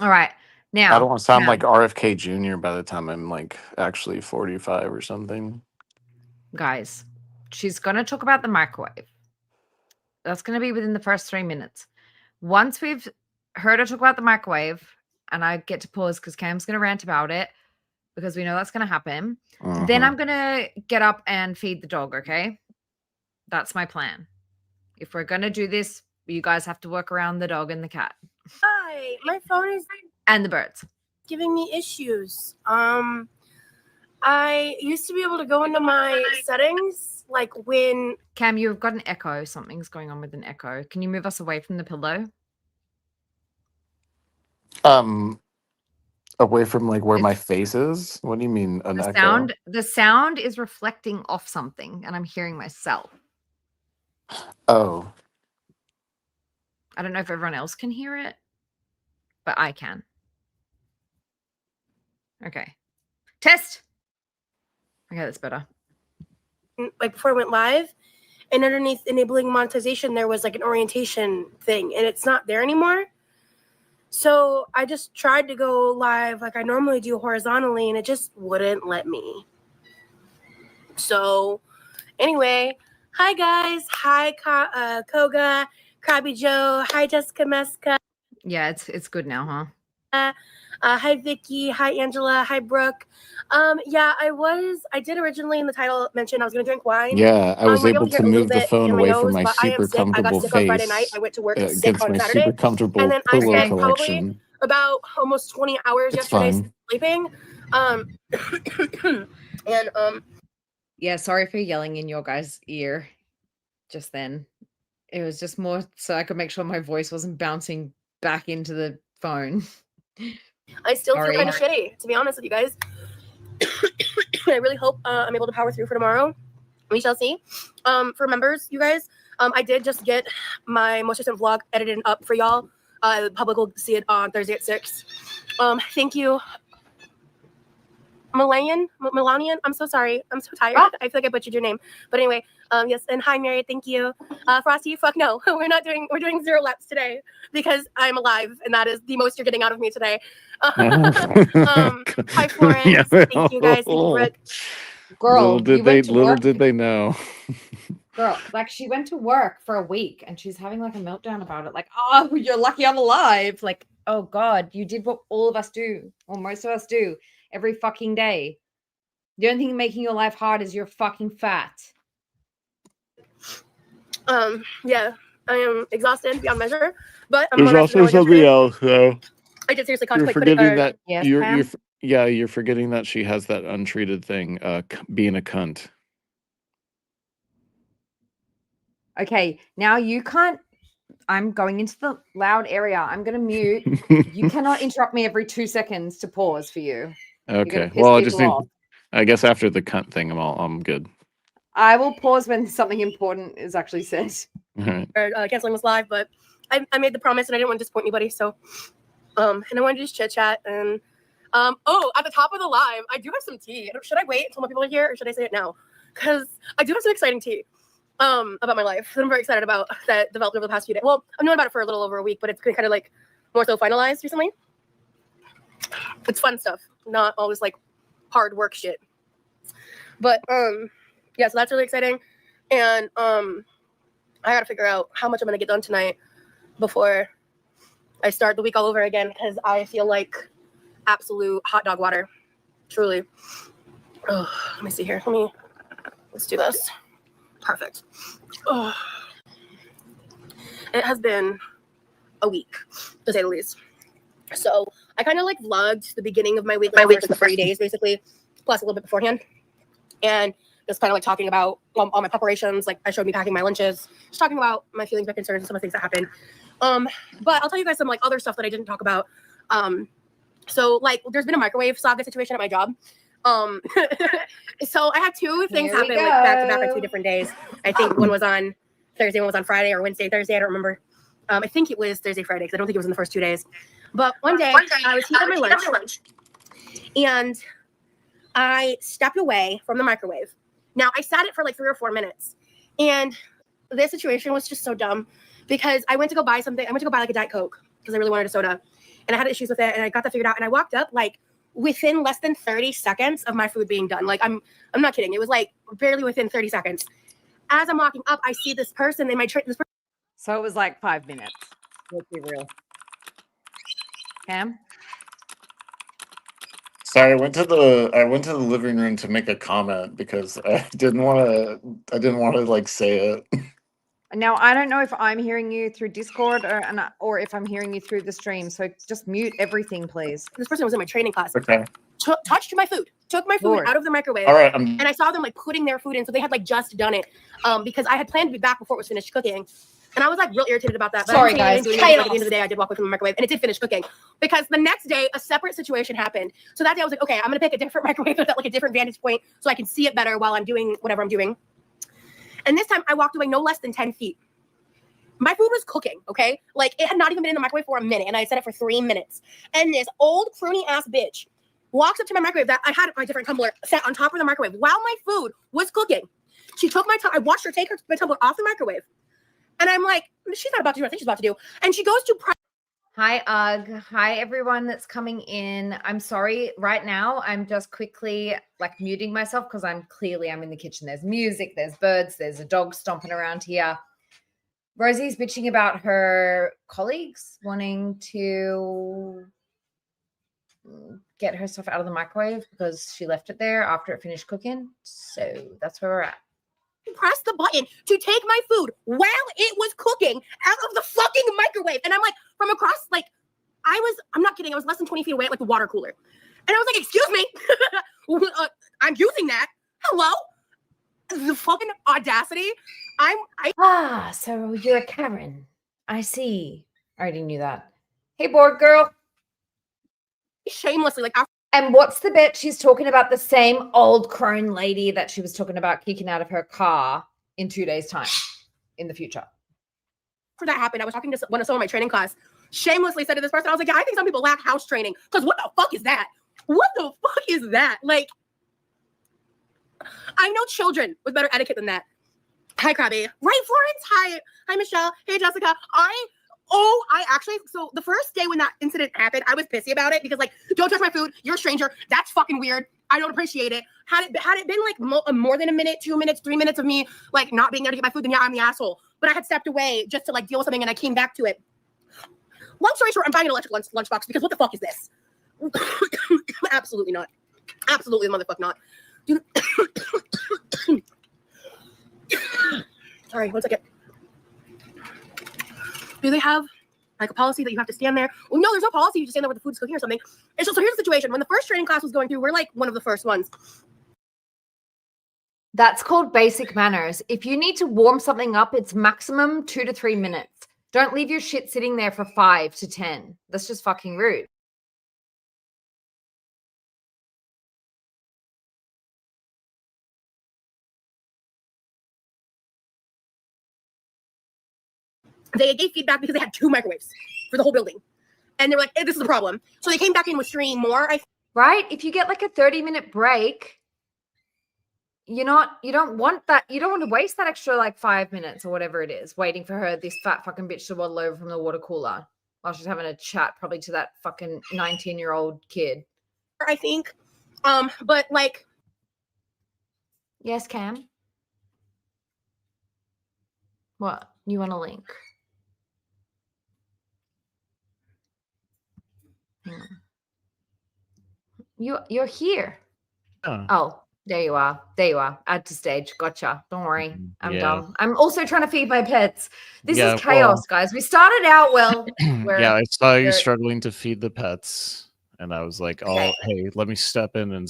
All right. Now I don't want to sound Cam, like RFK Jr. by the time I'm like actually 45 or something. guys, she's going to talk about the microwave. That's going to be within the first 3 minutes. Once we've heard her talk about the microwave, and I get to pause because Cam's going to rant about it, because we know that's going to happen. Then I'm going to get up and feed the dog, okay? That's my plan. If we're going to do this, you guys have to work around the dog and the cat. Hi, my phone is And the birds. giving me issues. I used to be able to go into my settings, like when Cam, you've got an echo. Something's going on with an echo. Can you move us away from the pillow? Away from like where my face is. What do you mean an echo? The sound is reflecting off something, and I'm hearing myself. Oh. I don't know if everyone else can hear it, but I can. Okay. Test. Okay, that's better. like before I went live, and underneath enabling monetization, there was like an orientation thing, and it's not there anymore. So I just tried to go live like I normally do horizontally, and it just wouldn't let me. So anyway, hi guys. Hi Koga, Krabby Joe. Hi Jessica Meska. Yeah, it's good now, huh? Hi Vicky. Hi Angela. Hi Brooke. Yeah, I did originally in the title mention I was going to drink wine. Yeah, I was We're able to hear to a little move the bit phone in my away from nose, my but I am super sick. I got comfortable sick on Friday night. face I went to work sick against on my Saturday. super comfortable And then I pillow spent probably collection. about almost 20 hours It's yesterday fine. sleeping. And Yeah, sorry for yelling in your guys' ear just then. It was just more so I could make sure my voice wasn't bouncing back into the phone. I still Sorry. feel kind of shitty, to be honest with you guys. I really hope I'm able to power through for tomorrow. We shall see. For members, you guys, I did just get my most recent vlog edited up for y'all. The public will see it on Thursday at 6. Thank you. Melanian, I'm so sorry. I'm so tired. I feel like I butchered your name. But anyway, yes, and hi Mary, thank you. Frosty, fuck no. We're doing 0 laps today because I'm alive, and that is the most you're getting out of me today. Hi Florence. Yeah. Thank you guys. Thank you, Brooke. Girl, little did they know. Girl, like she went to work for a week and she's having like a meltdown about it. Like, oh, you're lucky I'm alive. Like, oh God, you did what all of us do, or most of us do, every fucking day. The only thing making your life hard is you're fucking fat. Yeah, I am exhausted beyond measure, but I'm There's gonna also something else, though. I did seriously You're contemplate forgetting that Yes, you're forgetting that she has that untreated thing, being a cunt. Okay, now you can't. I'm going into the loud area. I'm going to mute. You cannot interrupt me every 2 seconds to pause for you. You're gonna Okay. piss Well, I just people need. off. I guess after the cunt thing, I'm good. I will pause when something important is actually said. All right. Or canceling this live, but I made the promise and I didn't want to disappoint anybody. So, and I wanted to just chit chat and, oh, at the top of the live, I do have some tea. Should I wait until more people are here or should I say it now? Because I do have some exciting tea, about my life that I'm very excited about that developed over the past few days. Well, I've known about it for a little over a week, but it's kind of like more so finalized recently. It's fun stuff, not always like hard work shit. But, yeah, so that's really exciting. And, I gotta figure out how much I'm gonna get done tonight before I start the week all over again because I feel like absolute hot dog water. Truly. Oh, let me see here. Let's do this. Perfect. Oh. It has been a week, to say the least. So I kind of like vlogged the beginning of my week, like the 3 days basically, plus a little bit beforehand. And just kind of like talking about all my preparations. Like I showed me packing my lunches, just talking about my feelings, my concerns, and some of the things that happened. But I'll tell you guys some like other stuff that I didn't talk about. So like there's been a microwave saga situation at my job. So I had two things happen like back to back on 2 different days. I think one was on Thursday, one was on Friday, or Wednesday, Thursday. I don't remember. I think it was Thursday, Friday, because I don't think it was in the first 2 days. But one day I was heating my lunch, and I stepped away from the microwave. Now, I sat it for like 3 or 4 minutes, and this situation was just so dumb because I went to go buy something. I went to go buy like a Diet Coke because I really wanted a soda, and I had issues with it, and I got that figured out, and I walked up like within less than 30 seconds of my food being done. Like, I'm not kidding. It was like barely within 30 seconds. As I'm walking up, I see this person in my So it was like 5 minutes. Let's be real. Cam? Sorry, I went to the living room to make a comment because I didn't want to like say it. Now, I don't know if I'm hearing you through Discord or if I'm hearing you through the stream. So just mute everything, please. This person was in my training class. Okay. Touched my food, took my food out of the microwave. All right. And I saw them like putting their food in. So they had like just done it because I had planned to be back before it was finished cooking. And I was like real irritated about that. But sorry, guys. Like, at the end of the day, I did walk away from the microwave and it did finish cooking because the next day, a separate situation happened. So that day I was like, okay, I'm going to pick a different microwave with like a different vantage point so I can see it better while I'm doing whatever I'm doing. And this time I walked away no less than 10 feet. My food was cooking, okay? Like it had not even been in the microwave for a minute and I set it for 3 minutes. And this old crony ass bitch walks up to my microwave that I had my different tumbler set on top of the microwave while my food was cooking. She took my I watched her take my tumbler off the microwave. And I'm like, she's not about to do what I think she's about to do. And she goes to Hi, Ugg. Hi, everyone that's coming in. I'm sorry. Right now, I'm just quickly like muting myself because I'm in the kitchen. There's music, there's birds, there's a dog stomping around here. Rosie's bitching about her colleagues wanting to get her stuff out of the microwave because she left it there after it finished cooking. So that's where we're at. Press the button to take my food while it was cooking out of the fucking microwave. And I'm like, from across, like, I'm not kidding, I was less than 20 feet away at like the water cooler. And I was like, excuse me, I'm using that. Hello? The fucking audacity. So you're a Karen. I see. I already knew that. Hey, board girl. Shamelessly, like, and what's the bet? She's talking about the same old crone lady that she was talking about kicking out of her car in 2 days' time in the future. After that happened, I was talking to someone in my training class. Shamelessly said to this person, I was like, yeah, I think some people lack house training. Because what the fuck is that? What the fuck is that? Like, I know children with better etiquette than that. Hi, Krabby. Right, Florence? Hi, Michelle. Hey, Jessica. So the first day when that incident happened, I was pissy about it because like, don't touch my food. You're a stranger. That's fucking weird. I don't appreciate it. Had it been like more than a minute, 2 minutes, 3 minutes of me like not being there to get my food, then yeah, I'm the asshole. But I had stepped away just to like deal with something and I came back to it. Long story short, I'm buying an electric lunchbox because what the fuck is this? Absolutely not. Absolutely the motherfucker not. Dude. Sorry, 1 second. Do they have like a policy that you have to stand there? Well, no, there's no policy. You just stand there with the food's cooking or something. And so here's the situation. When the first training class was going through, we're like one of the first ones. That's called basic manners. If you need to warm something up, it's maximum 2 to 3 minutes. Don't leave your shit sitting there for 5 to 10. That's just fucking rude. They gave feedback because they had 2 microwaves for the whole building. And they were like, hey, this is a problem. So they came back in with streaming more. Right? If you get like a 30-minute break, you don't want that. You don't want to waste that extra like 5 minutes or whatever it is waiting for this fat fucking bitch to waddle over from the water cooler while she's having a chat probably to that fucking 19-year-old kid. I think. But like. Yes, Cam? What? You want a link? Hang on. You're here. Oh, there you are. There you are. Add to stage. Gotcha. Don't worry. I'm dumb. I'm also trying to feed my pets. This is chaos, guys. We started out well. Yeah, I saw you struggling to feed the pets. And I was like, oh, hey, let me step in and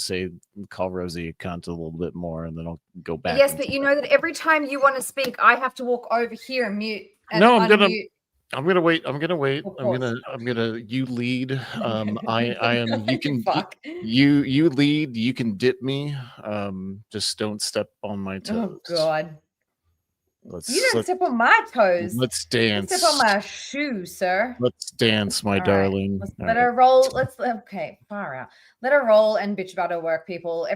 call Rosie a cunt a little bit more, and then I'll go back. Yes, but you know that every time you want to speak, I have to walk over here and mute. And no, I'm unmute. gonna wait. I'm gonna you lead. I am you can you lead, you can dip me. Just don't step on my toes. Oh God. You don't step on my toes. Let's dance. You step on my shoe, sir. Let's dance, my darling. Let her roll. Okay, far out. Let her roll and bitch about her work, people.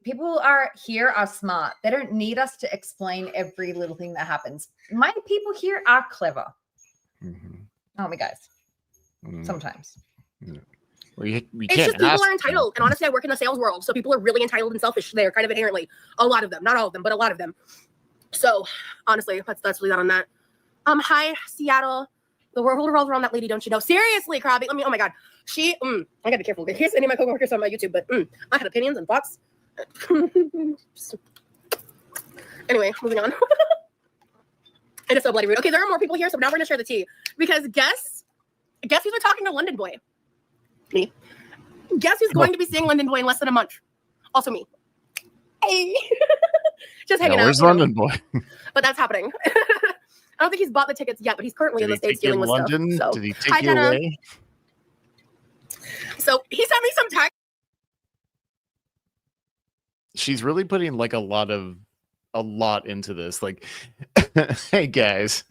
People are smart. They don't need us to explain every little thing that happens. My people here are clever. Aren't we, guys? Sometimes. Well, it's just people are entitled. And honestly, I work in the sales world. So people are really entitled and selfish there, kind of inherently. A lot of them. Not all of them, but a lot of them. So honestly, that's really that on that. Hi, Seattle. The world revolves around that lady, don't you know? Seriously, Krabby. Oh my God. I gotta be careful. Here's any of my coworkers on my YouTube, but I had opinions and thoughts. Anyway, moving on. It is so bloody rude. Okay, there are more people here, so now we're gonna share the tea. Because guess who's been talking to London Boy? Me. Guess who's going to be seeing London Boy in less than a month? Also me. Hey. Just hanging out. Where's London Boy? But that's happening. I don't think he's bought the tickets yet, but he's currently in the States dealing with London? Stuff. So. Did he take you away? So he sent me some text. She's really putting like a lot into this. Like, hey guys.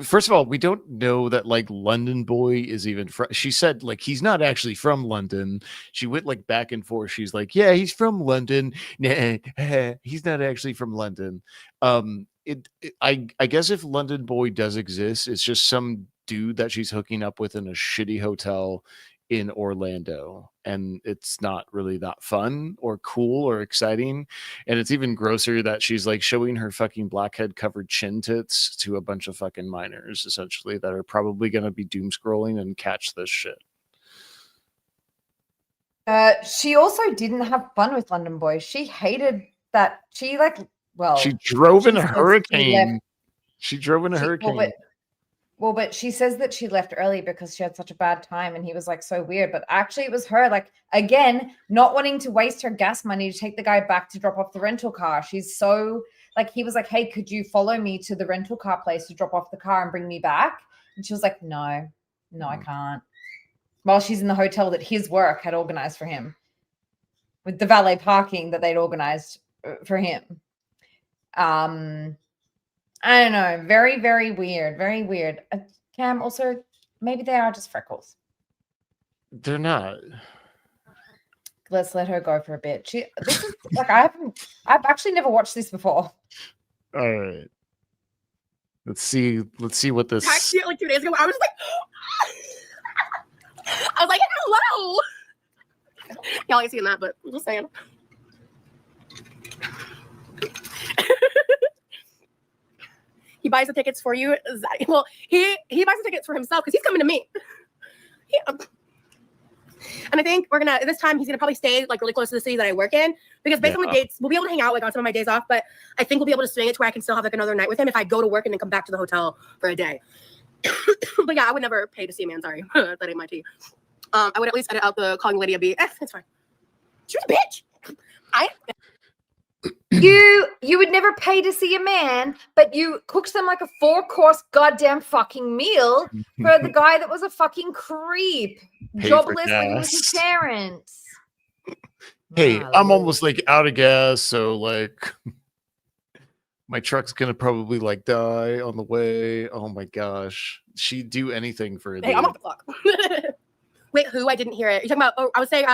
First of all, we don't know that like London Boy is even from. She said like he's not actually from London. She went like back and forth. She's like, yeah, he's from London. Nah, he's not actually from London. I guess if London Boy does exist, it's just some dude that she's hooking up with in a shitty hotel in Orlando, and it's not really that fun or cool or exciting. And it's even grosser that she's like showing her fucking blackhead covered chin tits to a bunch of fucking minors, essentially, that are probably going to be doom scrolling and catch this shit. She also didn't have fun with London Boy. She hated that. She drove in a hurricane. She drove in a hurricane. But she says that she left early because she had such a bad time and he was like so weird. But actually it was her, like, again, not wanting to waste her gas money to take the guy back to drop off the rental car. She's so like, he was like, hey, could you follow me to the rental car place to drop off the car and bring me back? And she was like, no, I can't. While she's in the hotel that his work had organized for him with the valet parking that they'd organized for him. I don't know. Very, very weird. Very weird. Cam, also, maybe they are just freckles. They're not. Let's let her go for a bit. This is like I've actually never watched this before. All right. Let's see what this. Actually, like 2 days ago, I was like, hello. Y'all ain't seeing that, but I'm just saying. He buys the tickets for you. Well, he buys the tickets for himself because he's coming to me. And I think this time he's gonna probably stay like really close to the city that I work in, because based on the dates, we'll be able to hang out like on some of my days off, but I think we'll be able to swing it to where I can still have like another night with him if I go to work and then come back to the hotel for a day. But yeah, I would never pay to see a man. Sorry. That ain't my tea. I would at least edit out the calling Lydia B. It's fine. She was a bitch. You would never pay to see a man, but you cooked them like a 4-course goddamn fucking meal for the guy that was a fucking creep, jobless, living with his parents. Hey, My I'm lord. almost like out of gas, so like my truck's gonna probably like die on the way. Oh my gosh, she'd do anything for it. Hey, I'm off the clock. Wait, who? I didn't hear it. You're talking about? Oh, I was saying,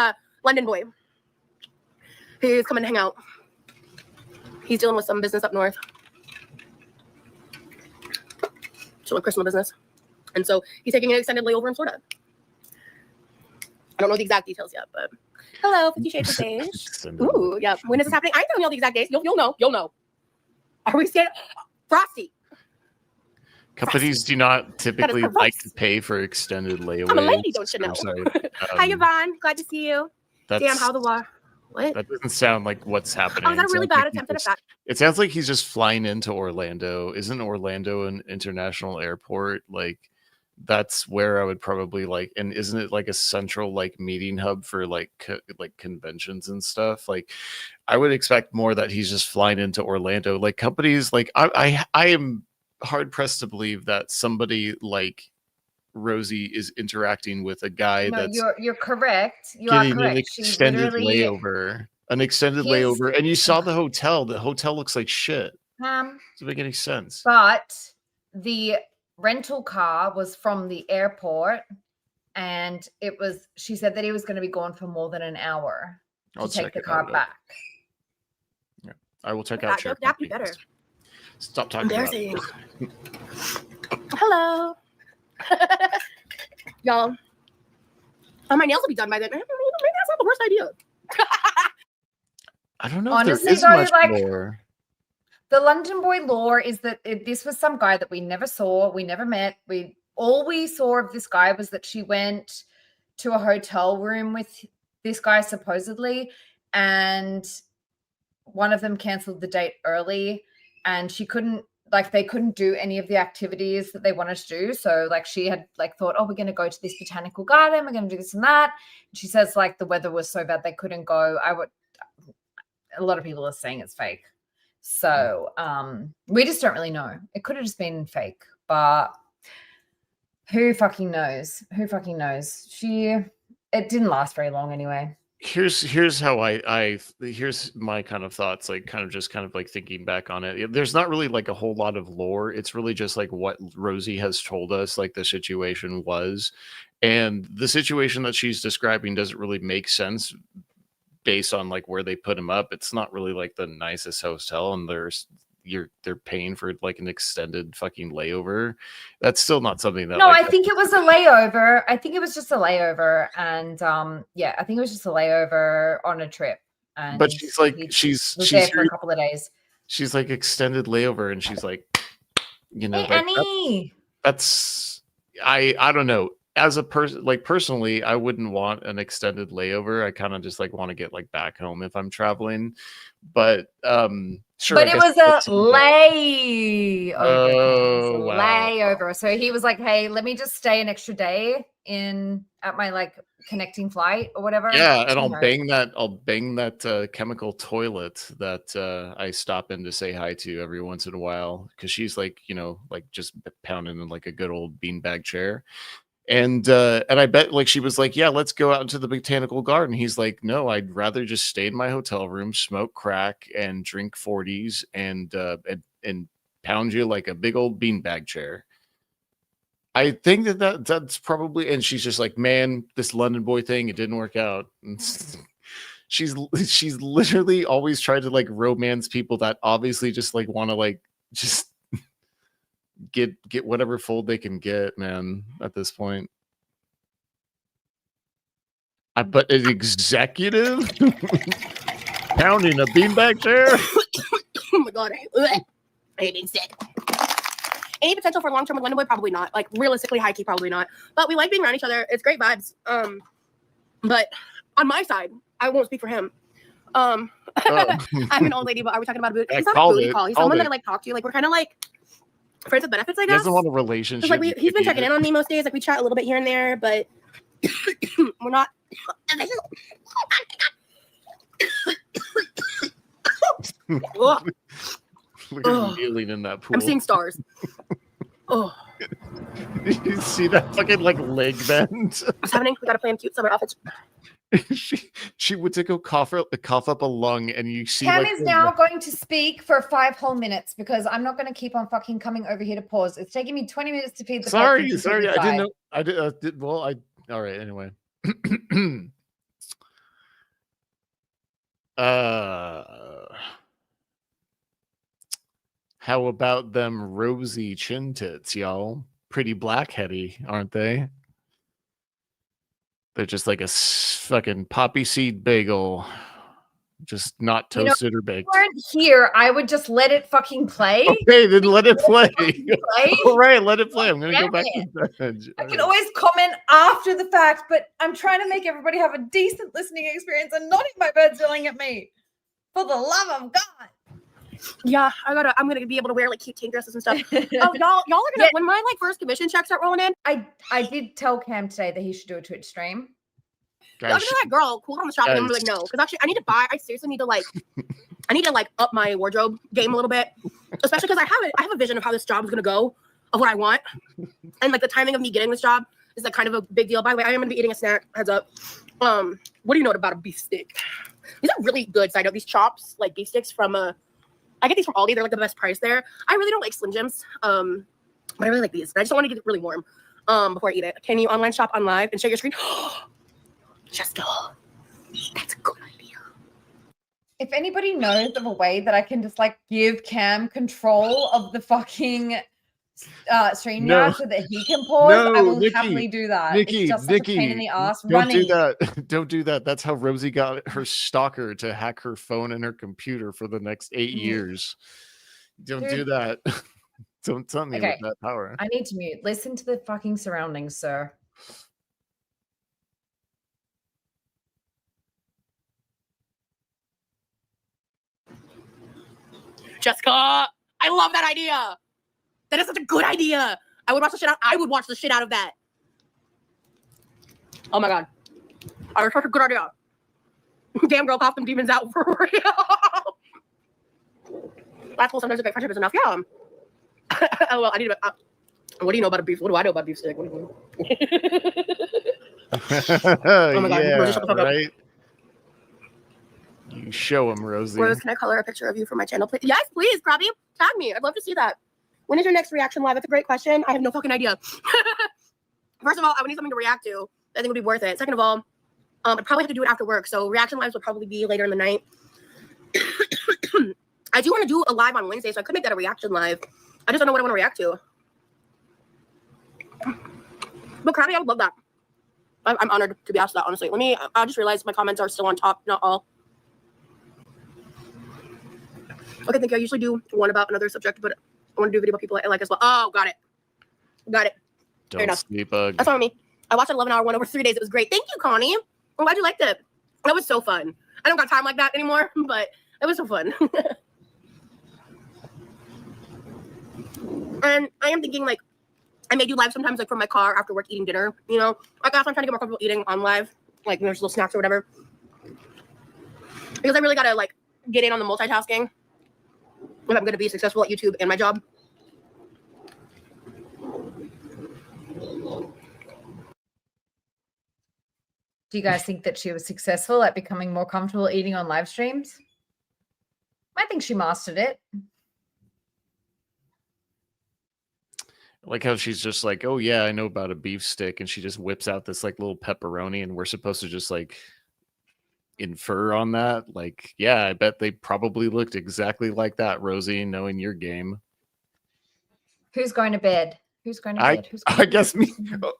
London boy. He's coming to hang out. He's dealing with some business up north. Some personal business, and so he's taking an extended layover in Florida. I don't know the exact details yet, but hello, 50 Shades of Beige. Ooh, yeah. When is this happening? I ain't telling you all the exact dates. You'll know. You'll know. Are we scared? Frosty. Companies do not typically like to pay for extended layaways. I'm a lady, don't you know? Sorry. Hi, Yvonne. Glad to see you. Damn, how the war. What? That doesn't sound like what's happening. Oh, is that a really bad attempt at a fact? It sounds like he's just flying into Orlando. Isn't Orlando an international airport? Like, that's where I would probably like, and isn't it like a central like meeting hub for like conventions and stuff? Like, I would expect more that he's just flying into Orlando. Like companies, like I am hard pressed to believe that somebody like Rosie is interacting with a guy that's you're correct. You getting are correct. an extended layover. An extended layover, and you saw the hotel. The hotel looks like shit. Doesn't make any sense. But the rental car was from the airport, and it was. She said that he was going to be gone for more than an hour to take the car back. Yeah, I will check out. That'd be better. Stop talking about it. Hello. Y'all. Oh, my nails will be done by then. Maybe that's not the worst idea. I don't know. Honestly, if there is much more. The London boy lore is that this was some guy that we never saw, we never met. All we saw of this guy was that she went to a hotel room with this guy supposedly, and one of them canceled the date early, and she couldn't. Like they couldn't do any of the activities that they wanted to do. So like she had like thought, oh, we're going to go to this botanical garden. We're going to do this and that. And she says like the weather was so bad they couldn't go. A lot of people are saying it's fake. So we just don't really know. It could have just been fake, but who fucking knows? Who fucking knows? It didn't last very long anyway. Here's how here's my kind of thoughts, like kind of like thinking back on it. There's not really like a whole lot of lore. It's really just like what Rosie has told us like the situation was, and the situation that she's describing doesn't really make sense based on like where they put him up. It's not really like the nicest hotel, and they're paying for like an extended fucking layover. That's still not something that. No, I think it was a layover. I think it was just a layover, and yeah, I think it was just a layover on a trip. And but she's like, she's there for a couple of days. She's like extended layover, and she's like, you know, hey, Annie. That's I don't know. As a person, like personally, I wouldn't want an extended layover. I kind of just like want to get like back home if I'm traveling. But sure. But it was a layover. Oh, wow. Layover. So he was like, "Hey, let me just stay an extra day at my like connecting flight or whatever." Yeah, and I'll bang that chemical toilet that I stop in to say hi to every once in a while, because she's like, you know, like just pounding in like a good old beanbag chair. And I bet like she was like, yeah, let's go out into the botanical garden. He's like, no, I'd rather just stay in my hotel room, smoke crack, and drink 40s, and pound you like a big old beanbag chair. I think that's probably. And she's just like, man, this London boy thing, it didn't work out. She's literally always tried to like romance people that obviously just like want to like just get whatever fold they can get, man, at this point. But an executive pounding a beanbag chair. Oh my god, I hate being sick. Any potential for long-term with London boy? Probably not. Like realistically, high key, probably not. But we like being around each other. It's great vibes. But on my side, I won't speak for him. I'm an old lady, but are we talking about a booty? He's not a booty call. He's someone that I like talk to. Like we're kind of like friends with benefits, I guess. He doesn't want a relationship. Like he's been checking in on me most days. Like we chat a little bit here and there, but we're not. Ugh. Look at him Ugh. kneeling in that pool. I'm seeing stars. Oh, You see that fucking like leg bend? what's happening? We gotta plan cute summer outfits. she would take a cough up a lung, and you see Cam like is now going to speak for 5 whole minutes because I'm not going to keep on fucking coming over here to pause. It's taking me 20 minutes to feed the sorry, pets and to I decide. didn't know. I did. Well, all right. Anyway. How about them rosy chin tits, y'all? Pretty blackheady, aren't they? They're just like a fucking poppy seed bagel, just not toasted or baked. If you weren't here, I would just let it fucking play. Okay, then let it play. Play? All right, let it play. I'm gonna go Damn back it. to bed. I can always comment after the fact, but I'm trying to make everybody have a decent listening experience and not eat my birds yelling at me. For the love of God. Yeah, I'm gonna be able to wear like cute tank dresses and stuff. Oh, y'all are gonna when my like first commission checks start rolling in. I did tell Cam today that he should do a Twitch stream. I'm gonna be like, girl, cool on the shop. And I'm like, no, because actually, I seriously need to like, up my wardrobe game a little bit, especially because I have a vision of how this job is gonna go, of what I want, and like the timing of me getting this job is like kind of a big deal. By the way, I am gonna be eating a snack. Heads up. What do you know about a beef stick? These are really good. Side note, these chops, like beef sticks from I get these from Aldi. They're like the best price there. I really don't like Slim Jims, but I really like these. But I just don't want to get it really warm before I eat it. Can you online shop on live and share your screen? Jessica, that's a good idea. If anybody knows of a way that I can just like give Cam control of the fucking StreamYard so that he can pause, I will happily do that. It's just such a pain in the ass running. Do that. Don't do that. That's how Rosie got her stalker to hack her phone and her computer for the next 8 years. Don't do that. Don't tell me with that power. I need to mute. Listen to the fucking surroundings, sir. Jessica, I love that idea. That is such a good idea. I would watch the shit out of that. Oh my god. That's such a good idea. Damn girl, pop them demons out for real. That's cool. Sometimes a great friendship is enough. Yeah. Oh well, I need to. What do you know about a beef? What do I know about beef stick? Oh my god. Yeah, Rosie, shut the fuck up. right? You show him, Rosie. Rose, can I color a picture of you for my channel, please? Yes, please, Krabby. Tag me. I'd love to see that. When is your next reaction live? That's a great question. I have no fucking idea. First of all, I would need something to react to. I think it would be worth it. Second of all, I'd probably have to do it after work. So reaction lives will probably be later in the night. I do want to do a live on Wednesday, so I could make that a reaction live. I just don't know what I want to react to. But Krabby, I would love that. I'm honored to be asked that, honestly. I just realized my comments are still on top, not all. Okay, thank you. I usually do one about another subject, but I want to do a video about people I like as well. Oh, got it. Don't sleep, Ugg. That's all me. I watched an 11-hour one over 3 days. It was great. Thank you, Connie. I'm glad you liked it. That was so fun. I don't got time like that anymore, but it was so fun. And I am thinking, like, I may do live sometimes, like, from my car after work eating dinner, you know? Like, that's why I'm trying to get more comfortable eating on live. Like, there's little snacks or whatever. Because I really got to, like, get in on the multitasking if I'm going to be successful at YouTube and my job. Do you guys think that she was successful at becoming more comfortable eating on live streams? I think she mastered it. Like how she's just like, oh yeah, I know about a beef stick, and she just whips out this like little pepperoni, and we're supposed to just like infer on that. Like, yeah, I bet they probably looked exactly like that, Rosie, knowing your game. Who's going to bed? Who's going to bed? I guess me.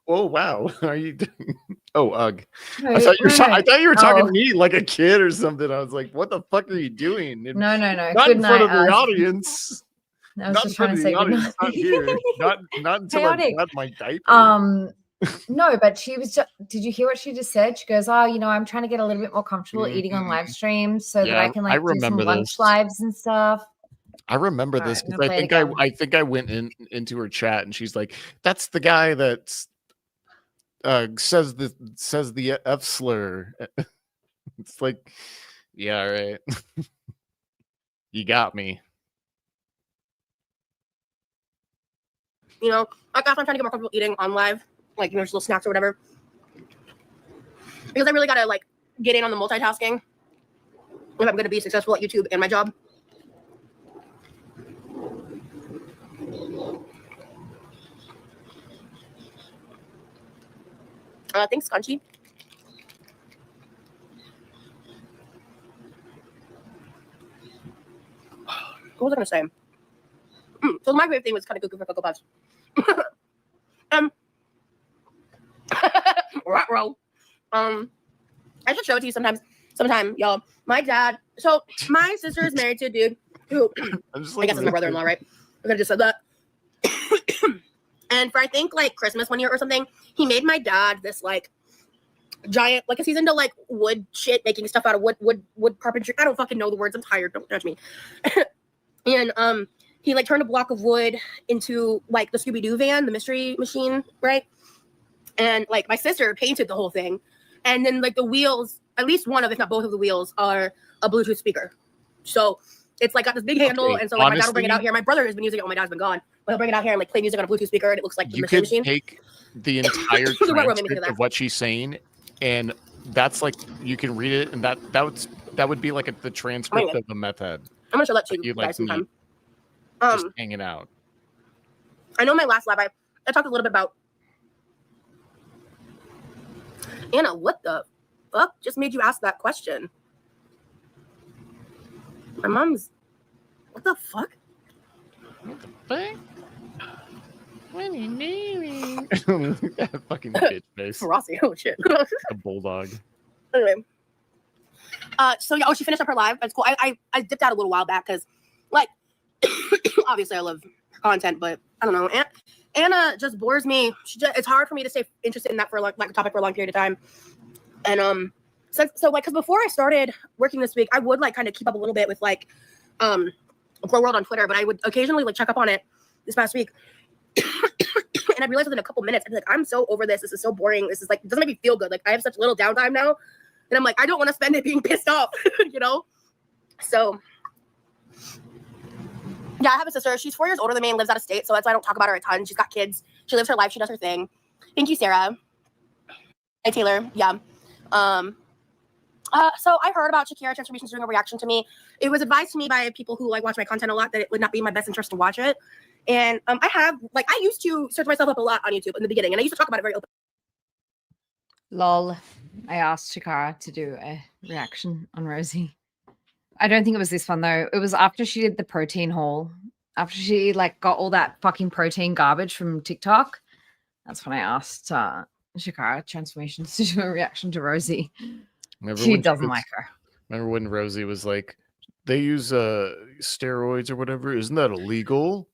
Oh wow, are you? Oh, ugh. No, I thought you were talking Oh. to me like a kid or something. I was like, what the fuck are you doing? No. Not Good in front night. of the audience. I was Not just in front trying of to the say good audience. night. Not here. Not until Chaotic. I got my diaper. No, but she was just, did you hear what she just said? She goes, oh, I'm trying to get a little bit more comfortable eating on live streams so that I can like do some lunch lives and stuff. I remember this I'm because gonna play it I think I went into her chat and she's like, that's the guy that says the F slur. It's like, yeah, right. You got me. You know, like that's why I'm trying to get more comfortable eating on live, like, you know, just little snacks or whatever. Because I really gotta like get in on the multitasking if I'm gonna be successful at YouTube and my job. Thanks, Conchi. What was I gonna say? So the microwave thing was kind of good for Cocoa Puffs. Row. I should show it to you sometime, y'all. My dad. So my sister is married to a dude who I guess is my brother-in-law, right? I just said that. And for I think like Christmas one year or something, he made my dad this like giant, like, 'cause he's into like wood shit, making stuff out of wood carpentry. I don't fucking know the words. I'm tired. Don't judge me. And he like turned a block of wood into like the Scooby-Doo van, the mystery machine, right? And like my sister painted the whole thing, and then like the wheels, at least one of, if not both of the wheels, are a Bluetooth speaker. So it's like got this big handle, and so like my dad will bring it out here. My brother has been using it when my dad's been gone, but he'll bring it out here and like play music on a Bluetooth speaker, and it looks like the machine. You could take the entire transcript of what she's saying, and that's like you can read it, and that would be like the transcript of the meth head. I'm gonna show that to you like guys sometime. Just hanging out. I know my last live, I talked a little bit about Anna. What the fuck just made you ask that question? My mom's. What the fuck? What the fuck? What are you doing? That fucking bitch face. Rosie, oh shit. A bulldog. Anyway. So yeah, she finished up her live. That's cool. I dipped out a little while back because, like, obviously I love content, but I don't know. Anna just bores me. It's hard for me to stay interested in that for like a topic for a long period of time. And so like, because before I started working this week, I would like kind of keep up a little bit with like Grow World on Twitter, but I would occasionally like check up on it this past week. And I realized within a couple minutes, I'd be like, I'm so over this. This is so boring. This is like, it doesn't make me feel good. Like I have such little downtime now. And I'm like, I don't want to spend it being pissed off, you know? So, yeah, I have a sister. She's 4 years older than me and lives out of state. So that's why I don't talk about her a ton. She's got kids. She lives her life. She does her thing. Thank you, Sarah. Hey, Taylor. Yeah. So I heard about Shakira Transformations doing a reaction to me. It was advised to me by people who like watch my content a lot that it would not be in my best interest to watch it. And I used to search myself up a lot on YouTube in the beginning. And I used to talk about it very openly. Lol. I asked Shakira to do a reaction on Rosie. I don't think it was this one though. It was after she did the protein haul. After she like got all that fucking protein garbage from TikTok. That's when I asked Shakira Transformations to do a reaction to Rosie. She doesn't like her. Remember when Rosie was like, they use steroids or whatever? Isn't that illegal?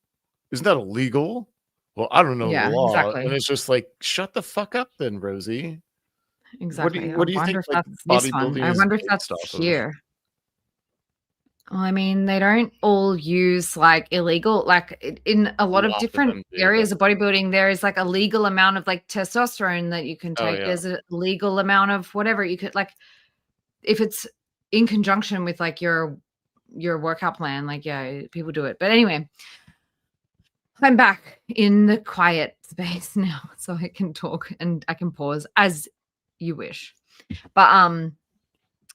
Isn't that illegal? Well, I don't know the law. Exactly. And it's just like, shut the fuck up then, Rosie. Exactly. What do you think? Like, bodybuilding I wonder if that's here. Well, I mean, they don't all use like illegal, like in a lot of different areas of bodybuilding, there is like a legal amount of like testosterone that you can take. There's a legal amount of whatever you could like, if it's in conjunction with like your workout plan, like, yeah, people do it. But anyway, I'm back in the quiet space now, so I can talk and I can pause as you wish. But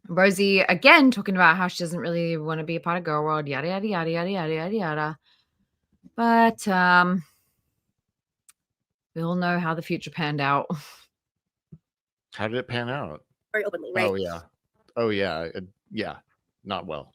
Rosie again talking about how she doesn't really want to be a part of Girl World, yada yada yada yada yada yada yada. But we all know how the future panned out. How did it pan out? Very openly, right? Oh yeah, yeah, not well.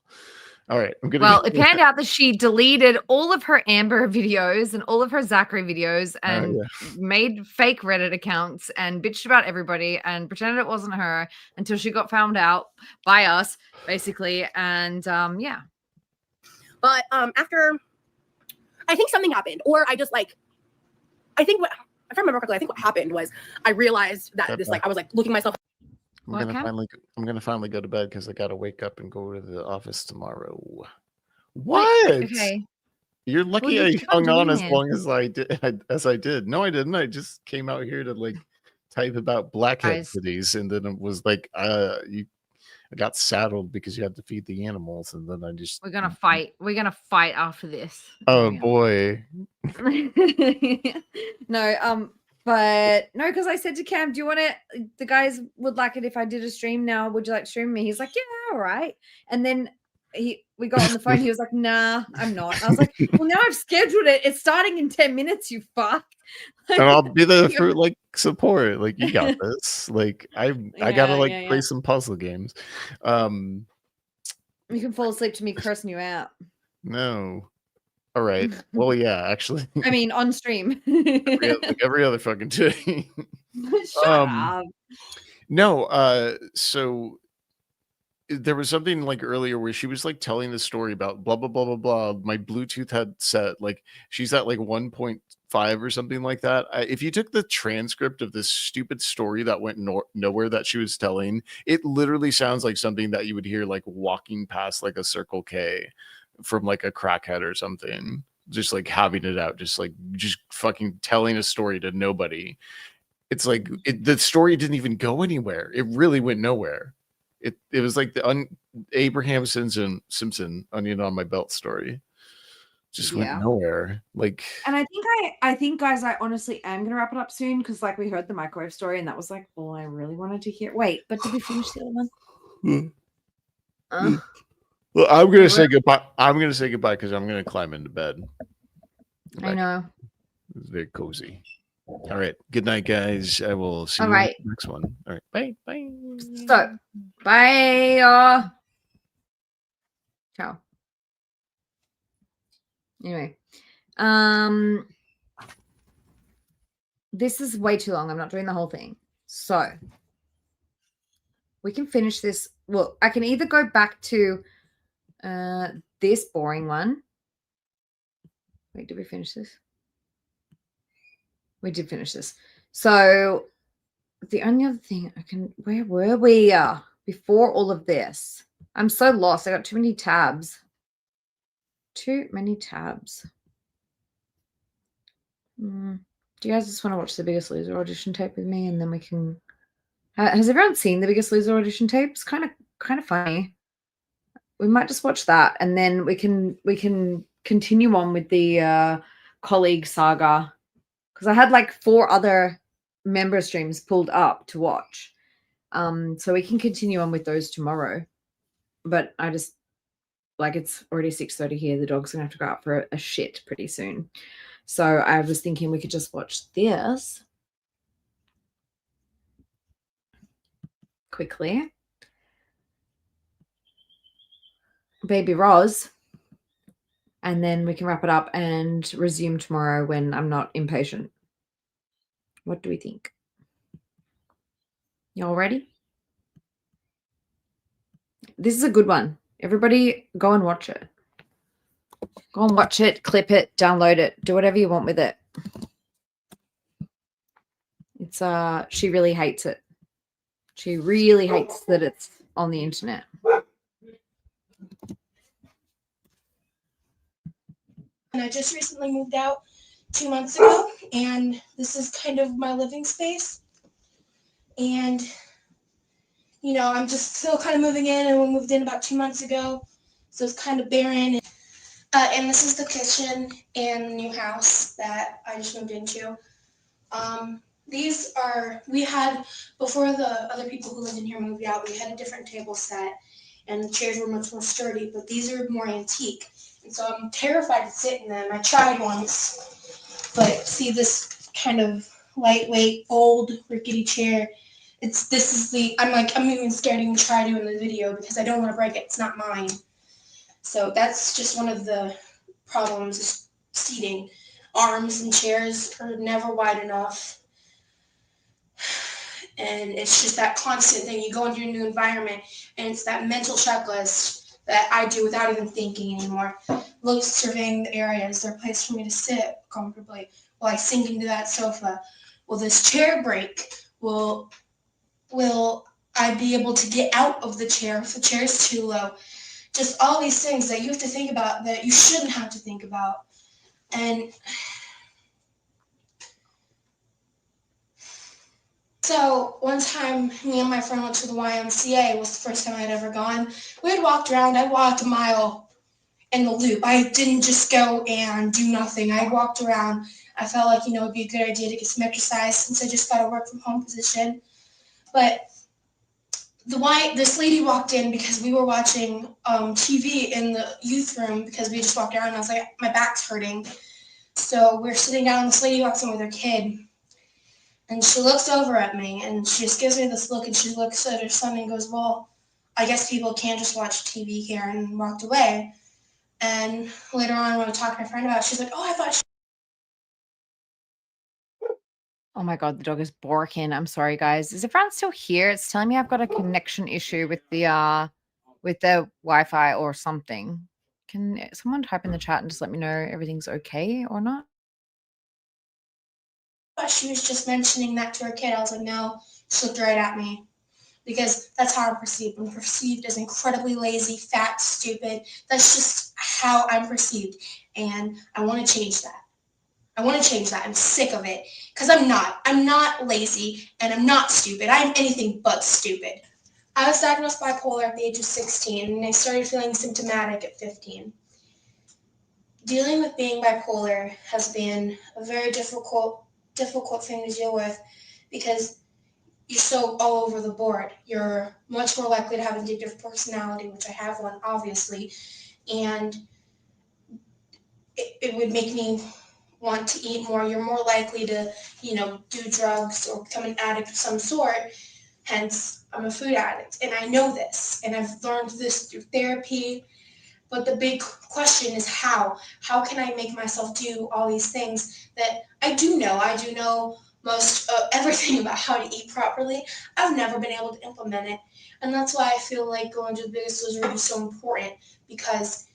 All right, it panned out that she deleted all of her Amber videos and all of her Zachary videos and made fake Reddit accounts and bitched about everybody and pretended it wasn't her until she got found out by us, basically. And yeah. But after, I think something happened, or I just like, if I remember correctly, I think what happened was I realized that I was like looking myself. I'm gonna finally go to bed because I gotta wake up and go to the office tomorrow. What? Okay. You're lucky I hung on as long as I did. No, I didn't. I just came out here to like type about blackhead cities, and then it was like, I got saddled because you had to feed the animals, and then I just We're gonna fight. We're gonna fight after this. oh No, boy. no, but no, because I said to Cam, do you want to, the guys would like it if I did a stream now. Would you like to stream me? He's like, yeah, all right. And then we got on the phone. He was like, nah, I'm not. I was like, well, now I've scheduled it. It's starting in 10 minutes, you fuck. And I'll be there for like support. Like, you got this. Like, I gotta like play some puzzle games. You can fall asleep to me cursing you out. No. All right. Well, yeah, actually. I mean, on stream. every other fucking day. Shut up. No, so there was something like earlier where she was like telling the story about blah blah blah blah blah. My Bluetooth headset, like she's at like 1.5 or something like that. If you took the transcript of this stupid story that went nowhere that she was telling, it literally sounds like something that you would hear like walking past like a Circle K from like a crackhead or something, just like having it out, just fucking telling a story to nobody. It's like the story didn't even go anywhere. It really went nowhere. It was like the Abraham Simpson onion on my belt story. Just went nowhere. Like, and I think guys, I honestly am gonna wrap it up soon because like we heard the microwave story and that was like all I really wanted to hear. Wait, but did we finish the other one? Well, I'm gonna say goodbye. I'm gonna say goodbye because I'm gonna climb into bed. I know. It's very cozy. All right. Good night, guys. I will see you in the next one. All right. Bye. Bye. So, bye. Ciao. Anyway, this is way too long. I'm not doing the whole thing. So, we can finish this. Well, I can either go back to this boring one. Wait, did we finish this? We did finish this. So the only other thing I can, where were we before all of this? I'm so lost. I got too many tabs. Too many tabs. Do you guys just want to watch The Biggest Loser audition tape with me, and then we can? Has everyone seen The Biggest Loser audition tapes? Kind of funny. We might just watch that, and then we can continue on with the colleague saga, because I had like 4 other member streams pulled up to watch. So we can continue on with those tomorrow. But I just like, it's already 6:30 here. The dog's gonna have to go out for a shit pretty soon. So I was thinking we could just watch this quickly. Baby Roz, and then we can wrap it up and resume tomorrow when I'm not impatient. What do we think? Y'all ready? This is a good one. Everybody go and watch it. Go and watch it, clip it, download it, do whatever you want with it. It's she really hates it. She really hates that it's on the internet. And I just recently moved out 2 months ago, and this is kind of my living space. And, you know, I'm just still kind of moving in, and we moved in about 2 months ago, so it's kind of barren. And this is the kitchen and the new house that I just moved into. These are, we had, before the other people who lived in here moved out, we had a different table set, and the chairs were much more sturdy, but these are more antique. And so I'm terrified to sit in them. I tried once, but see this kind of lightweight, old, rickety chair. I'm even scared to even try doing the video because I don't want to break it. It's not mine. So that's just one of the problems, is seating. Arms and chairs are never wide enough. And it's just that constant thing. You go into a new environment, and it's that mental checklist that I do without even thinking anymore. Look, surveying the area. Is there a place for me to sit comfortably? Will I sink into that sofa? Will this chair break? Will I be able to get out of the chair if the chair is too low? Just all these things that you have to think about that you shouldn't have to think about. And So one time, me and my friend went to the YMCA. It was the first time I'd ever gone. We had walked around. I walked a mile in the loop. I didn't just go and do nothing. I walked around. I felt like, it'd be a good idea to get some exercise since I just got a work from home position. But this lady walked in because we were watching TV in the youth room because we just walked around and I was like, my back's hurting. So we're sitting down and this lady walks in with her kid. And she looks over at me and she just gives me this look and she looks at her son and goes, well, I guess people can't just watch TV here, and walked away. And later on when I talked to my friend about it, she's like, oh, I thought she Oh my God, the dog is barking. I'm sorry, guys. Is everyone still here? It's telling me I've got a connection issue with the Wi-Fi or something. Can someone type in the chat and just let me know everything's okay or not? she was just mentioning that to her kid. I was like, no. She looked right at me. Because that's how I'm perceived. I'm perceived as incredibly lazy, fat, stupid. That's just how I'm perceived. And I want to change that. I'm sick of it. Because I'm not. I'm not lazy and I'm not stupid. I'm anything but stupid. I was diagnosed bipolar at the age of 16 and I started feeling symptomatic at 15. Dealing with being bipolar has been a very difficult thing to deal with because you're so all over the board. You're much more likely to have an addictive personality, which I have one, obviously, and it would make me want to eat more. You're more likely to, do drugs or become an addict of some sort. Hence, I'm a food addict, and I know this, and I've learned this through therapy. But the big question is how? How can I make myself do all these things that I do know? I do know most everything about how to eat properly. I've never been able to implement it. And that's why I feel like going to The Biggest Loser would be so important, because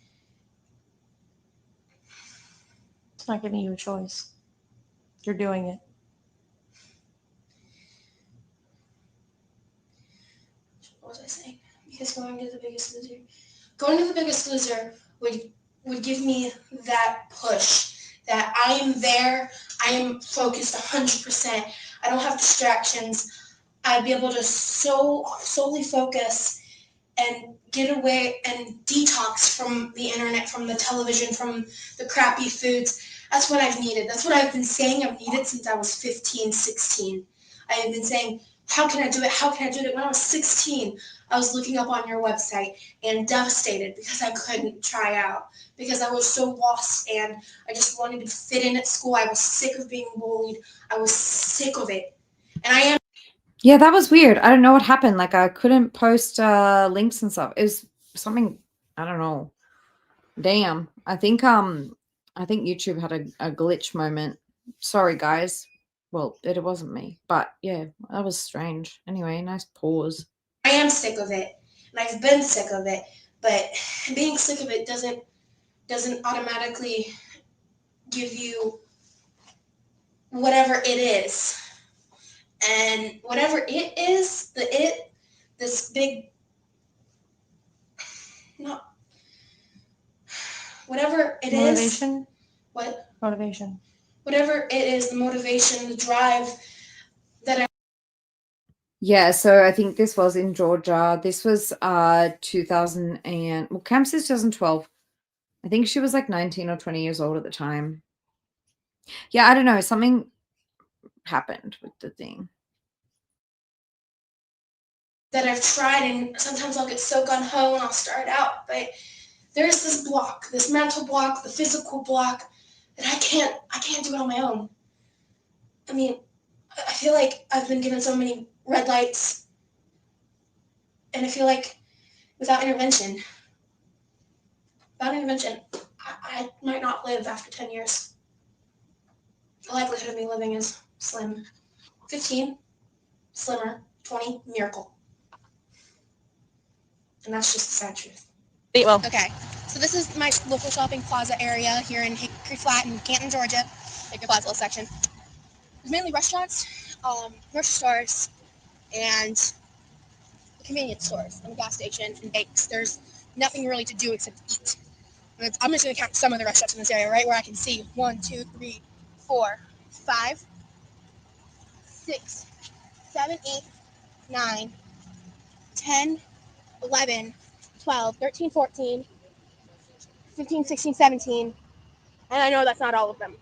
it's not giving you a choice. You're doing it. What was I saying? Because going to The Biggest Loser would give me that push, that I am there, I am focused 100%. I don't have distractions. I'd be able to solely focus and get away and detox from the internet, from the television, from the crappy foods. That's what I've needed. That's what I've been saying I've needed since I was 15, 16. I have been saying, how can I do it? How can I do it? When I was 16, I was looking up on your website and devastated because I couldn't try out, because I was so lost and I just wanted to fit in at school. I was sick of being bullied. I was sick of it. And I am. Yeah, that was weird. I don't know what happened. Like, I couldn't post links and stuff. It was something, I don't know. Damn. I think YouTube had a glitch moment. Sorry, guys. Well, it wasn't me. But yeah, that was strange. Anyway, nice pause. I am sick of it. And I've been sick of it. But being sick of it doesn't automatically give you whatever it is. And whatever it is, this big, not, whatever it Motivation? is. What? Motivation. Whatever it is, the motivation, the drive that I. Yeah, so I think this was in Georgia. This was 2000 and, well, Camp says 2012. I think she was like 19 or 20 years old at the time. Yeah, I don't know. Something happened with the thing. That I've tried, and sometimes I'll get so gung-ho and I'll start out, but there's this block, this mental block, the physical block, that I can't do it on my own. I mean, I feel like I've been given so many red lights, and I feel like without intervention, I might not live after 10 years. The likelihood of me living is slim. 15, slimmer. 20, miracle. And that's just the sad truth. Well, Okay, so this is my local shopping plaza area here in Hickory Flat in Canton, Georgia. Hickory Plaza section. There's mainly restaurants, grocery stores, and convenience stores, and a gas station, and banks. There's nothing really to do except eat. And I'm just going to count some of the restaurants in this area, right, where I can see 1, 2, 3, 4, 5, 6, 7, 8, 9, 10, 11, 12, 13, 14, 15, 16, 17. And I know that's not all of them.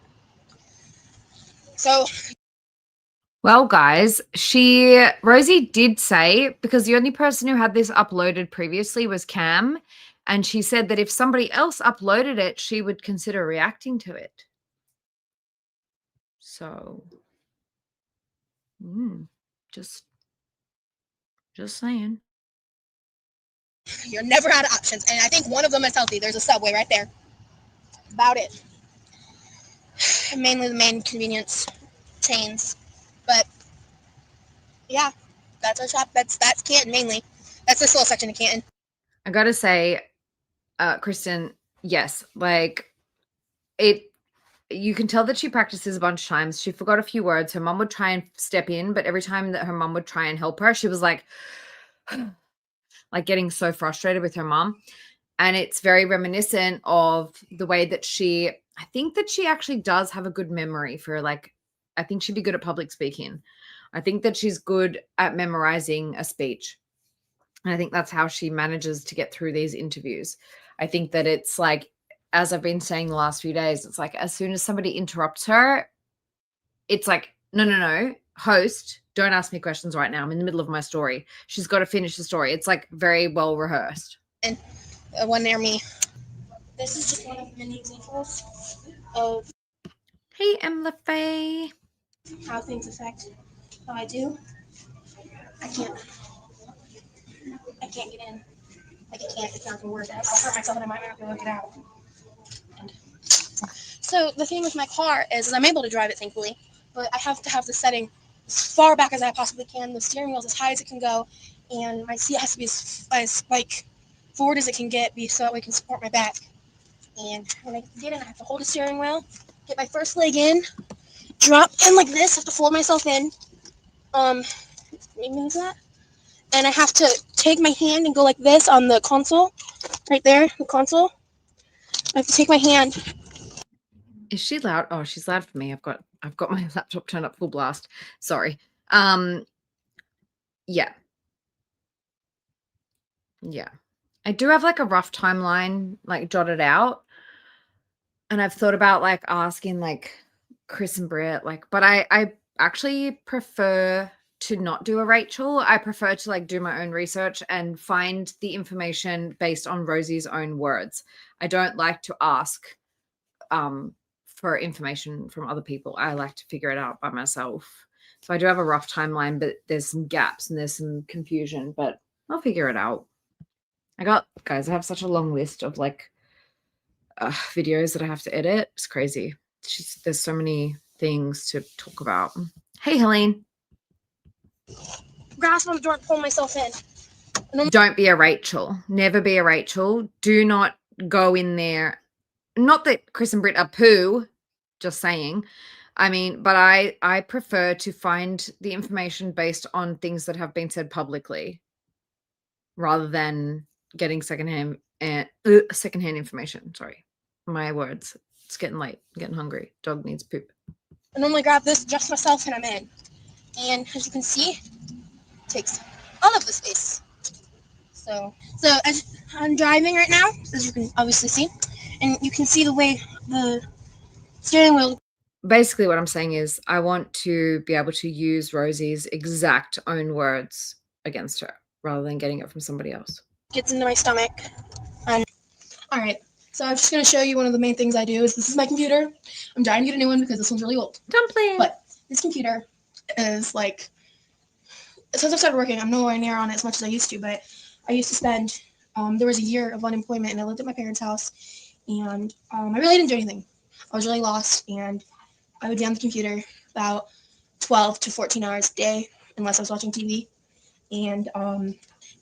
So, Well, guys, Rosie did say, because the only person who had this uploaded previously was Cam, and she said that if somebody else uploaded it, she would consider reacting to it. So, just saying. you're never out of options. And I think one of them is healthy. There's a Subway right there. About it. Mainly the main convenience chains. But, yeah, that's our shop. That's Canton mainly. That's this little section of Canton. I gotta say, Kristen, yes, like you can tell that she practices a bunch of times. She forgot a few words. Her mom would try and step in, but every time that her mom would try and help her, she was like getting so frustrated with her mom. And it's very reminiscent of the way that I think that she actually does have a good memory for I think she'd be good at public speaking. I think that she's good at memorizing a speech. And I think that's how she manages to get through these interviews. I think that it's like, as I've been saying the last few days, it's like as soon as somebody interrupts her, it's like, no, host, don't ask me questions right now. I'm in the middle of my story. She's got to finish the story. It's like very well rehearsed. And one near me. This is just one of many examples of Hey, Emma Faye. how things affect how I do. I can't get in. Like I can't. It's not gonna work. I'll hurt myself and I might not be able to get out. And so the thing with my car is I'm able to drive it, thankfully, but I have to have the setting as far back as I possibly can. The steering wheel is as high as it can go, and my seat has to be as like forward as it can get, so that way it can support my back. And when I get in, I have to hold the steering wheel, get my first leg in, drop in like this. I have to fold myself in. Maybe that. And I have to take my hand and go like this on the console, right there, the console. I have to take my hand. Is she loud? Oh, she's loud for me. I've got my laptop turned up full blast. Sorry. Yeah. I do have like a rough timeline like jotted out, and I've thought about like asking like Chris and Britt, but I actually prefer to not do a Rachel. I prefer to like do my own research and find the information based on Rosie's own words. I don't like to ask for information from other people. I like to figure it out by myself. So I do have a rough timeline, but there's some gaps and there's some confusion, but I'll figure it out. I have such a long list of like videos that I have to edit. It's crazy. There's so many things to talk about. Hey, Helene. Grasp on the door and pull myself in. Don't be a Rachel. Never be a Rachel. Do not go in there. Not that Chris and Britt are poo, just saying. I mean, but I prefer to find the information based on things that have been said publicly rather than getting secondhand information. Sorry, my words. It's getting late. I'm getting hungry. Dog needs poop. I normally grab this, adjust myself, and I'm in. And as you can see, it takes all of the space. So as I'm driving right now, as you can obviously see, and you can see the way the steering wheel. Basically, what I'm saying is I want to be able to use Rosie's exact own words against her rather than getting it from somebody else. Gets into my stomach. And all right, so I'm just going to show you one of the main things I do. This is my computer. I'm trying to get a new one because this one's really old. Dumpling. But this computer is like, since I started working, I'm nowhere near on it as much as I used to, but I used to spend, there was a year of unemployment and I lived at my parents' house, and I really didn't do anything. I was really lost, and I would be on the computer about 12 to 14 hours a day unless I was watching TV. And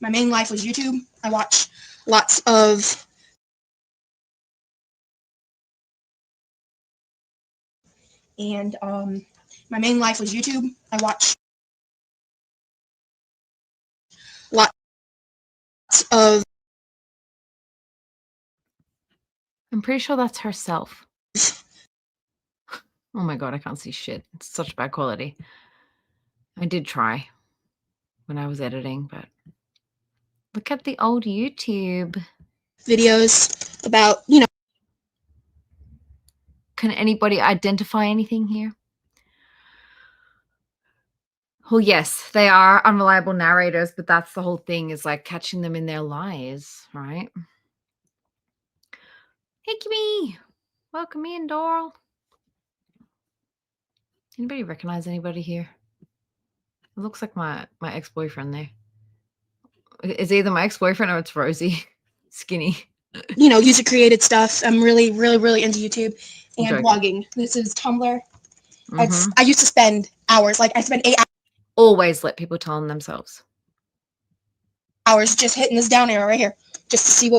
my main life was YouTube. I watch lots of my main life was YouTube. I watch lots of. I'm pretty sure that's herself. Oh my God, I can't see shit. It's such bad quality. I did try. when I was editing, but look at the old YouTube. Videos about, Can anybody identify anything here? Well, yes, they are unreliable narrators, but that's the whole thing, is like catching them in their lies, right? Hey, Kimmy. Welcome in, Doral. Anybody recognize anybody here? It looks like my ex-boyfriend there. It's either my ex-boyfriend or it's Rosie. Skinny. user created stuff. I'm really, really, really into YouTube and Joking. blogging. This is Tumblr. Mhm. I used to spend hours, like I spent 8 Always let people tell them themselves. hours just hitting this down arrow right here, just to see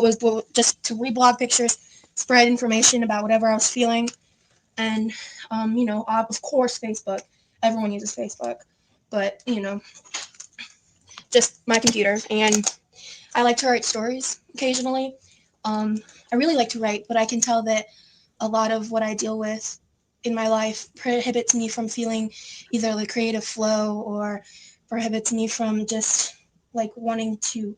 just to reblog pictures, spread information about whatever I was feeling. And, of course, Facebook. Everyone uses Facebook. But, just my computer. And I like to write stories occasionally. I really like to write, but I can tell that a lot of what I deal with in my life prohibits me from feeling either the creative flow or prohibits me from just like wanting to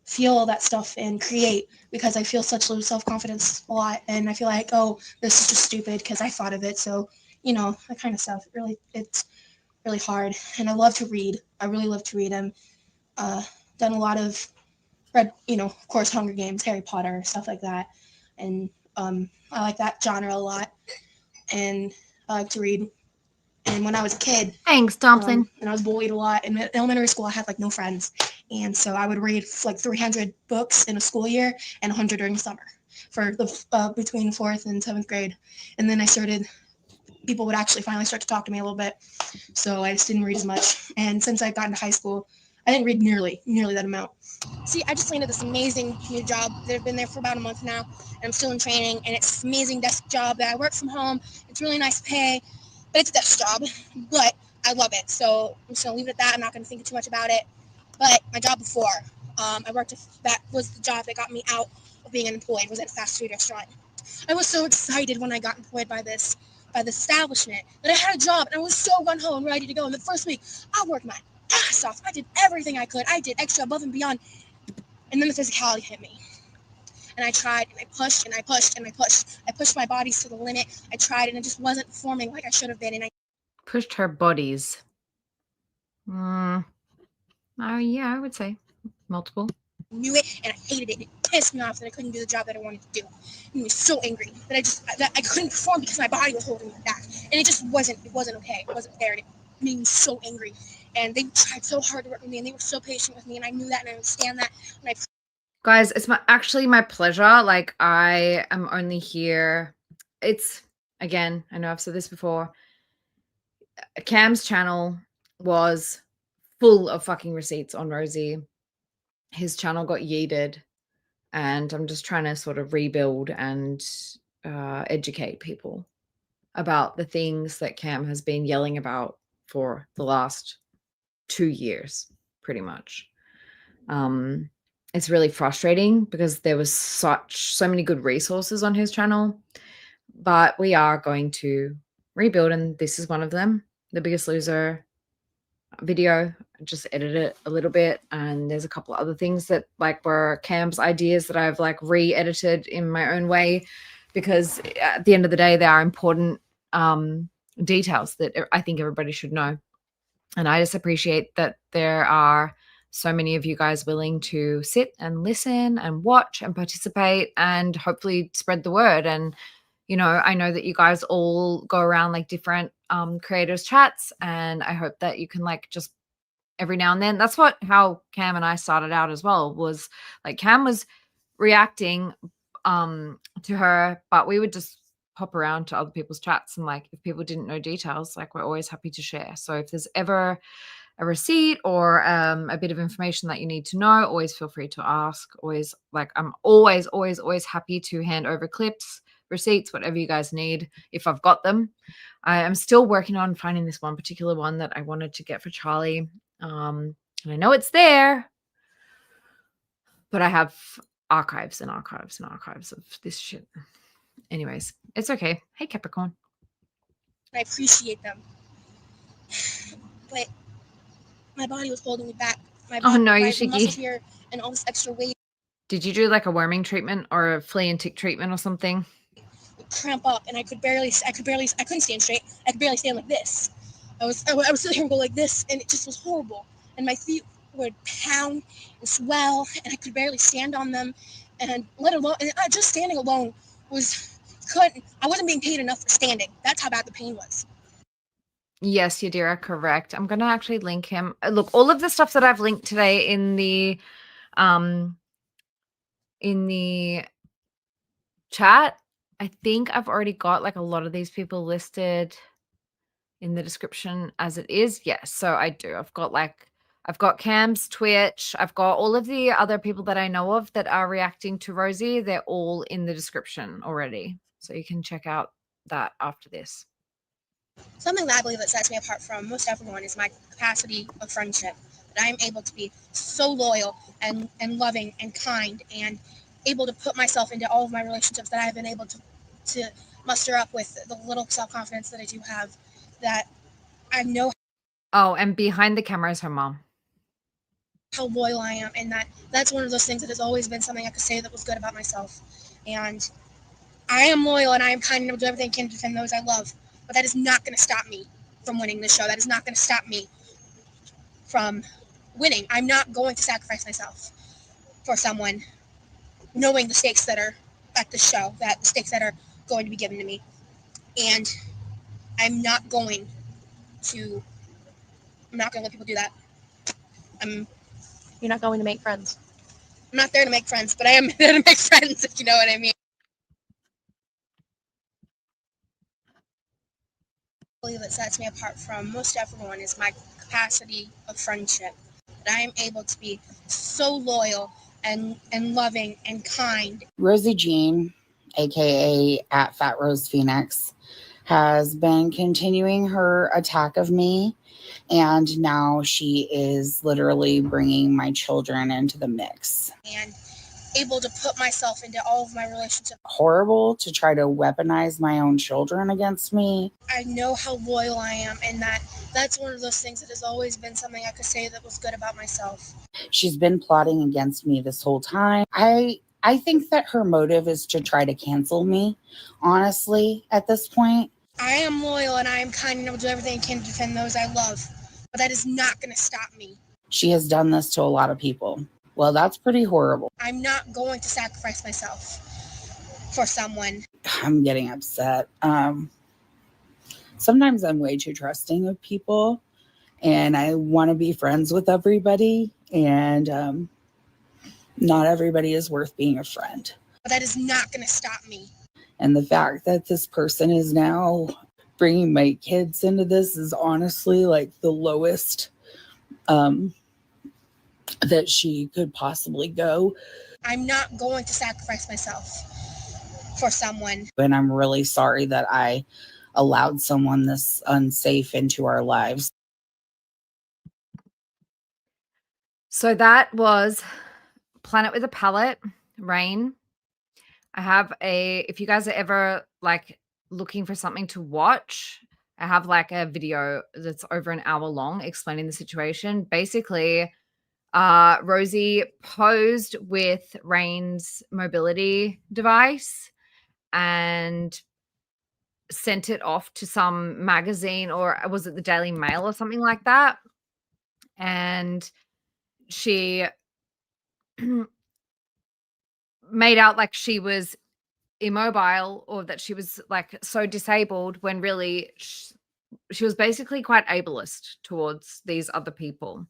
feel all that stuff and create, because I feel such low self-confidence a lot, and I feel like, oh, this is just stupid because I thought of it. So, that kind of stuff. It's really hard. And I love to read. I really love to read. I'm done a lot of read, of course, Hunger Games, Harry Potter, stuff like that. And I like that genre a lot. And I like to read. And when I was a kid, Thanks, Dumpling. and I was bullied a lot. In elementary school, I had like no friends. And so I would read like 300 books in a school year and 100 during the summer for the between 4th and 7th grade. And then people would actually finally start to talk to me a little bit. So I just didn't read as much. And since I got into high school, I didn't read nearly that amount. See, I just landed this amazing new job that I've been there for about a month now, and I'm still in training, and it's this amazing desk job that I work from home. It's really nice pay, but it's a desk job, but I love it. So I'm just going to leave it at that. I'm not going to think too much about it. But my job before, that was the job that got me out of being unemployed, was at a fast food restaurant. I was so excited when I got employed by this establishment that I had a job, and I was so gung-ho and ready to go. In the first week, I worked my ass off. I did everything I could. I did extra above and beyond. And then the physicality hit me. And I tried, and I pushed, and I pushed, and I pushed. I pushed my bodies to the limit. I tried, and it just wasn't performing like I should have been. And I Pushed her bodies. Oh, yeah, I would say multiple. knew it, and I hated it. It pissed me off that I couldn't do the job that I wanted to do. I was so angry that I couldn't perform because my body was holding me back. And it just wasn't okay. It wasn't fair. And it made me so angry. And they tried so hard to work with me, and they were so patient with me, and I knew that, and I understand that. And Guys, it's actually my pleasure. Like, I am only here. It's, again, I know I've said this before. Cam's channel was full of fucking receipts on Rosie. His channel got yeeted, and I'm just trying to sort of rebuild and educate people about the things that Cam has been yelling about for the last 2 years, pretty much. It's really frustrating because there was so many good resources on his channel, but we are going to rebuild, and this is one of them. The Biggest Loser video. I just edited it a little bit, and there's a couple of other things that like were Cam's ideas that I've like re-edited in my own way, because at the end of the day, they are important details that I think everybody should know. And I just appreciate that there are so many of you guys willing to sit and listen and watch and participate and hopefully spread the word. And, I know that you guys all go around like different creators chats, and I hope that you can like just every now and then. That's how Cam and I started out as well, was like Cam was reacting to her, but we would just pop around to other people's chats, and like if people didn't know details, like we're always happy to share. So if there's ever a receipt or a bit of information that you need to know, always feel free to ask. Always, like, I'm always happy to hand over clips, receipts, whatever you guys need if I've got them. I am still working on finding this one particular one that I wanted to get for Charlie. And I know it's there, but I have archives and archives and archives of this shit. Anyways, it's okay. Hey, Capricorn. I appreciate them. But my body was holding me back my Oh no, my Yoshiki. muscles here and all this extra weight Did you do like a worming treatment or a flea and tick treatment or something? would cramp up, and I couldn't stand straight. I could barely stand like this. I was sitting here and go like this, and it just was horrible. And my feet would pound and swell, and I could barely stand on them. And just standing alone I wasn't being paid enough for standing. That's how bad the pain was. Yes, Yadira, correct. I'm going to actually link him. Look, all of the stuff that I've linked today in the chat, I think I've already got like a lot of these people listed in the description as it is. Yes, so I do. I've got Cam's Twitch. I've got all of the other people that I know of that are reacting to Rosie. They're all in the description already. So you can check out that after this. Something that I believe that sets me apart from most everyone is my capacity of friendship. That I am able to be so loyal and loving and kind and able to put myself into all of my relationships, that I've been able to muster up with the little self-confidence that I do have, that I know Oh, and behind the camera is her mom. how loyal I am, and that's one of those things that has always been something I could say that was good about myself. And I am loyal and I am kind and will do everything I can to defend those I love. But that is not going to stop me from winning this show. That is not going to stop me from winning. I'm not going to sacrifice myself for someone, knowing the stakes that are at the show, that the stakes that are going to be given to me. And I'm not going to let people do that. You're not going to make friends. I'm not there to make friends, but I am there to make friends, if you know what I mean. That sets me apart from most everyone is my capacity of friendship. That I am able to be so loyal and loving and kind. Rosie Jean, aka at Fat Rose Phoenix, has been continuing her attack of me, and now she is literally bringing my children into the mix. And able to put myself into all of my relationships. Horrible to try to weaponize my own children against me. I know how loyal I am, and that's one of those things that has always been something I could say that was good about myself. She's been plotting against me this whole time. I think that her motive is to try to cancel me, honestly, at this point. I am loyal and I am kind and will do everything I can to defend those I love, but that is not going to stop me. She has done this to a lot of people. Well, that's pretty horrible. I'm not going to sacrifice myself for someone. I'm getting upset. Sometimes I'm way too trusting of people, and I want to be friends with everybody, and not everybody is worth being a friend. But that is not going to stop me. And the fact that this person is now bringing my kids into this is honestly like the lowest that she could possibly go. I'm not going to sacrifice myself for someone. And I'm really sorry that I allowed someone this unsafe into our lives. So that was Planet with a Palette, Rain. I have if you guys are ever like looking for something to watch, I have like a video that's over an hour long explaining the situation. Basically, Rosie posed with Rain's mobility device and sent it off to some magazine, or was it the Daily Mail or something like that? And she made out like she was immobile, or that she was like so disabled, when really she was basically quite ableist towards these other people.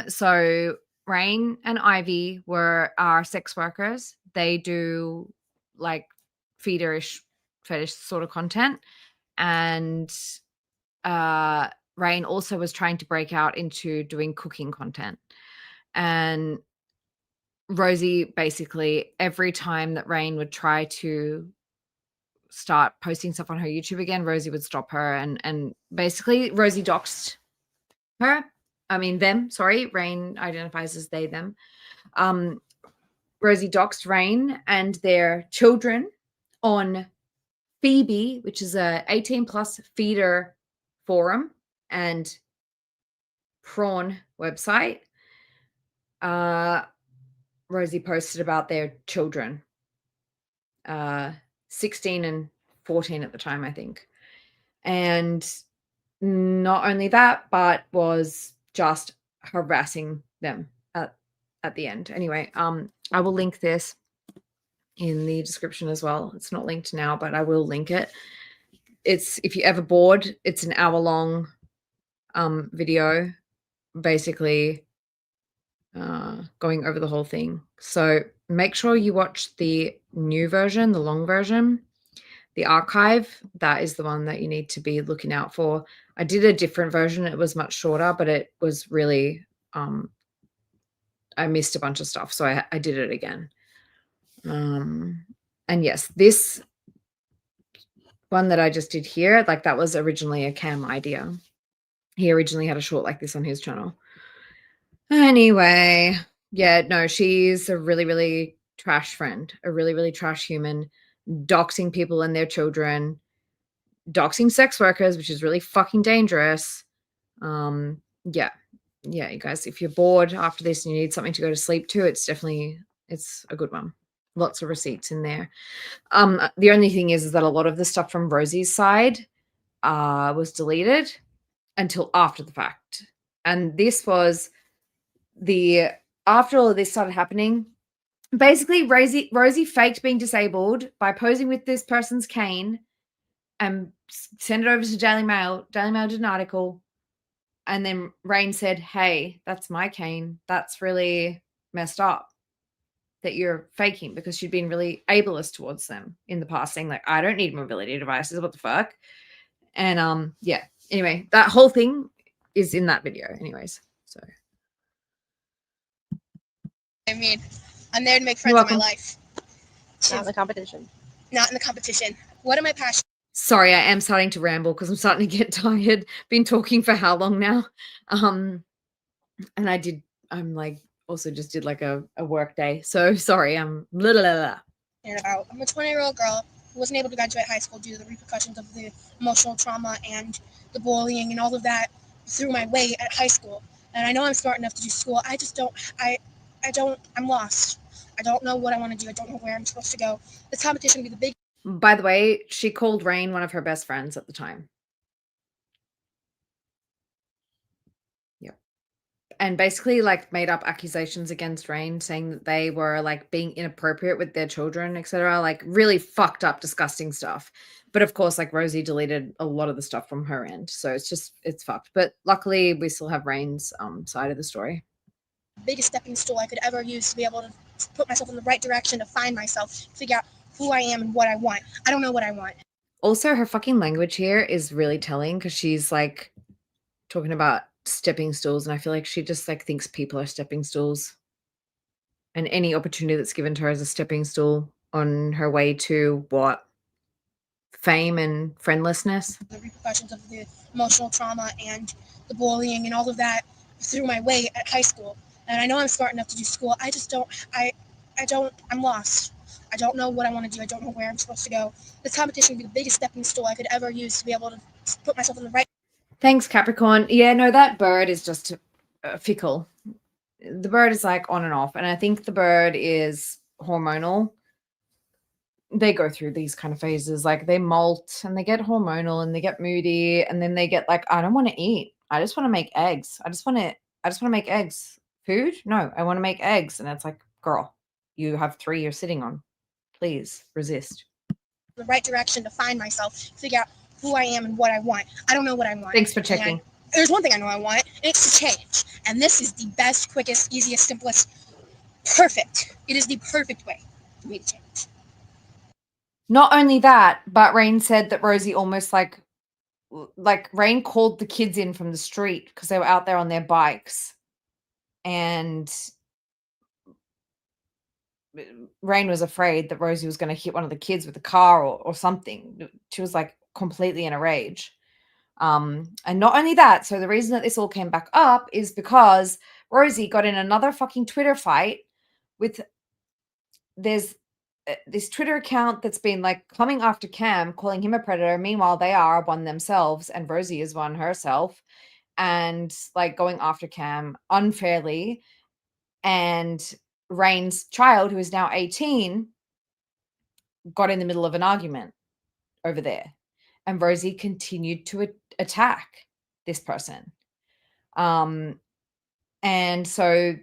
So Rain and Ivy are sex workers. They do like fetish sort of content, and Rain also was trying to break out into doing cooking content. And Rosie, basically every time that Rain would try to start posting stuff on her YouTube again, Rosie would stop her, and basically Rosie doxed her. I mean them, sorry. Rain identifies as they, them. Rosie doxed Rain and their children on Phoebe, which is a 18+ feeder forum and prawn website. Rosie posted about their children, 16 and 14 at the time, I think. And not only that, but was just harassing them at the end. Anyway, I will link this in the description as well. It's not linked now, but I will link it. It's, if you're ever bored, it's an hour-long video, basically going over the whole thing. So make sure you watch the new version, the long version. The archive, that is the one that you need to be looking out for. I did a different version. It was much shorter, but it was really, I missed a bunch of stuff. So I did it again. And yes, this one that I just did here, like that was originally a Cam idea. He originally had a short like this on his channel. Anyway, yeah, no, she's a really, really trash friend, a really, really trash human, doxing people and their children, doxing sex workers, which is really fucking dangerous. Yeah, you guys, if you're bored after this and you need something to go to sleep to, it's a good one. Lots of receipts in there. The only thing is that a lot of the stuff from Rosie's side was deleted until after the fact. And this was after all of this started happening, basically Rosie faked being disabled by posing with this person's cane and send it over to Daily Mail. Daily Mail did an article. And then Rain said, hey, that's my cane. That's really messed up that you're faking, because she'd been really ableist towards them in the past, saying like, I don't need mobility devices. What the fuck? And yeah, anyway, that whole thing is in that video anyways. So I mean, I'm there to make friends in my life. Not in the competition. Not in the competition. What am I passionate? Sorry, I am starting to ramble because I'm starting to get tired. Been talking for how long now? And I'm like also just did like a work day. So sorry, I'm blah, blah, blah. I'm a 20-year-old girl who wasn't able to graduate high school due to the repercussions of the emotional trauma and the bullying and all of that through my way at high school. And I know I'm smart enough to do school. I just don't, I'm lost. I don't know what I want to do. I don't know where I'm supposed to go. This competition would be the big. By the way, she called Rain one of her best friends at the time. Yep. And basically like made up accusations against Rain, saying that they were like being inappropriate with their children, etc. Like really fucked up, disgusting stuff. But of course, like Rosie deleted a lot of the stuff from her end. So it's fucked. But luckily we still have Rain's side of the story. Biggest stepping stool I could ever use to be able to put myself in the right direction, to find myself, figure out who I am and what I want. I don't know what I want. Also, her fucking language here is really telling, because she's like talking about stepping stools, and I feel like she just like thinks people are stepping stools, and any opportunity that's given to her as a stepping stool on her way to what? Fame and friendlessness. The repercussions of the emotional trauma and the bullying and all of that through my way at high school. And I know I'm smart enough to do school. I just don't, I'm lost. I don't know what I want to do. I don't know where I'm supposed to go. This competition would be the biggest stepping stool I could ever use to be able to put myself in the right. Thanks, Capricorn. Yeah, no, that bird is just fickle. The bird is like on and off. And I think the bird is hormonal. They go through these kind of phases. Like they molt and they get hormonal and they get moody. And then they get like, I don't want to eat. I just want to make eggs. I just want to make eggs. Food? No, I want to make eggs. And it's like, girl, you have 3 you're sitting on. Please resist. The right direction to find myself, figure out who I am and what I want. I don't know what I want. Thanks for checking. There's one thing I know I want, and it's to change. And this is the best, quickest, easiest, simplest, perfect. It is the perfect way for me to change. Not only that, but Rain said that Rosie almost like Rain called the kids in from the street because they were out there on their bikes. And Rain was afraid that Rosie was going to hit one of the kids with a car or something. She was like completely in a rage. And not only that, so the reason that this all came back up is because Rosie got in another fucking Twitter fight with there's this Twitter account that's been like coming after Cam, calling him a predator. Meanwhile, they are one themselves and Rosie is one herself, and like going after Cam unfairly. and Raine's child, who is now 18, got in the middle of an argument over there, and Rosie continued to attack this person. And so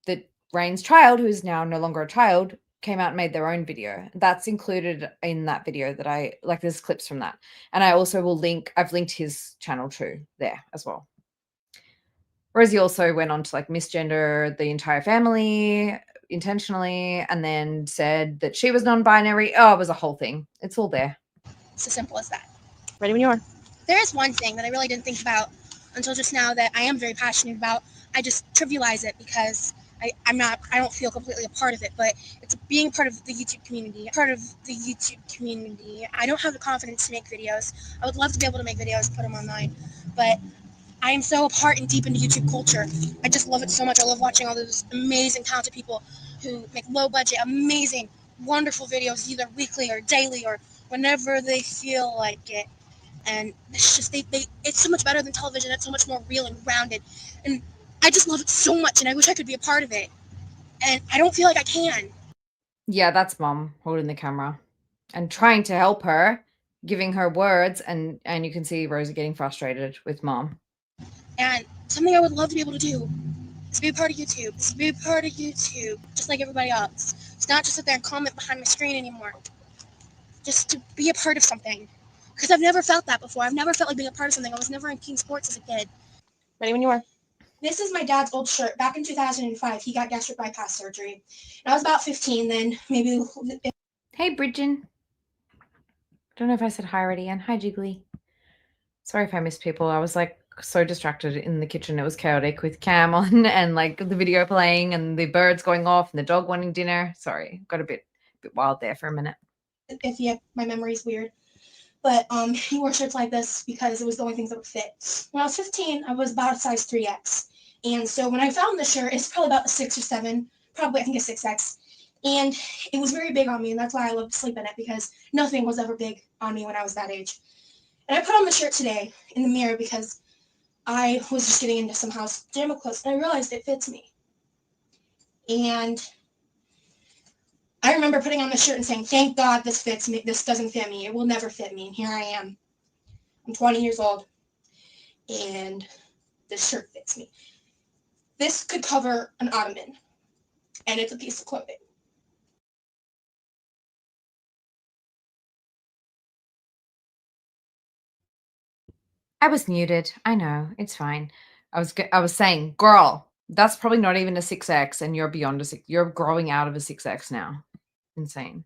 the Raine's child, who is now no longer a child, came out and made their own video. That's included in that video that I like. There's clips from that, and I also will link. I've linked his channel too there as well. Rosie also went on to like misgender the entire family intentionally, and then said that she was non-binary. Oh, it was a whole thing. It's all there. It's as simple as that. Ready when you are. There is one thing that I really didn't think about until just now that I am very passionate about. I just trivialize it because I don't feel completely a part of it, but it's being part of the YouTube community. I don't have the confidence to make videos. I would love to be able to make videos and put them online, but I am so apart and deep into YouTube culture. I just love it so much. I love watching all those amazing, talented people who make low-budget, amazing, wonderful videos, either weekly or daily or whenever they feel like it. And it's just it's so much better than television. It's so much more real and grounded. And I just love it so much, and I wish I could be a part of it. And I don't feel like I can. Yeah, that's Mom holding the camera and trying to help her, giving her words, and you can see Rosie getting frustrated with Mom. And something I would love to be able to do is to be a part of YouTube. Just like everybody else. It's not just sit there and comment behind my screen anymore. Just to be a part of something. Because I've never felt that before. I've never felt like being a part of something. I was never in King Sports as a kid. Ready when you are. This is my dad's old shirt. Back in 2005, he got gastric bypass surgery. And I was about 15 then, maybe. Hey, Bridget. Don't know if I said hi already, and hi, Jiggly. Sorry if I missed people. I was like so distracted in the kitchen. It was chaotic with Cam on and like the video playing and the birds going off and the dog wanting dinner. Sorry, got a bit wild there for a minute. If my memory's weird. But he wore shirts like this because it was the only things that would fit. When I was 15, I was about a size 3X. And so when I found this shirt, it's probably about a 6 or 7. Probably I think a 6X. And it was very big on me, and that's why I love to sleep in it, because nothing was ever big on me when I was that age. And I put on the shirt today in the mirror because I was just getting into some house pajama clothes, and I realized it fits me. And I remember putting on the shirt and saying, thank God this fits me. This doesn't fit me. It will never fit me. And here I am. I'm 20 years old, and this shirt fits me. This could cover an ottoman, and it's a piece of clothing. I was muted. I know. It's fine. I was saying, girl, that's probably not even a 6X, and you're beyond a 6. You're growing out of a 6X now. Insane.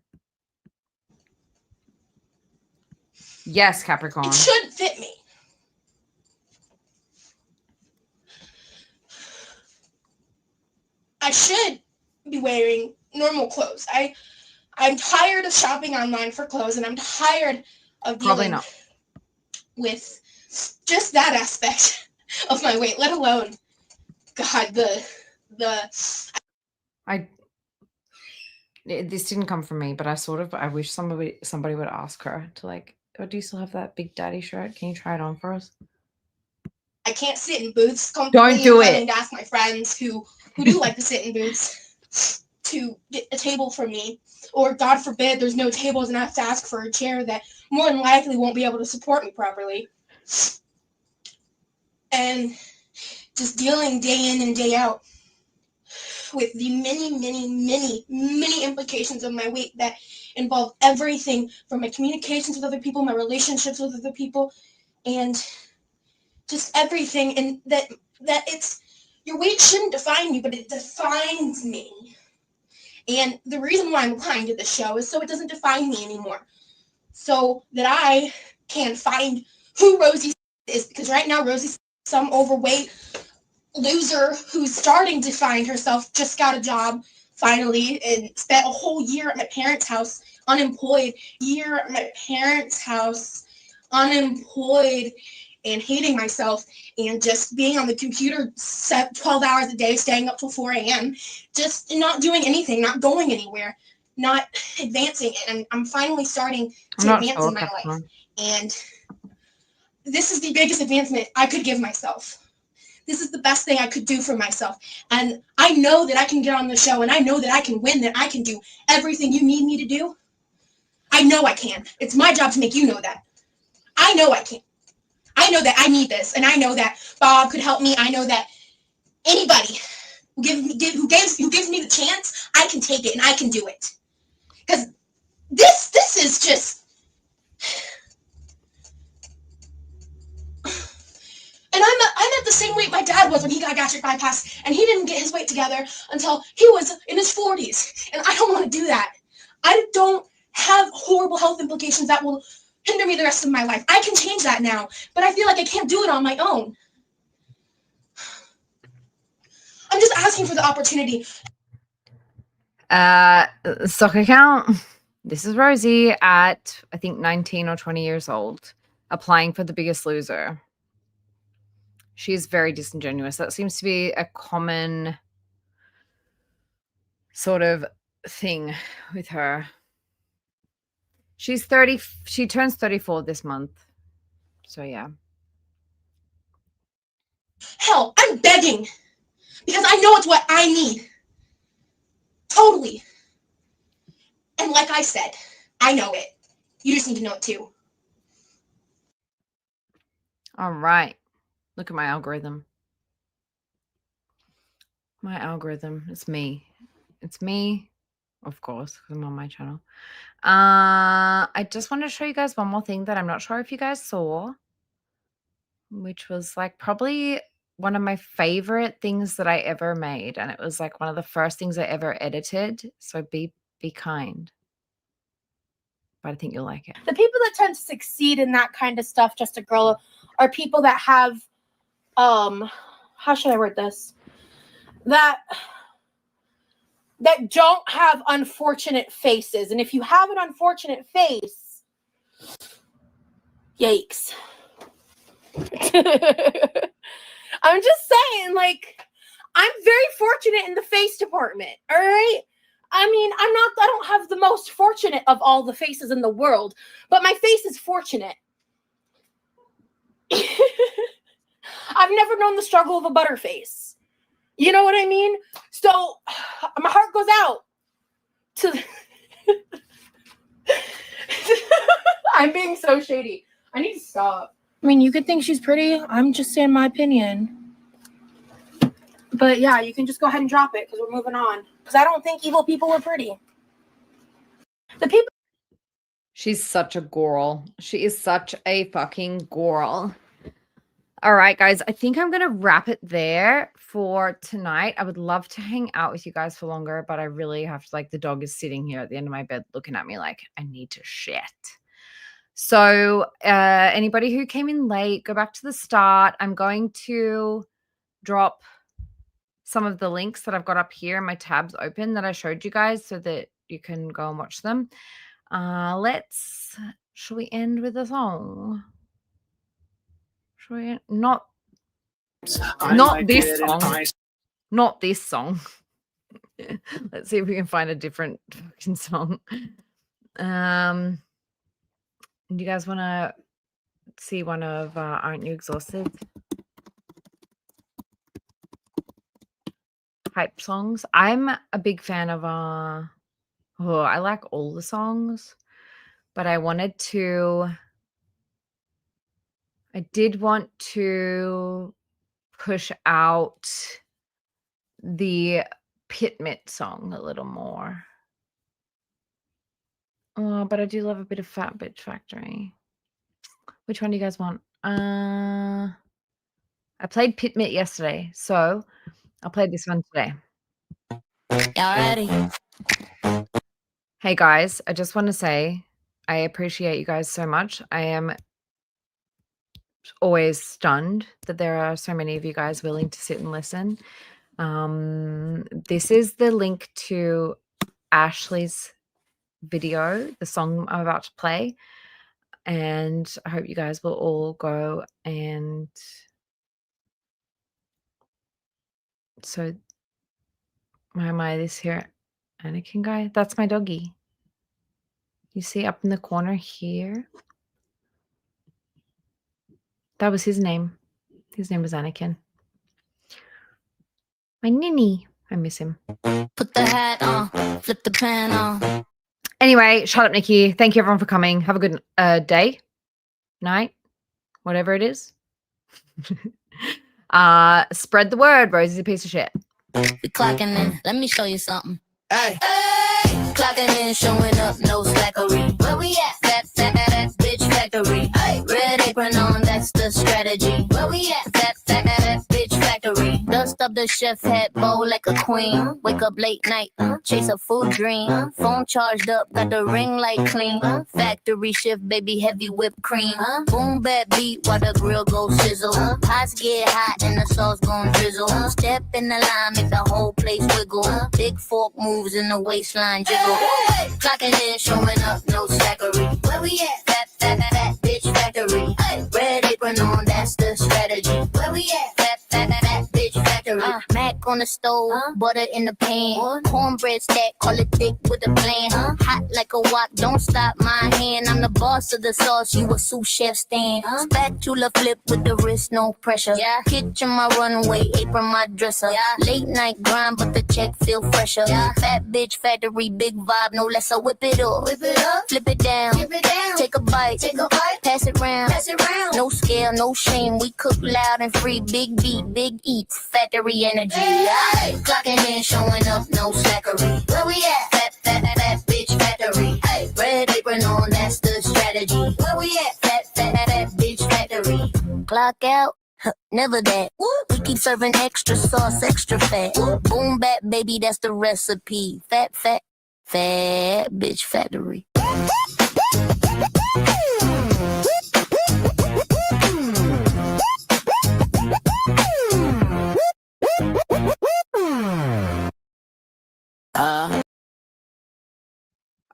Yes, Capricorn. It should fit me. I should be wearing normal clothes. I'm tired of shopping online for clothes, and I'm tired of dealing with just that aspect of my weight, let alone, God, this didn't come from me, but I wish somebody would ask her to like, oh, do you still have that Big Daddy shirt? Can you try it on for us? I can't sit in booths comfortably. Don't do it. And ask my friends who do like to sit in booths to get a table for me. Or God forbid there's no tables and I have to ask for a chair that more than likely won't be able to support me properly. And just dealing day in and day out with the many implications of my weight that involve everything from my communications with other people, my relationships with other people, and just everything. And that it's, your weight shouldn't define you, but it defines me. And the reason why I'm applying to this show is so it doesn't define me anymore. So that I can find who Rosie is, because right now Rosie's some overweight loser who's starting to find herself, just got a job finally, and spent a whole year at my parents' house unemployed, and hating myself and just being on the computer 12 hours a day, staying up till 4 a.m., just not doing anything, not going anywhere, not advancing. And I'm finally starting to advance in my life. And this is the biggest advancement I could give myself. this is the best thing I could do for myself. And I know that I can get on the show, and I know that I can win, that I can do everything you need me to do. I know I can. It's my job to make you know that. I know I can. I know that I need this, and I know that Bob could help me. I know that anybody who gives me the chance, I can take it and I can do it. Because this is just. And I'm at the same weight my dad was when he got gastric bypass, and he didn't get his weight together until he was in his 40s. And I don't want to do that. I don't have horrible health implications that will hinder me the rest of my life. I can change that now, but I feel like I can't do it on my own. I'm just asking for the opportunity. Stock account. This is Rosie at, I think, 19 or 20 years old, applying for The Biggest Loser. She's very disingenuous. That seems to be a common sort of thing with her. She's 30. She turns 34 this month. So, yeah. Hell, I'm begging because I know it's what I need. Totally. And like I said, I know it. You just need to know it too. All right. Look at my algorithm. My algorithm. It's me. It's me, of course, because I'm on my channel. I just want to show you guys one more thing that I'm not sure if you guys saw, which was like probably one of my favorite things that I ever made. And it was like one of the first things I ever edited. So be kind. But I think you'll like it. The people that tend to succeed in that kind of stuff, just a girl, are people that have, how should I word this? That don't have unfortunate faces. And if you have an unfortunate face, yikes. I'm just saying, like, I'm very fortunate in the face department, all right? I mean, I don't have the most fortunate of all the faces in the world, but my face is fortunate. I've never known the struggle of a butterface. You know what I mean? So my heart goes out to. I'm being so shady. I need to stop. I mean, you could think she's pretty. I'm just saying my opinion. But yeah, you can just go ahead and drop it because we're moving on. Because I don't think evil people are pretty. The people. She's such a girl. She is such a fucking girl. All right, guys, I think I'm going to wrap it there for tonight. I would love to hang out with you guys for longer, but I really have to, like, the dog is sitting here at the end of my bed looking at me like I need to shit. So anybody who came in late, go back to the start. I'm going to drop some of the links that I've got up here in my tabs open that I showed you guys so that you can go and watch them. Shall we end with a song? Not this song. Not this song. Let's see if we can find a different fucking song. Do you guys want to see one of Aren't You Exhausted? Hype songs. I'm a big fan of I like all the songs, but I did want to push out the Pitmit song a little more. Oh, but I do love a bit of Fat Bitch Factory. Which one do you guys want? I played Pitmit yesterday, so I'll play this one today. Y'all ready? Hey guys, I just want to say I appreciate you guys so much. I am always stunned that there are so many of you guys willing to sit and listen. This is the link to Ashley's video, the song I'm about to play, and I hope you guys will all go and so why am I this here Anakin guy? That's my doggy. You see up in the corner here? That was his name. His name was Anakin. My ninny. I miss him. Put the hat on, flip the pan on. Anyway, shut up, Nikki. Thank you everyone for coming. Have a good day, night, whatever it is. Spread the word. Rosie's a piece of shit. We clocking in. Let me show you something. Hey. Clocking in, showing up, no slackery. Where we at? That bitch factory. Hey. Red apron on, that's the strategy. Where we at? That bitch factory. Dust up the chef hat, bowl like a queen. Wake up late night, chase a food dream. Phone charged up, got the ring light clean. Factory shift, baby, heavy whipped cream. Boom, bad beat while the grill go sizzle. Pots get hot and the sauce gon' drizzle. Step in the line, make the whole place wiggle. Big fork moves in the waistline jiggle. Clocking in, showing up, no slackery. Where we at? That bitch factory. Red apron on, that's the strategy. Where we at? That bitch factory. Mac on the stove, butter in the pan. Cornbread stack, call it thick with a plan. Hot like a wok, don't stop my hand. I'm the boss of the sauce, you a sous chef stand. Spatula flip with the wrist, no pressure. Kitchen my runway, apron my dresser. Late night grind, but the check feel fresher. Fat bitch factory, big vibe, no less. So whip it up, flip it down, take a bite, pass it round. No scale, no shame, we cook loud and free. Big beat, big eats, factory energy. Clocking in, showing up, no slackery. Where we at? That bitch factory. Red apron on, that's the strategy. Where we at? That bitch factory. Clock out. Never that. We keep serving extra sauce, extra fat. Boom back, baby, that's the recipe. Fat bitch factory.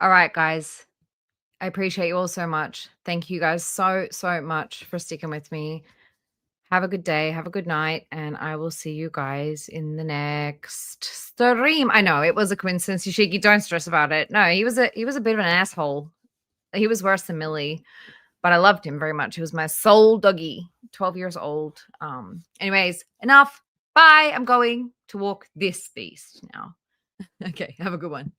All right, guys. I appreciate you all so much. Thank you guys so much for sticking with me. Have a good day. Have a good night. And I will see you guys in the next stream. I know it was a coincidence, Yoshiki. Don't stress about it. No, he was a bit of an asshole. He was worse than Millie, but I loved him very much. He was my soul doggy, 12 years old. Anyways, enough. Bye. I'm going to walk this beast now. Okay. Have a good one.